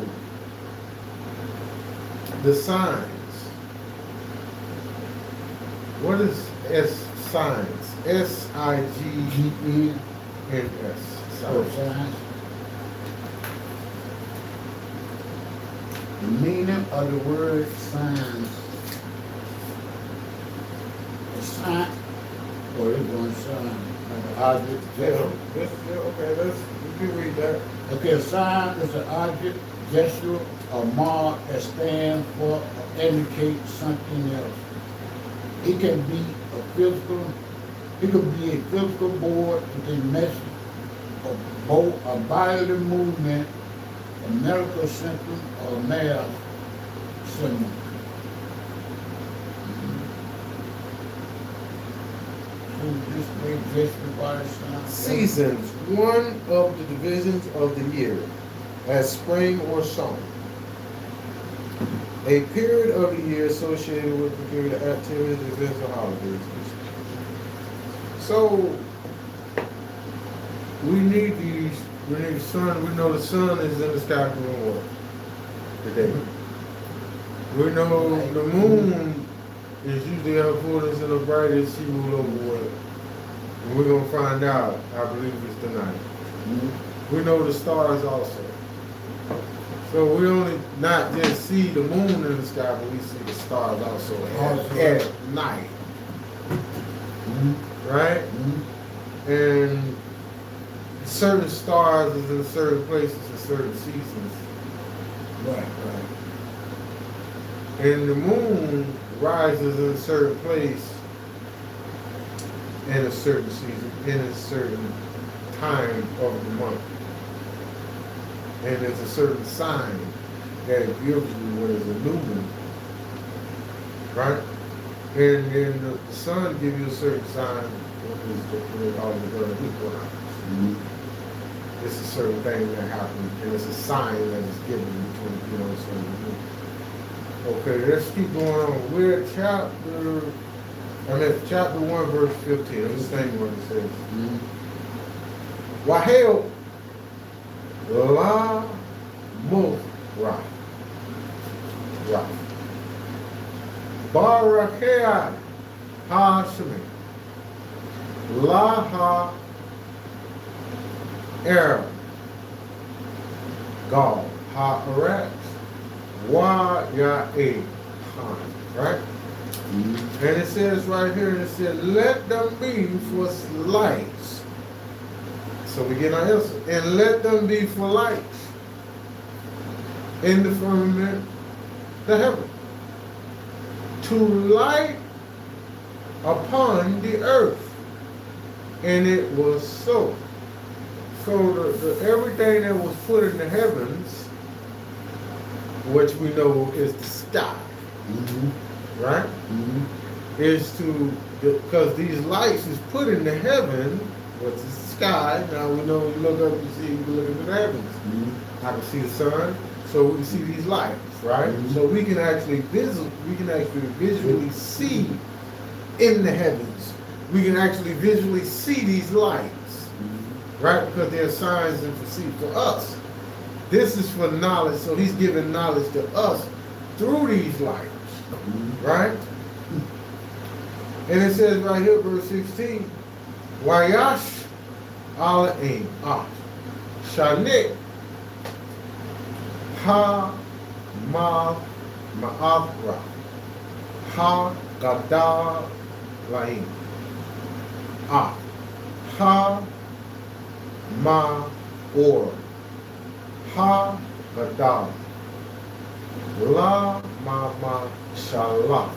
the signs. What is S signs? SIGNS. So signs. The meaning of the word signs. A sign, or it's one sign, like an object. Okay, you can read that. Okay, a sign is an object, gesture, or mark that stands for or indicates something else. It can be a physical board with a message, a bodily movement, a medical symptom, or a math symbol. So this way, gesture, body sign. Seasons, one of the divisions of the year, as spring or summer. A period of the year associated with the period of activities, events, or holidays. So, we need the sun. We know the sun is in the sky doing what? The day. We know the moon is usually her fullness and the brightest she will overwhelm. And we're going to find out, I believe it's tonight. Mm-hmm. We know the stars also. So we only not just see the moon in the sky, but we see the stars also at night. Mm-hmm. Right? Mm-hmm. And certain stars is in certain places in certain seasons. Right. And the moon rises in a certain place in a certain season, in a certain time of the month. And there's a certain sign that it gives you when it's a new moon. Right? And then the sun gives you a certain sign when it's always going to equinox. Mm-hmm. It's a certain thing that happens, and it's a sign that is given between, so. Okay, let's keep going on. We're at chapter 1, verse 15. Let's think what it says. Wahel la muzra. Barakea ha-shemi. La ha-er. God ha-eretz. Wa-ya-e. Right? Mm-hmm. And it says right here, it says, let them be for lights. So we get our answer. And let them be for lights in the firmament, the heaven, to light upon the earth. And it was so. So the everything that was put in the heavens, which we know is the sky, Mm-hmm. right? Mm-hmm. Is to, because these lights is put in the heaven, which is the sky. Now we know when you look up, you can look into the heavens. Mm-hmm. I can see the sun, so we can see these lights, right? Mm-hmm. So we can actually visually see in the heavens. We can actually visually see these lights, Mm-hmm. right? Because they're signs and perceived for us. This is for knowledge, so he's giving knowledge to us through these lights, Mm-hmm. right? And it says right here, verse 16, Wayash Ala'im Shanik Ha Ma'avra Ha Gadar Laim Ha Ma'or Ha Gadar La Ma Shalach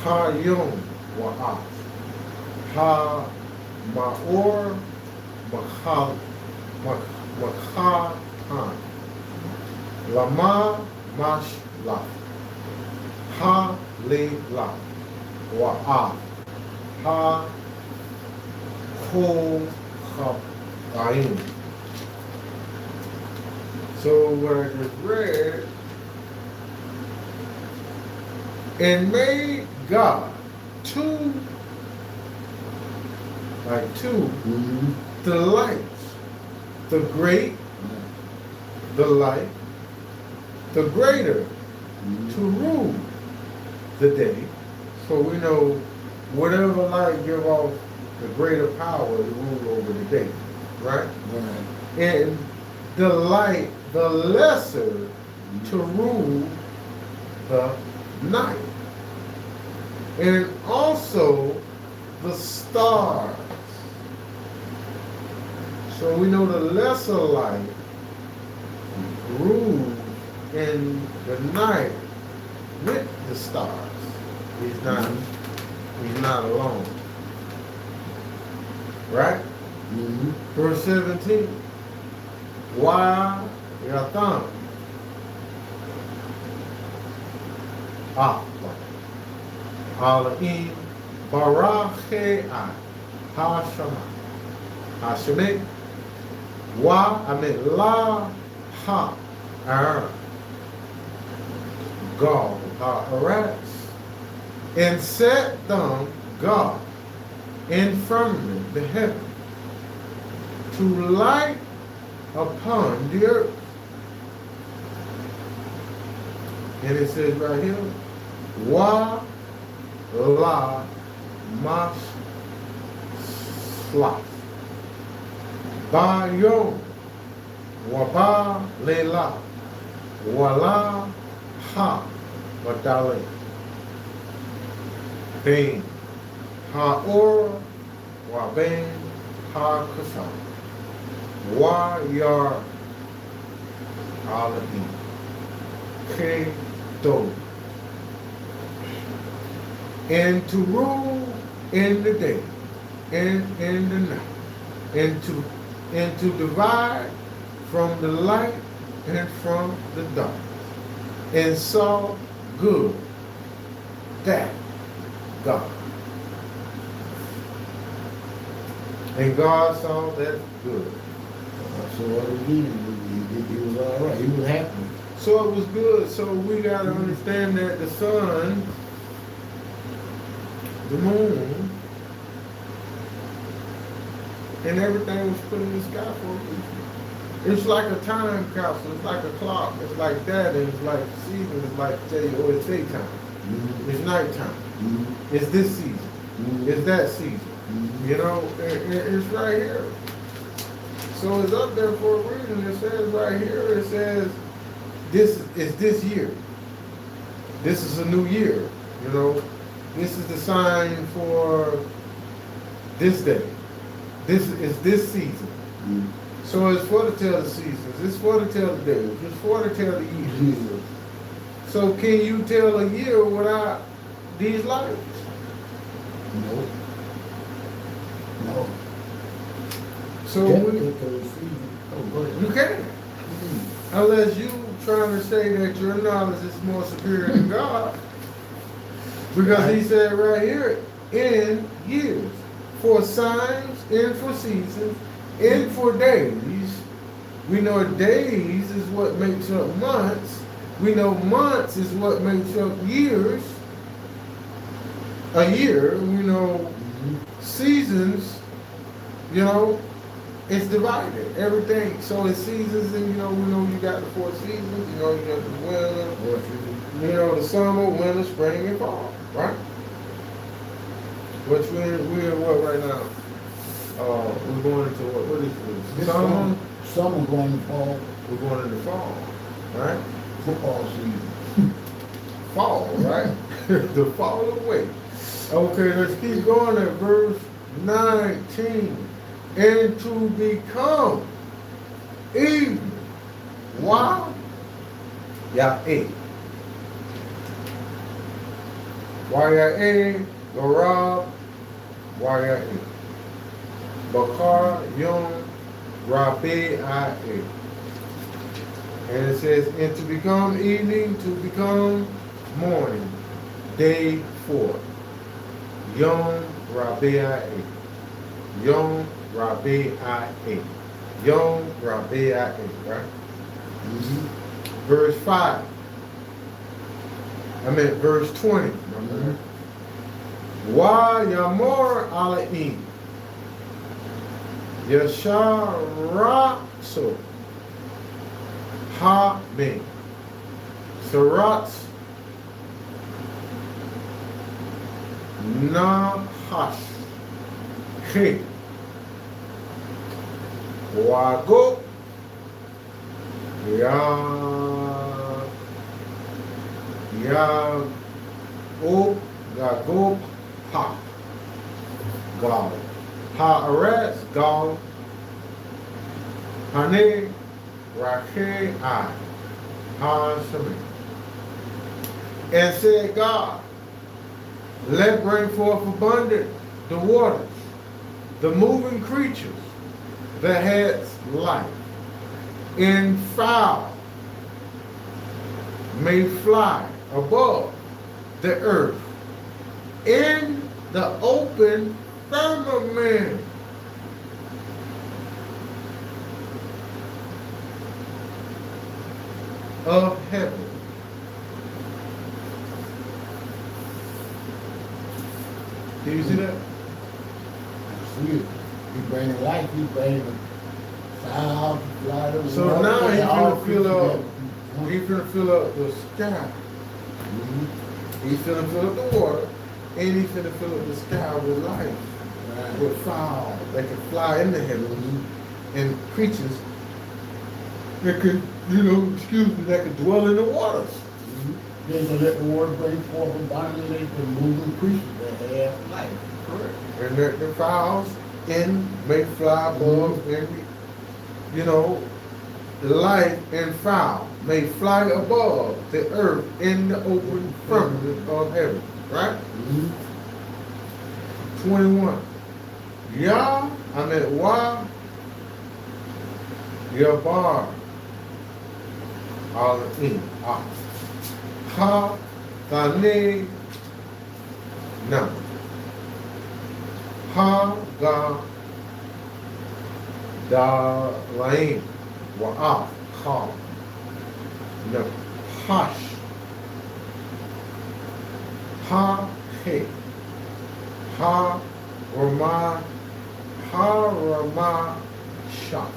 Ha Yom Wa'at Ha Ma'or Machahan Lama Mashlach Ha Leilach Wa'at Ha Kol Chabayim. So what I just read, and made God two Mm-hmm. the lights, the great, the light, the greater, to rule the day. So we know whatever light give off the greater power to rule over the day, right? Right. And the light, the lesser, to rule the night. And also the stars. So we know the lesser light rules in the night with the stars. He's not alone. Right? Mm-hmm. Verse 17. Why Yatham? Ala'im Barachei Hashama. Hashemik. La Ha Ar God Ha'aretz. And set them God in firmament the heaven to light upon the earth. And it says right here, Wa la mas slas. Ba yo. Wa ba le la. Wa la ha. Wa dale. Ben. Ha or. Wa ben. Ha kasa. Wa yar. Alahi. Ke do. And to rule in the day, and in the night, and to divide from the light and from the dark, and saw good that God. And God saw that good. So what again, he was all right. He was happy. So it was good. So we got to understand that the sun, the moon, and everything was put in the sky for a reason. It's like a time capsule. It's like a clock. It's like that. And it's like season. It's like tell you, oh, it's daytime. Mm-hmm. It's nighttime. Mm-hmm. It's this season. Mm-hmm. It's that season. Mm-hmm. You know, it's right here. So it's up there for a reason. It says right here, it says, this is this year. This is a new year. You know, this is the sign for this day. This is this season. Mm-hmm. So it's for to tell the seasons. It's for to tell the days. It's for to tell the years. Jesus. So can you tell a year without these lights? No. No. So That we, particular season. Oh, go ahead. you can't. Mm-hmm. Unless you trying to say that your knowledge is more superior than God. Because he said right here, in years, for signs, and for seasons, and for days. We know days is what makes up months. We know months is what makes up years. A year, we know seasons, you know, it's divided. Everything. So it's seasons, and we know you got the 4 seasons, you got the winter, the summer, winter, spring, and fall, right? Which we're in what right now? We're going into what is this? Summer going to fall. We're going into fall, right? Football season. Fall, right? The fall away. Okay, let's keep going at verse 19. And to become evening. Why? Ya'eh. Ya'eh, Garab, Ya'eh. Bakar, Yom, Rabbi, A'eh. And it says, and to become evening, to become morning, day 4. Yom, Rabbi, A'eh. Yom, Rabbi, A'eh. Yom, Rabbi, A'eh, right? Mm-hmm. Verse 5. Verse 20. Wa Yamor Ala'im. Yasharaso. Ha Ben. Saratz. Nahash. He. Wago. O Gago Ha Gal Haaretz Gal Hane Rache I Ha Shemim. And said God, let bring forth abundant the waters, the moving creatures that had life, and fowl may fly above the earth in the open firmament. Of heaven. Do you see that? I see it. He bringing life, he bringing fire, fly. So now he's gonna fill up the sky He's finna fill up the water, and he's finna fill up the sky with life, Right. with fowl that can fly in the heavens, and creatures that could, that could dwell in the waters. Then to let the water bring forth abundantly the moving creatures that have life. Correct. And that the fowls may fly above every, life and fowl may fly above the earth in the open firmament of heaven. Right? 21. Wah, Yabar, Al-In, Ha, Tane, Na, Ha, Ga, Da, Laim, Wa'af, Ha, Na, Hash, Ha, He, Ha, Rama, Shah,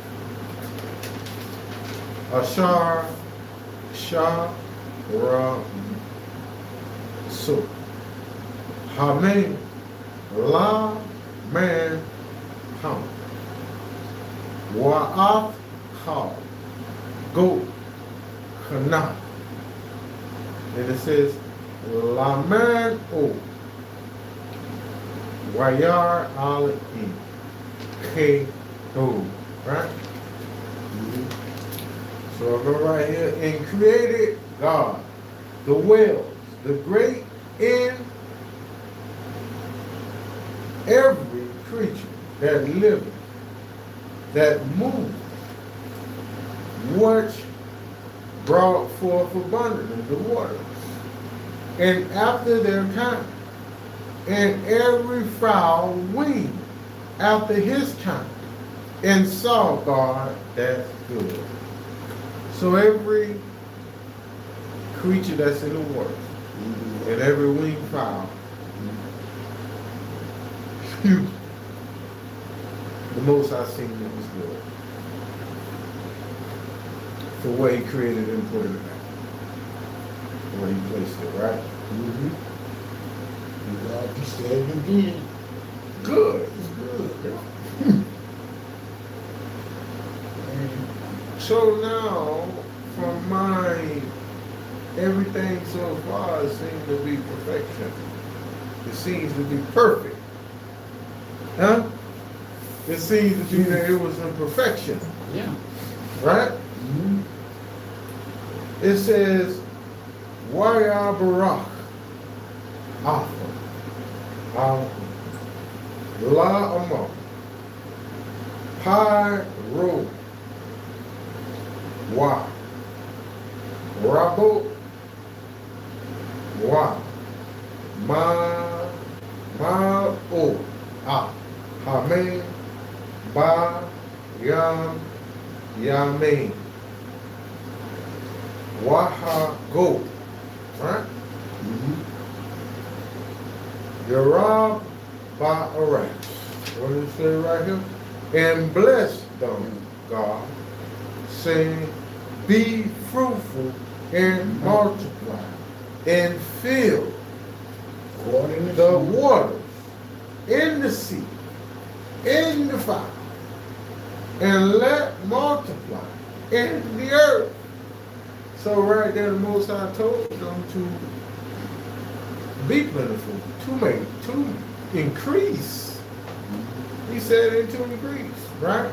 Ashar, Shah, Ra, So, Hamen, La, Man, Ham, Wa'af, Ha, Go, Kana. And it says, La Man, O, Wayar, Al-In, K, O, right? So I go right here, and created God, the whales, the great and every creature that liveth, that moved, which brought forth abundantly the waters, and after their kind, and every fowl winged after his kind, and saw God that's good. So every creature that's in the water, and every winged fowl, the most I seen it was good. For what he created and put it back. Where he placed it, right? God, he said it again. Good. It's good. So now, from my everything so far seems to be perfection. It seems to be perfect. Huh? It seems to be that it was in perfection. Yeah. Right? It says, Waya Barak, Alpha, La Amar, Pi Ro, Wa, Rabo, Wa, O, Hame, Ba, Yam, Yamin, Waha, Go, right? Yarab, Ba, Arak. What does it say right here? And bless them, God, saying, be fruitful and multiply and fill the waters in the sea, in the fire, and let multiply in the earth. So right there, the Most High told them to be plentiful, to increase. He said it to increase, right?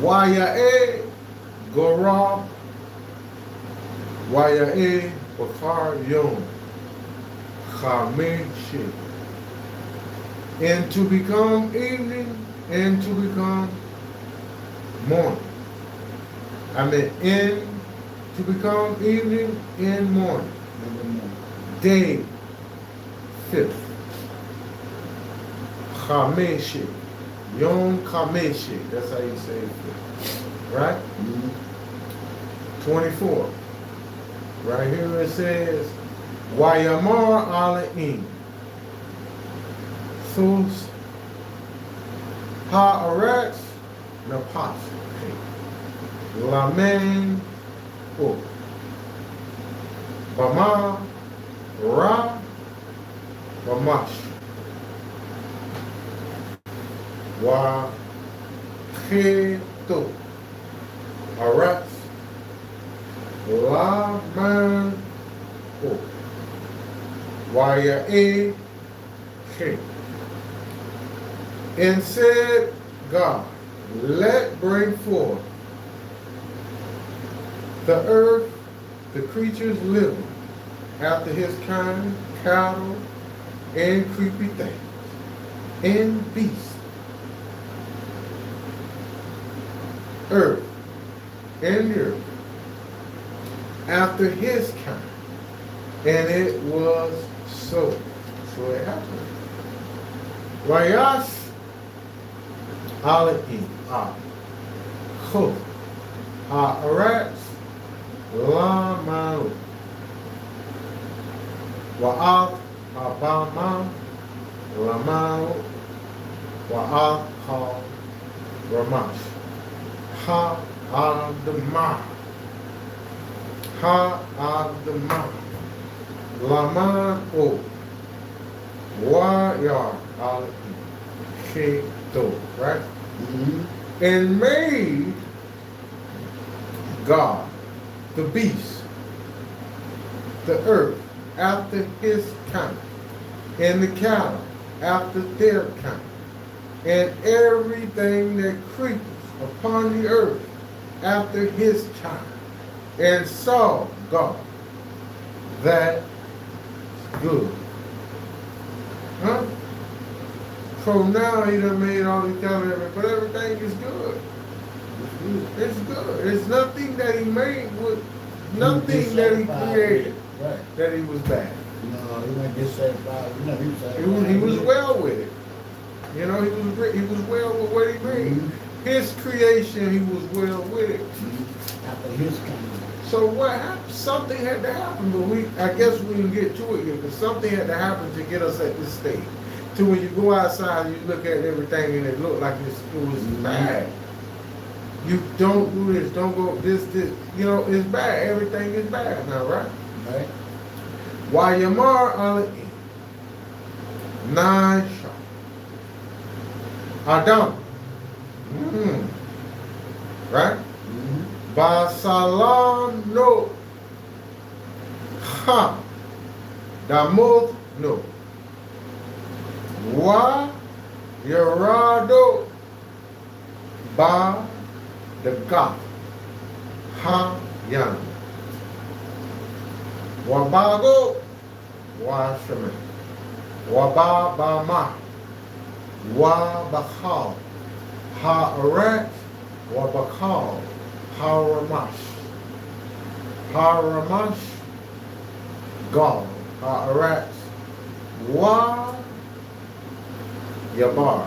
Waya'e Gorab, Waya'e Bakar Yom, Chamesh, and to become evening and to become morning. To become evening and morning. Day, fifth. Chamesh, Yom Chamesh, that's how you say it. Right? 24. Right here it says, Wayamar Ala'im. Thus Ha'aretz Napas. Lamen O. Bama Ra Mamash. Wa Keto. Aratz. La Man O. Waya E K. And said God, let bring forth the earth, the creatures living after his kind, cattle, and creepy things, and beasts. Earth and the earth after his kind. And it was so. So it happened. Vayas Alaki A Ko Haaretz Lamau Wa'af Abama Lamau Wa'af Ha Ramash Ha Adama Ha Adama Laman O Wa Ya Alaki Keto, right? Mm-hmm. And made God the beast, the earth after his kind, and the cattle after their kind, and everything that creepeth upon the earth after his kind. And saw God that good. Huh? So now he done made all these cattle, but everything is good. It's good. It's nothing that he made with, nothing that he created Right. that he was bad. No, he wasn't dissatisfied. No, he was satisfied. He was well with it. You know, he was well with what he made. Mm-hmm. His creation, he was well with it. After his kind. So what happened? Something had to happen, but I guess we can get to it here, because something had to happen to get us at this stage. To when you go outside and you look at everything and it looked like it was bad. You don't do this, don't go this, you know, it's bad. Everything is bad now, right? Right. Why Yamar Ali Nine Shah Adam. Right? Mm-hmm. Basalam no Ha Damoth no Wa Yarado Ba the God Ha Yan Wabago Washaman Wababama Wabakal Haaret Wabakal Haramash Haramash God Haaret Wa Yabar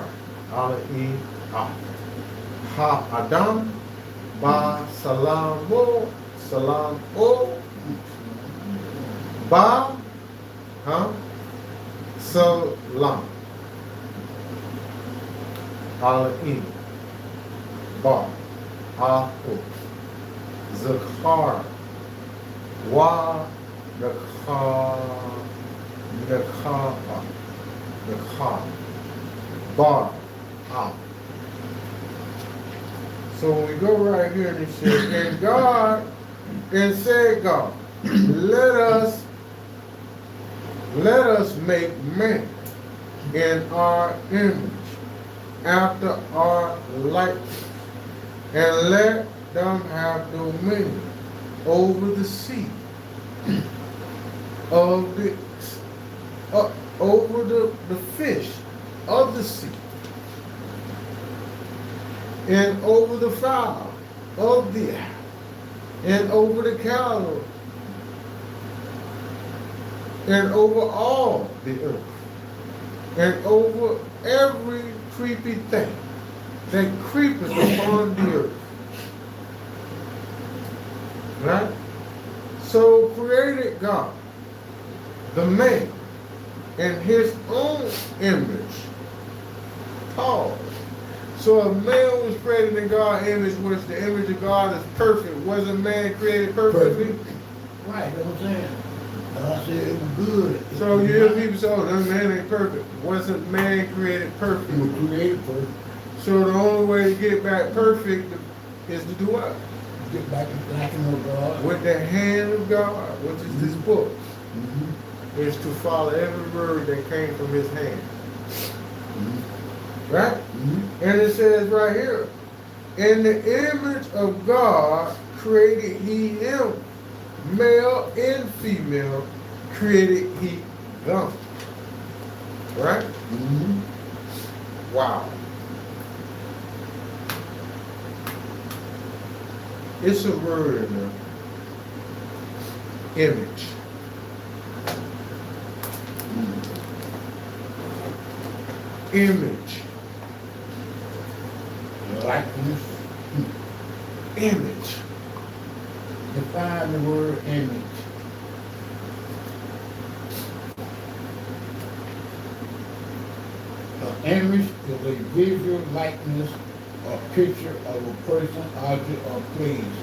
Ali Ha Adam Ba Salamo Salam O Ba Salam Ali Ba Ahu Zakhar Wa Nakhar Bar Ah. So when we go right here and it says, and God, and said God, let us make man in our image, after our likeness, and let them have dominion over the sea, of the over the fish of the sea, and over the fowl of the air, and over the cattle, and over all the earth, and over every creepy thing that creepeth upon the earth. Right? So created God the man in his own image. Pause. So if man was created in God's image, which the image of God is perfect, wasn't man created perfectly? Right, that's what I'm saying. God said it was good. So you hear people say, oh, that man ain't perfect. Wasn't man created perfect? He was created perfect. So the only way to get back perfect is to do what? Get back in liking of God. With the hand of God, which is this book, Mm-hmm. is to follow every word that came from his hand. Mm-hmm. Right? Mm-hmm. And it says right here, in the image of God created he him, male and female created he them. Right? Mm-hmm. Wow. It's a word in there. Image. Image. Likeness. Image. Define the word image. An image is a visual likeness or picture of a person, object, or place.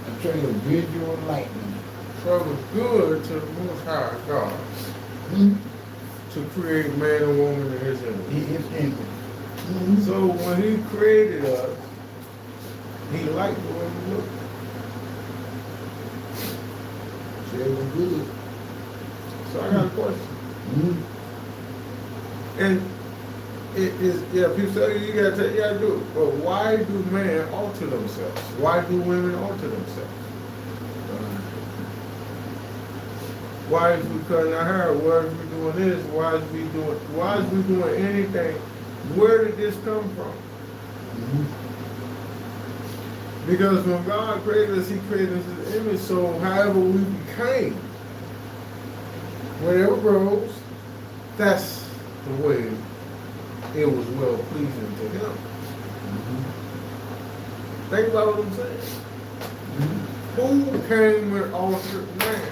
I tell you, a visual likeness. So it was good to the Most High God Hmm? to create man and woman in his He image. is image. So when he created us, he liked the way we looked. Said it was good. So I got a question. Hmm? And it is, yeah, people say you gotta do it. But why do men alter themselves? Why do women alter themselves? Why is we cutting our hair? Why is we doing this? Why is we doing anything? Where did this come from? Hmm? Because when God created us, he created us in his image. So however we became, whatever grows, that's the way it was well pleasing to him. Think about what I'm saying. Who came with altered man?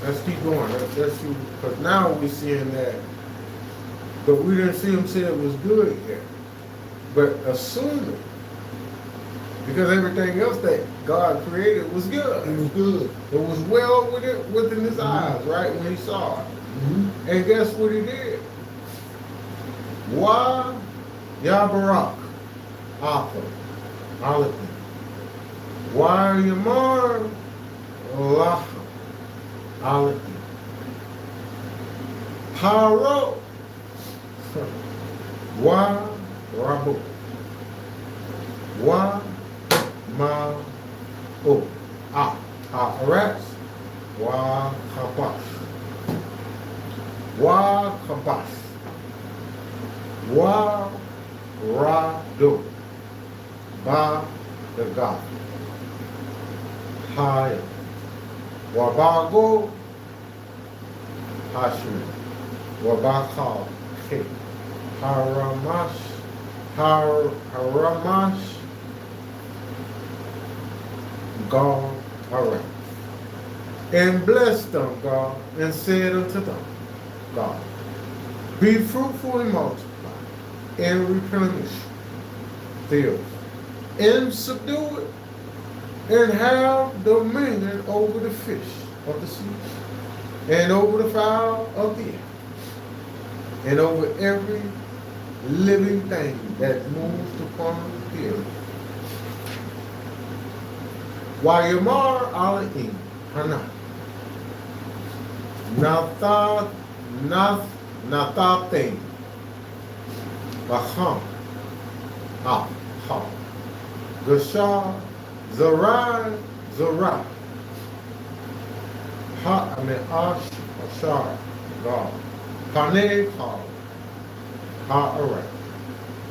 Let's keep going. Let's see, because now we're seeing that, but we didn't see him say it was good yet. But assuming, because everything else that God created was good. It was good. It was well within his eyes, right, when he saw it. Mm-hmm. And guess what he did? Why Yabarak, Alpha, Aleph. Why Yamar, Laha, Aleph. Paro, Why Rabu. Why Ma O. Haaretz. Why Kabash. Why Kabash. Why Rado. Ba the God. Haya. Wabago Hashim. Wabakal K. Haramash. Haramash. God, all right. And blessed them, God, and said unto them, God, be fruitful and multiply, and replenish the earth, and subdue it, and have dominion over the fish of the sea, and over the fowl of the air, and over every living thing that moves upon the earth. Wayamar Alaim Hana Nathathing Baham Ha Gashar Zarai Zara Ha Ash Ashar God Pane Ha Ha'aret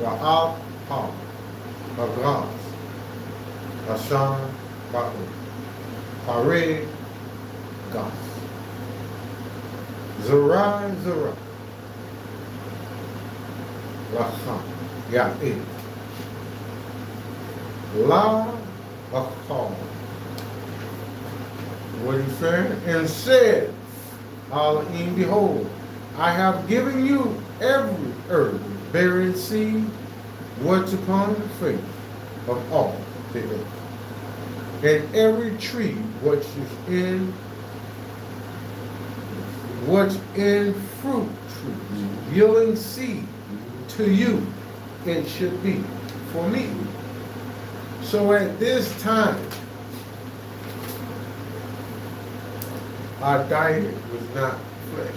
Ra'ab Ha Bagras Ashar Bahu, Pare, Gas, Zerai, Zera, Lacham, Ya'id, La, Achal. What he said? And said, Elohim, behold, I have given you every herb bearing seed, what's upon the face of all the earth. And every tree what's in fruit trees, yielding seed, to you it should be for me. So at this time, our diet was not flesh.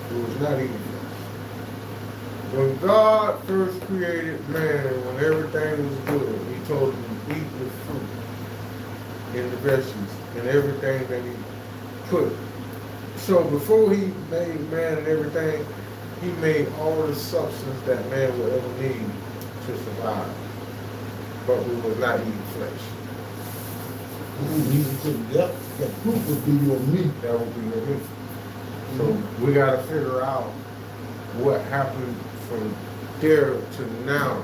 It was not eating flesh. When God first created man, when everything was good, he told him to eat the fruit and the vegetables and everything that he put. So before he made man and everything, he made all the substance that man would ever need to survive. But we was not eating flesh. Jesus said that fruit would be your meat. That would be your meat. So we got to figure out what happened from there to now.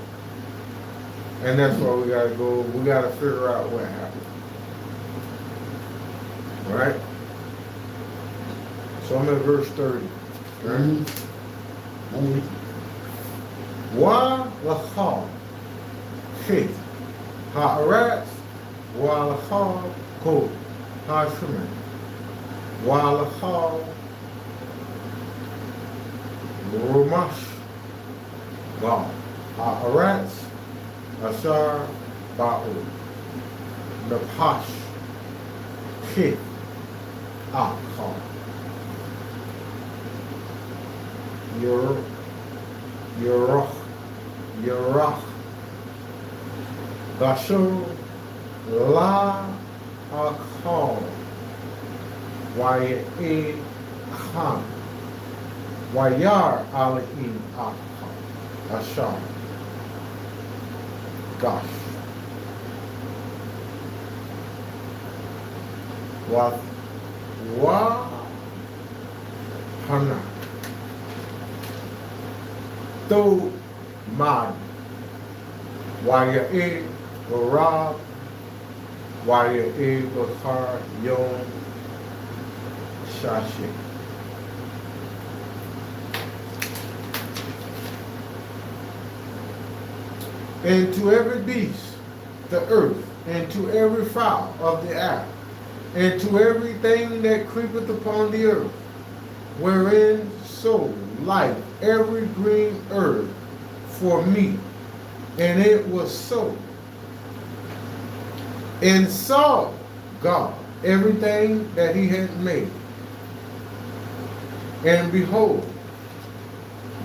And that's why we got to go, we got to figure out what happened. All right? So I'm at verse 30. Right? Wa lachal chit ha'aretz wa lachal kol ha'shemen wa lachal rumash ga ha'aretz asar ba'u napash chit achal Yerach Gashur La Akal Waye Khan Wayar Ali Akal Ashar Gash Wa Hana Do Man Waya Garab Waya Bahar Yom Shashi. And to every beast, the earth, and to every fowl of the air, and to everything that creepeth upon the earth, wherein soul life, every green herb for meat. And it was so. And saw God everything that he had made. And behold,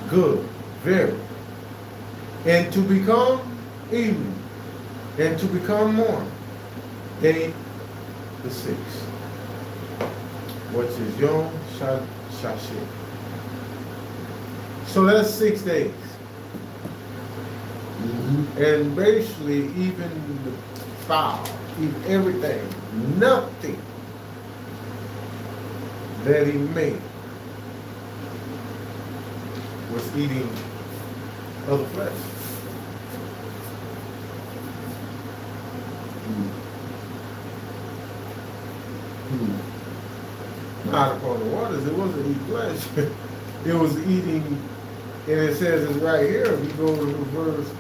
good, very. And to become evening, and to become morning, day the sixth, which is Yom Shashir. So that's 6 days. And basically, even the fowl, even everything, nothing that he made was eating of the flesh. Not upon the waters, it wasn't eating flesh. It was eating, and it says it's right here. If you go to the verse,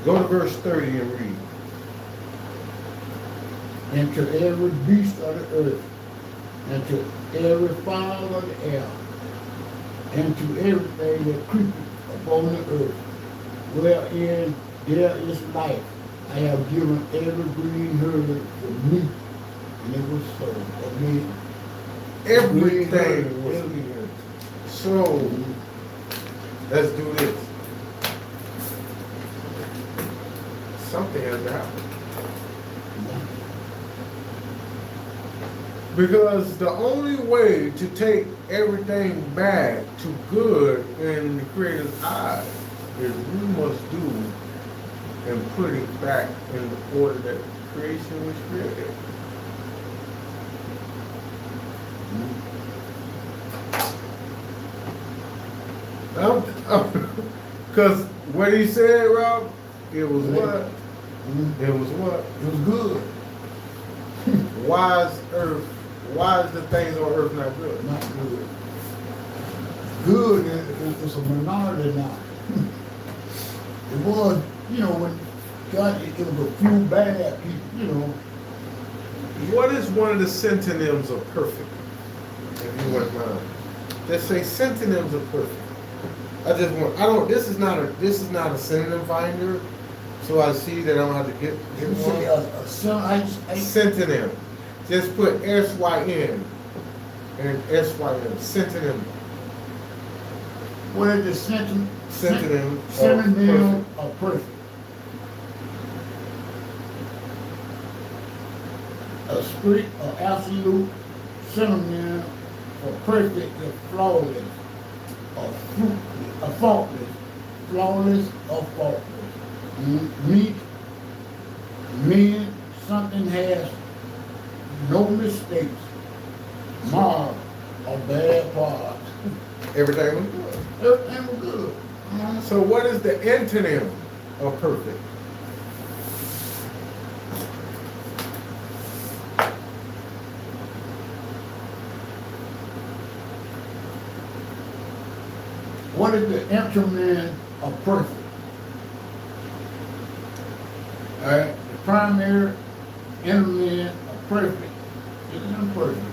go to verse 30 and read. And to every beast of the earth, and to every fowl of the air, and to everything that creepeth upon the earth, wherein there is life, I have given every green herb for meat, and it was so. Everything was eaten. So, let's do this. Something has to happen. Because the only way to take everything back to good in the Creator's eyes is we must do and put it back in the order that creation was created. Because what he said, Rob, it was what? It was what? It was good. Why is the things on earth not good? Not good. good is a minority now. It was, you know, when God, it was a few bad people, you know. What is one of the synonyms of perfect? If you wouldn't mind. Just say synonyms of perfect. This is not a synonym finder, so I see that I don't have to get You say one. Synonym. Just put SYN and SYN. Synonym. what is the synonym? Synonym. Synonym of perfect. A strict or absolute synonym for perfect is flawless or faultless. Flawless or faultless. Mean something has no mistakes, marred or bad parts. Everything was good. Everything was good. So what is the antonym of perfect? What is the antonym of perfect? Alright, the primary enemy of perfect is imperfect.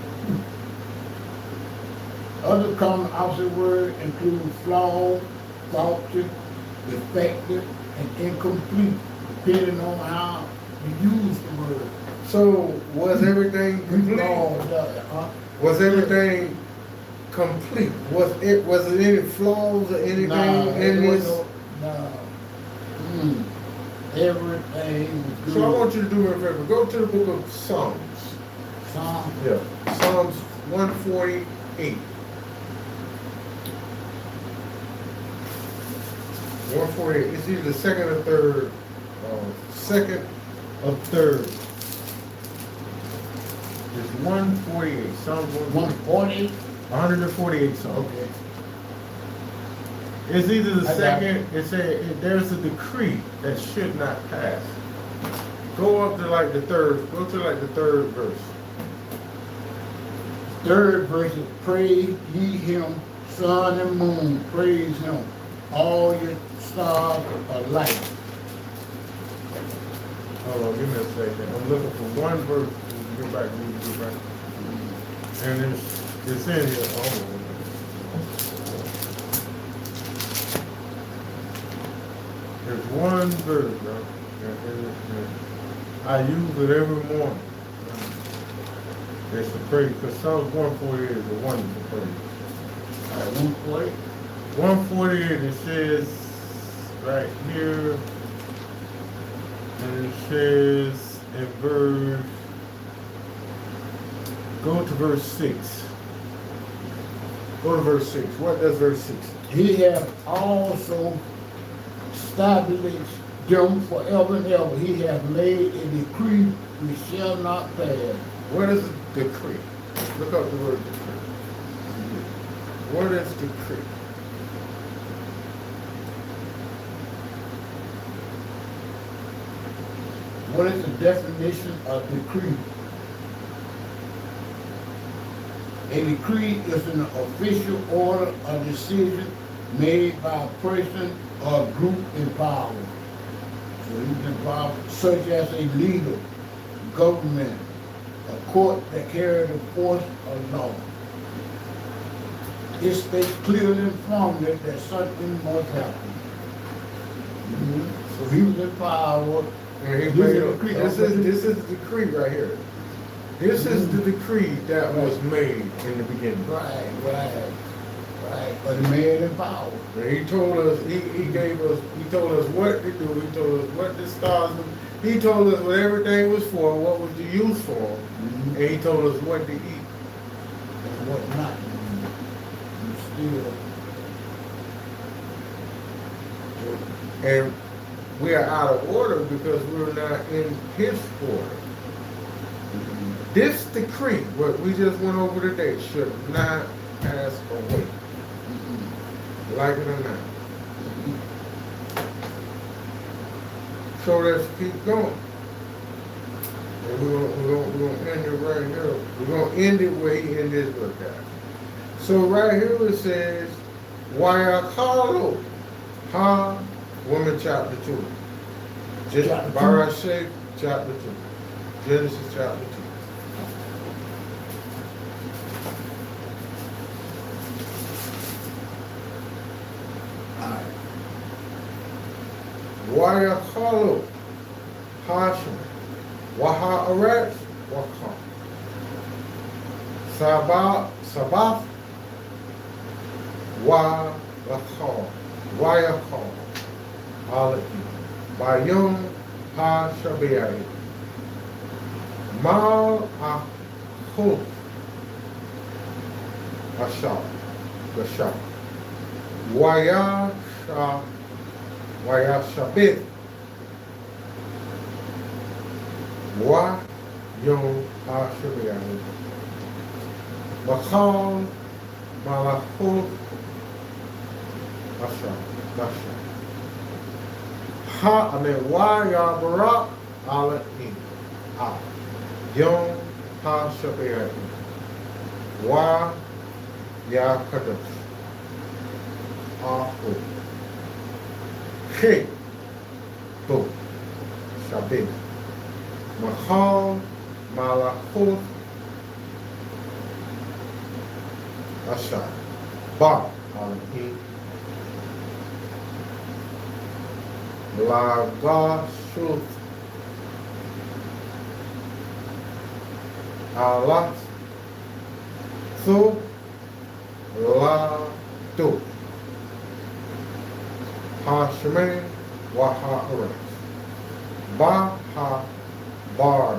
Other common opposite words include flawed, faulty, defective, and incomplete, depending on how you use the word. So was everything complete? Was everything complete? Was it any flaws or anything in this? No. Everything was good. So I want you to do me a favor. Go to the book of Psalms. Psalm. Yeah. Psalms 148. 148. It's either the second or third. Second or third. It's 148. Psalms 148? 148 Psalms. Okay. It's either the I got second, there's a decree that should not pass. Go up to like the third verse. Third verse is praise ye him, sun and moon, praise him, all your stars alike. Hold on, give me a second. I'm looking for one verse. Get back. And it's in here. Oh, there's one verse, bro. I use it every morning. It's a praise, because Psalms 148 is a wonderful praise. All right, 148. 148, it says right here, and it says in go to verse 6. Go to verse 6. What does verse 6 say? He hath also established them forever and ever. He hath made a decree which shall not pass. What is decree? Look up the word decree. What is decree? What is the definition of decree? A decree is an official order or decision made by a person or group in power. So he's in power, such as a leader, government, a court that carries the force of law. It states clearly and firmly that something must happen. So he was in power. And he This made is a, decree. this is the decree right here. This is the decree that was made in the beginning. Right. But the man in power. And he told us, he told us what to do, he told us what the stars were. He told us what everything was for, what was the use for, and he told us what to eat. And what not. Still. And we are out of order because we're not in his order. This decree, what we just went over today, should not pass away. Like it or not. So let's keep going. And we're gonna end it right here. We're gonna end it where he ended his book at. So right here it says, Wayakalo. Ha, woman chapter 2. Chapter 2. Barashek chapter 2. Genesis chapter 2. Alright. Wayakalo. Hashem. Waha Aretz. Wakam. Sabath. Wayakal. Wayakal. Alaki. Bayom ha shabiai. Mal achut. Ashah. Gashah. Wayashabit. Wa yom ha shabiai. Machal malachut. Ashah. Gashah. Wa Barak ala in. Yom ha shabeai. Wa ya kadosh. Ahu. He. Bo. Shabbat. Mahal malachut. Ashar. Ba ala in. Lagashut Alat Thu La Tu Hashme Waha Aretz Ba Ha Bar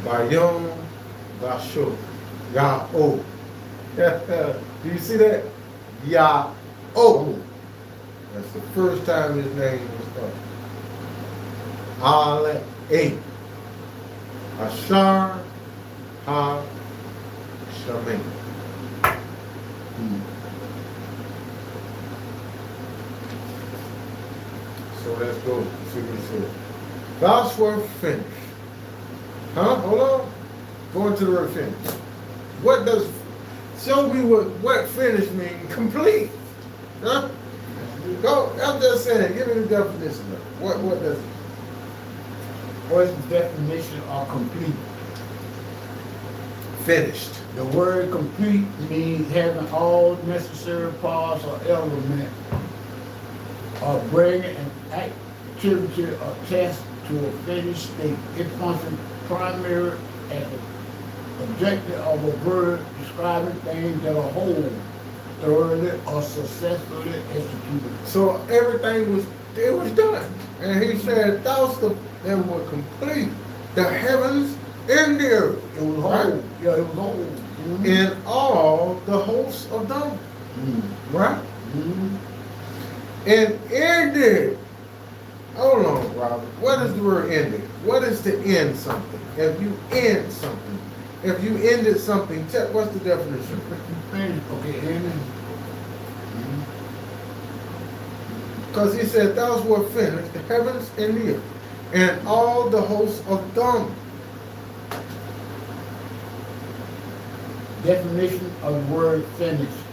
Bayom Gashut Ya'o. Do you see that? Ya'o. That's the first time his name was uttered. Ale-A. Ashar ha-shamin. So let's go. See what it says. Thus were finished. Huh? Hold on. Going to the word finish. What does, show me what finish means. Complete. Huh? Go, I'm just saying, give me the definition of it. What does it? What is the definition of complete? Finished. The word complete means having all necessary parts or elements of bringing an activity or task to a finished state. It functions primarily as an objective of a verb describing things that are whole, thoroughly or successfully executed. So everything was done. And he said, they were complete. The heavens and the earth. It was whole. Right? Yeah, it was whole. Mm-hmm. And all the hosts of them. Mm-hmm. Right? Mm-hmm. And ended. Hold on, Robert. What is the word ended? What is to end something? If you end something, if you ended something, check what's the definition? Finished. Okay, ended. Because he said, thou were finished, the heavens and the earth, and all the hosts of them. Definition of the word finished.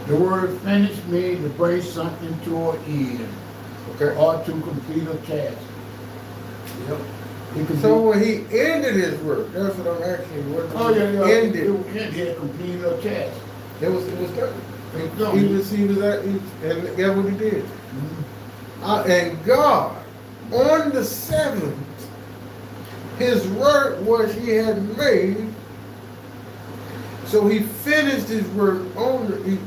The word finished means to bring something to an end. Okay. Or to complete a task. Yep. So when he ended his work, that's what I'm asking you. What ended? He had completed a task. It was done. done. And guess what he did? Mm-hmm. And God, on the seventh, his work which he had made. So he finished his work on the,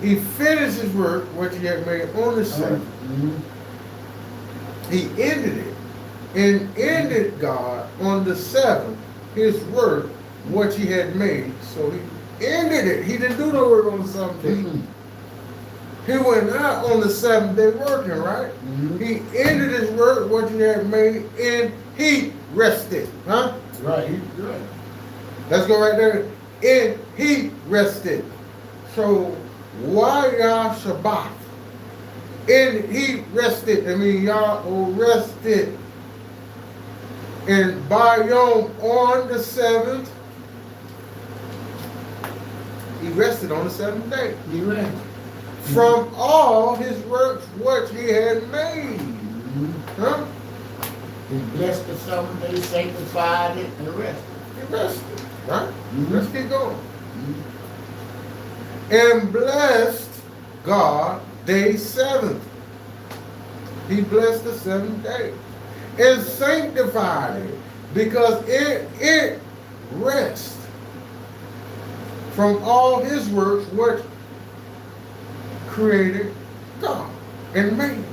he finished his work which he had made on the seventh. Mm-hmm. He ended it, and ended God on the seventh his work which he had made. So he ended it. He didn't do no work on the seventh day. Mm-hmm. He went out on the seventh day working, right? Mm-hmm. He ended his work which he had made, and he rested. Huh? Right. Right. Let's go right there. And he rested. So why Yah Shabbat? And he rested. I mean, Yah rested. And Bayom on the seventh, he rested on the seventh day. He read. From all his works which he had made. Huh? He blessed the seventh day, sanctified it, and rested. He rested. Right? Mhm. Let's keep going. And blessed God day seventh. He blessed the seventh day. And sanctified it, because it rests from all his works which created God and made.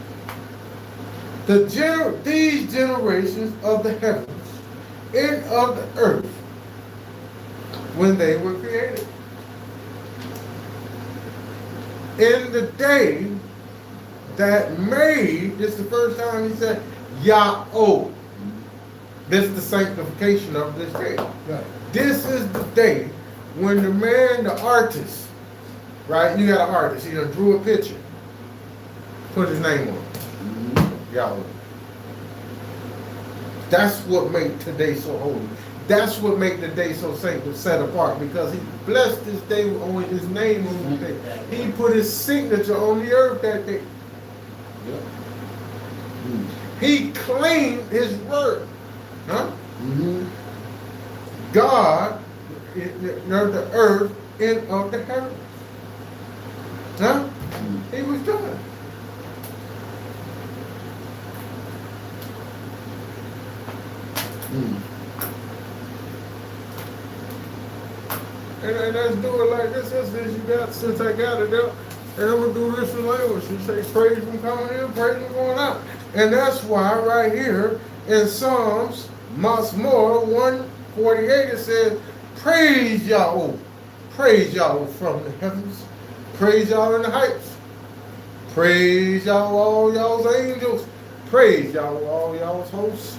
These generations of the heavens and of the earth, when they were created. In the day that made, this is the first time he said, Yah-oh. This is the sanctification of this day. Right. This is the day when the man, the artist, right? You got an artist, he done drew a picture, put his name on it. Yahweh. That's what made today so holy. That's what made the day so sacred, set apart, because he blessed this day with his name on the day. He put his signature on the earth that day. Yep. He claimed his word. Huh? Mm-hmm. God, the earth and of the heavens. Huh? He was doing it. And let's do it like this. Since I got it up, and I'm gonna do this in language. You say praise from coming in, praise from going out. And that's why right here in Psalms, Masmor 148, it says, praise Yahweh. Praise Yahweh from the heavens. Praise Yahweh in the heights. Praise Yahweh all y'all's angels. Praise Yahweh all y'all's hosts.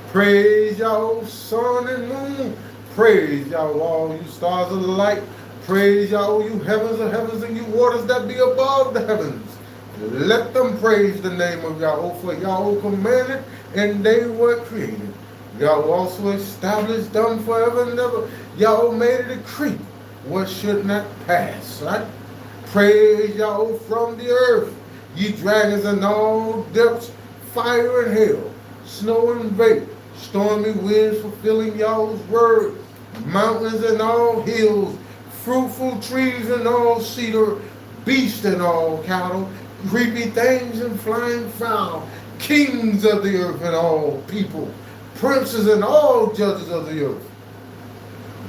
Praise Yahweh sun and moon. Praise Yahweh all you stars of the light. Praise Yahweh you heavens of heavens and you waters that be above the heavens. Let them praise the name of Yahweh, for Yahweh commanded and they were created. Yahweh also established them forever and ever. Yahweh made a decree what should not pass. Right? Praise Yahweh from the earth, ye dragons and all depths, fire and hail, snow and vapor, stormy winds fulfilling Yahweh's word, mountains and all hills, fruitful trees and all cedar, beasts and all cattle, creepy things and flying fowl, kings of the earth and all people, princes and all judges of the earth,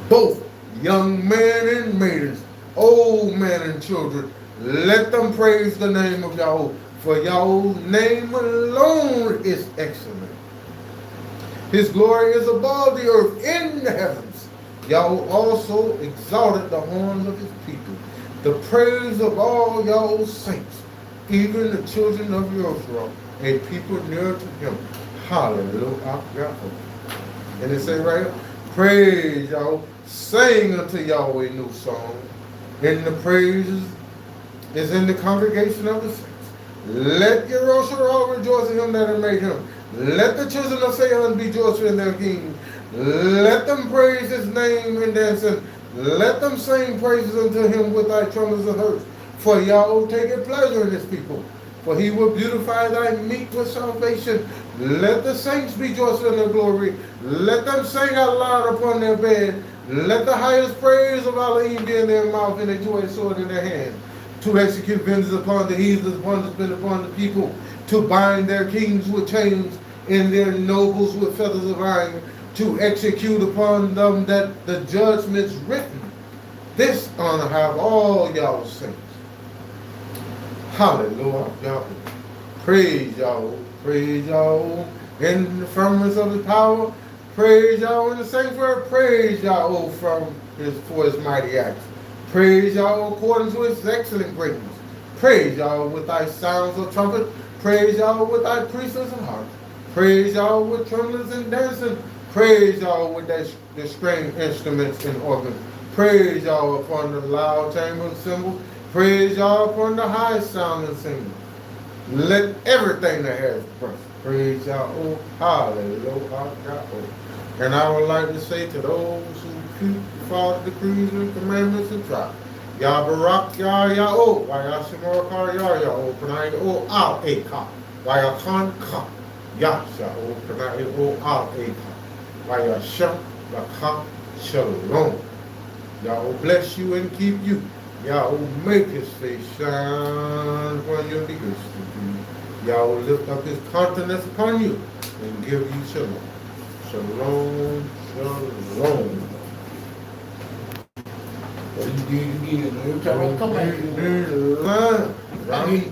both young men and maidens, old men and children, let them praise the name of Yahweh, for Yahweh's name alone is excellent. His glory is above the earth in the heavens. Yahweh also exalted the horns of his people, the praise of all Yahweh's saints, even the children of Israel, a people near to him. Hallelujah. And it say right here, praise Yahweh, sing unto Yahweh a new song, and the praises is in the congregation of the saints. Let Yerushal rejoice in him that had made him. Let the children of Zion be joyful in their king. Let them praise his name and dance, and let them sing praises unto him with thy trumpets and harps. For Yahweh taketh pleasure in his people, for he will beautify thy meat with salvation. Let the saints be joyful in their glory. Let them sing out loud upon their bed. Let the highest praise of Elohim be in their mouth, and a two-edged sword in their hand, to execute vengeance upon the heathens, upon the spit, upon the people, to bind their kings with chains and their nobles with feathers of iron, to execute upon them that the judgments written. This honor have all y'all saints. Hallelujah. Yahweh. Praise Yahweh. Praise Yahweh in the firmament of his power. Praise Yahweh in the sanctuary. Praise Yahweh for his mighty acts. Praise Yahweh according to his excellent greatness. Praise Yahweh with thy sounds of trumpet. Praise Yahweh with thy priests and harps. Praise Yahweh with tremblers and dancing. Praise Yahweh with the string instruments and organs. Praise Yahweh upon the loud timbre cymbals. Praise Yahweh upon the high sounding cymbals. Let everything that has breath Praise Yahweh. Hallelujah. And I would like to say to those who keep follow the decrees and commandments and try. Yah Barak Yah Yahweh. Why Shemorkar Yah Yahweh. Panay O Al Eka. Why Khan Ka. Yah Yahweh. Panay O Al Eka. Why Shem Lakha Shalom. Yahweh bless you and keep you. Yahweh make his face shine upon you and be gracious to you. Yahweh lift up his countenance upon you and give you shalom. Shalom, shalom. What you did again. Every time I come back, Right.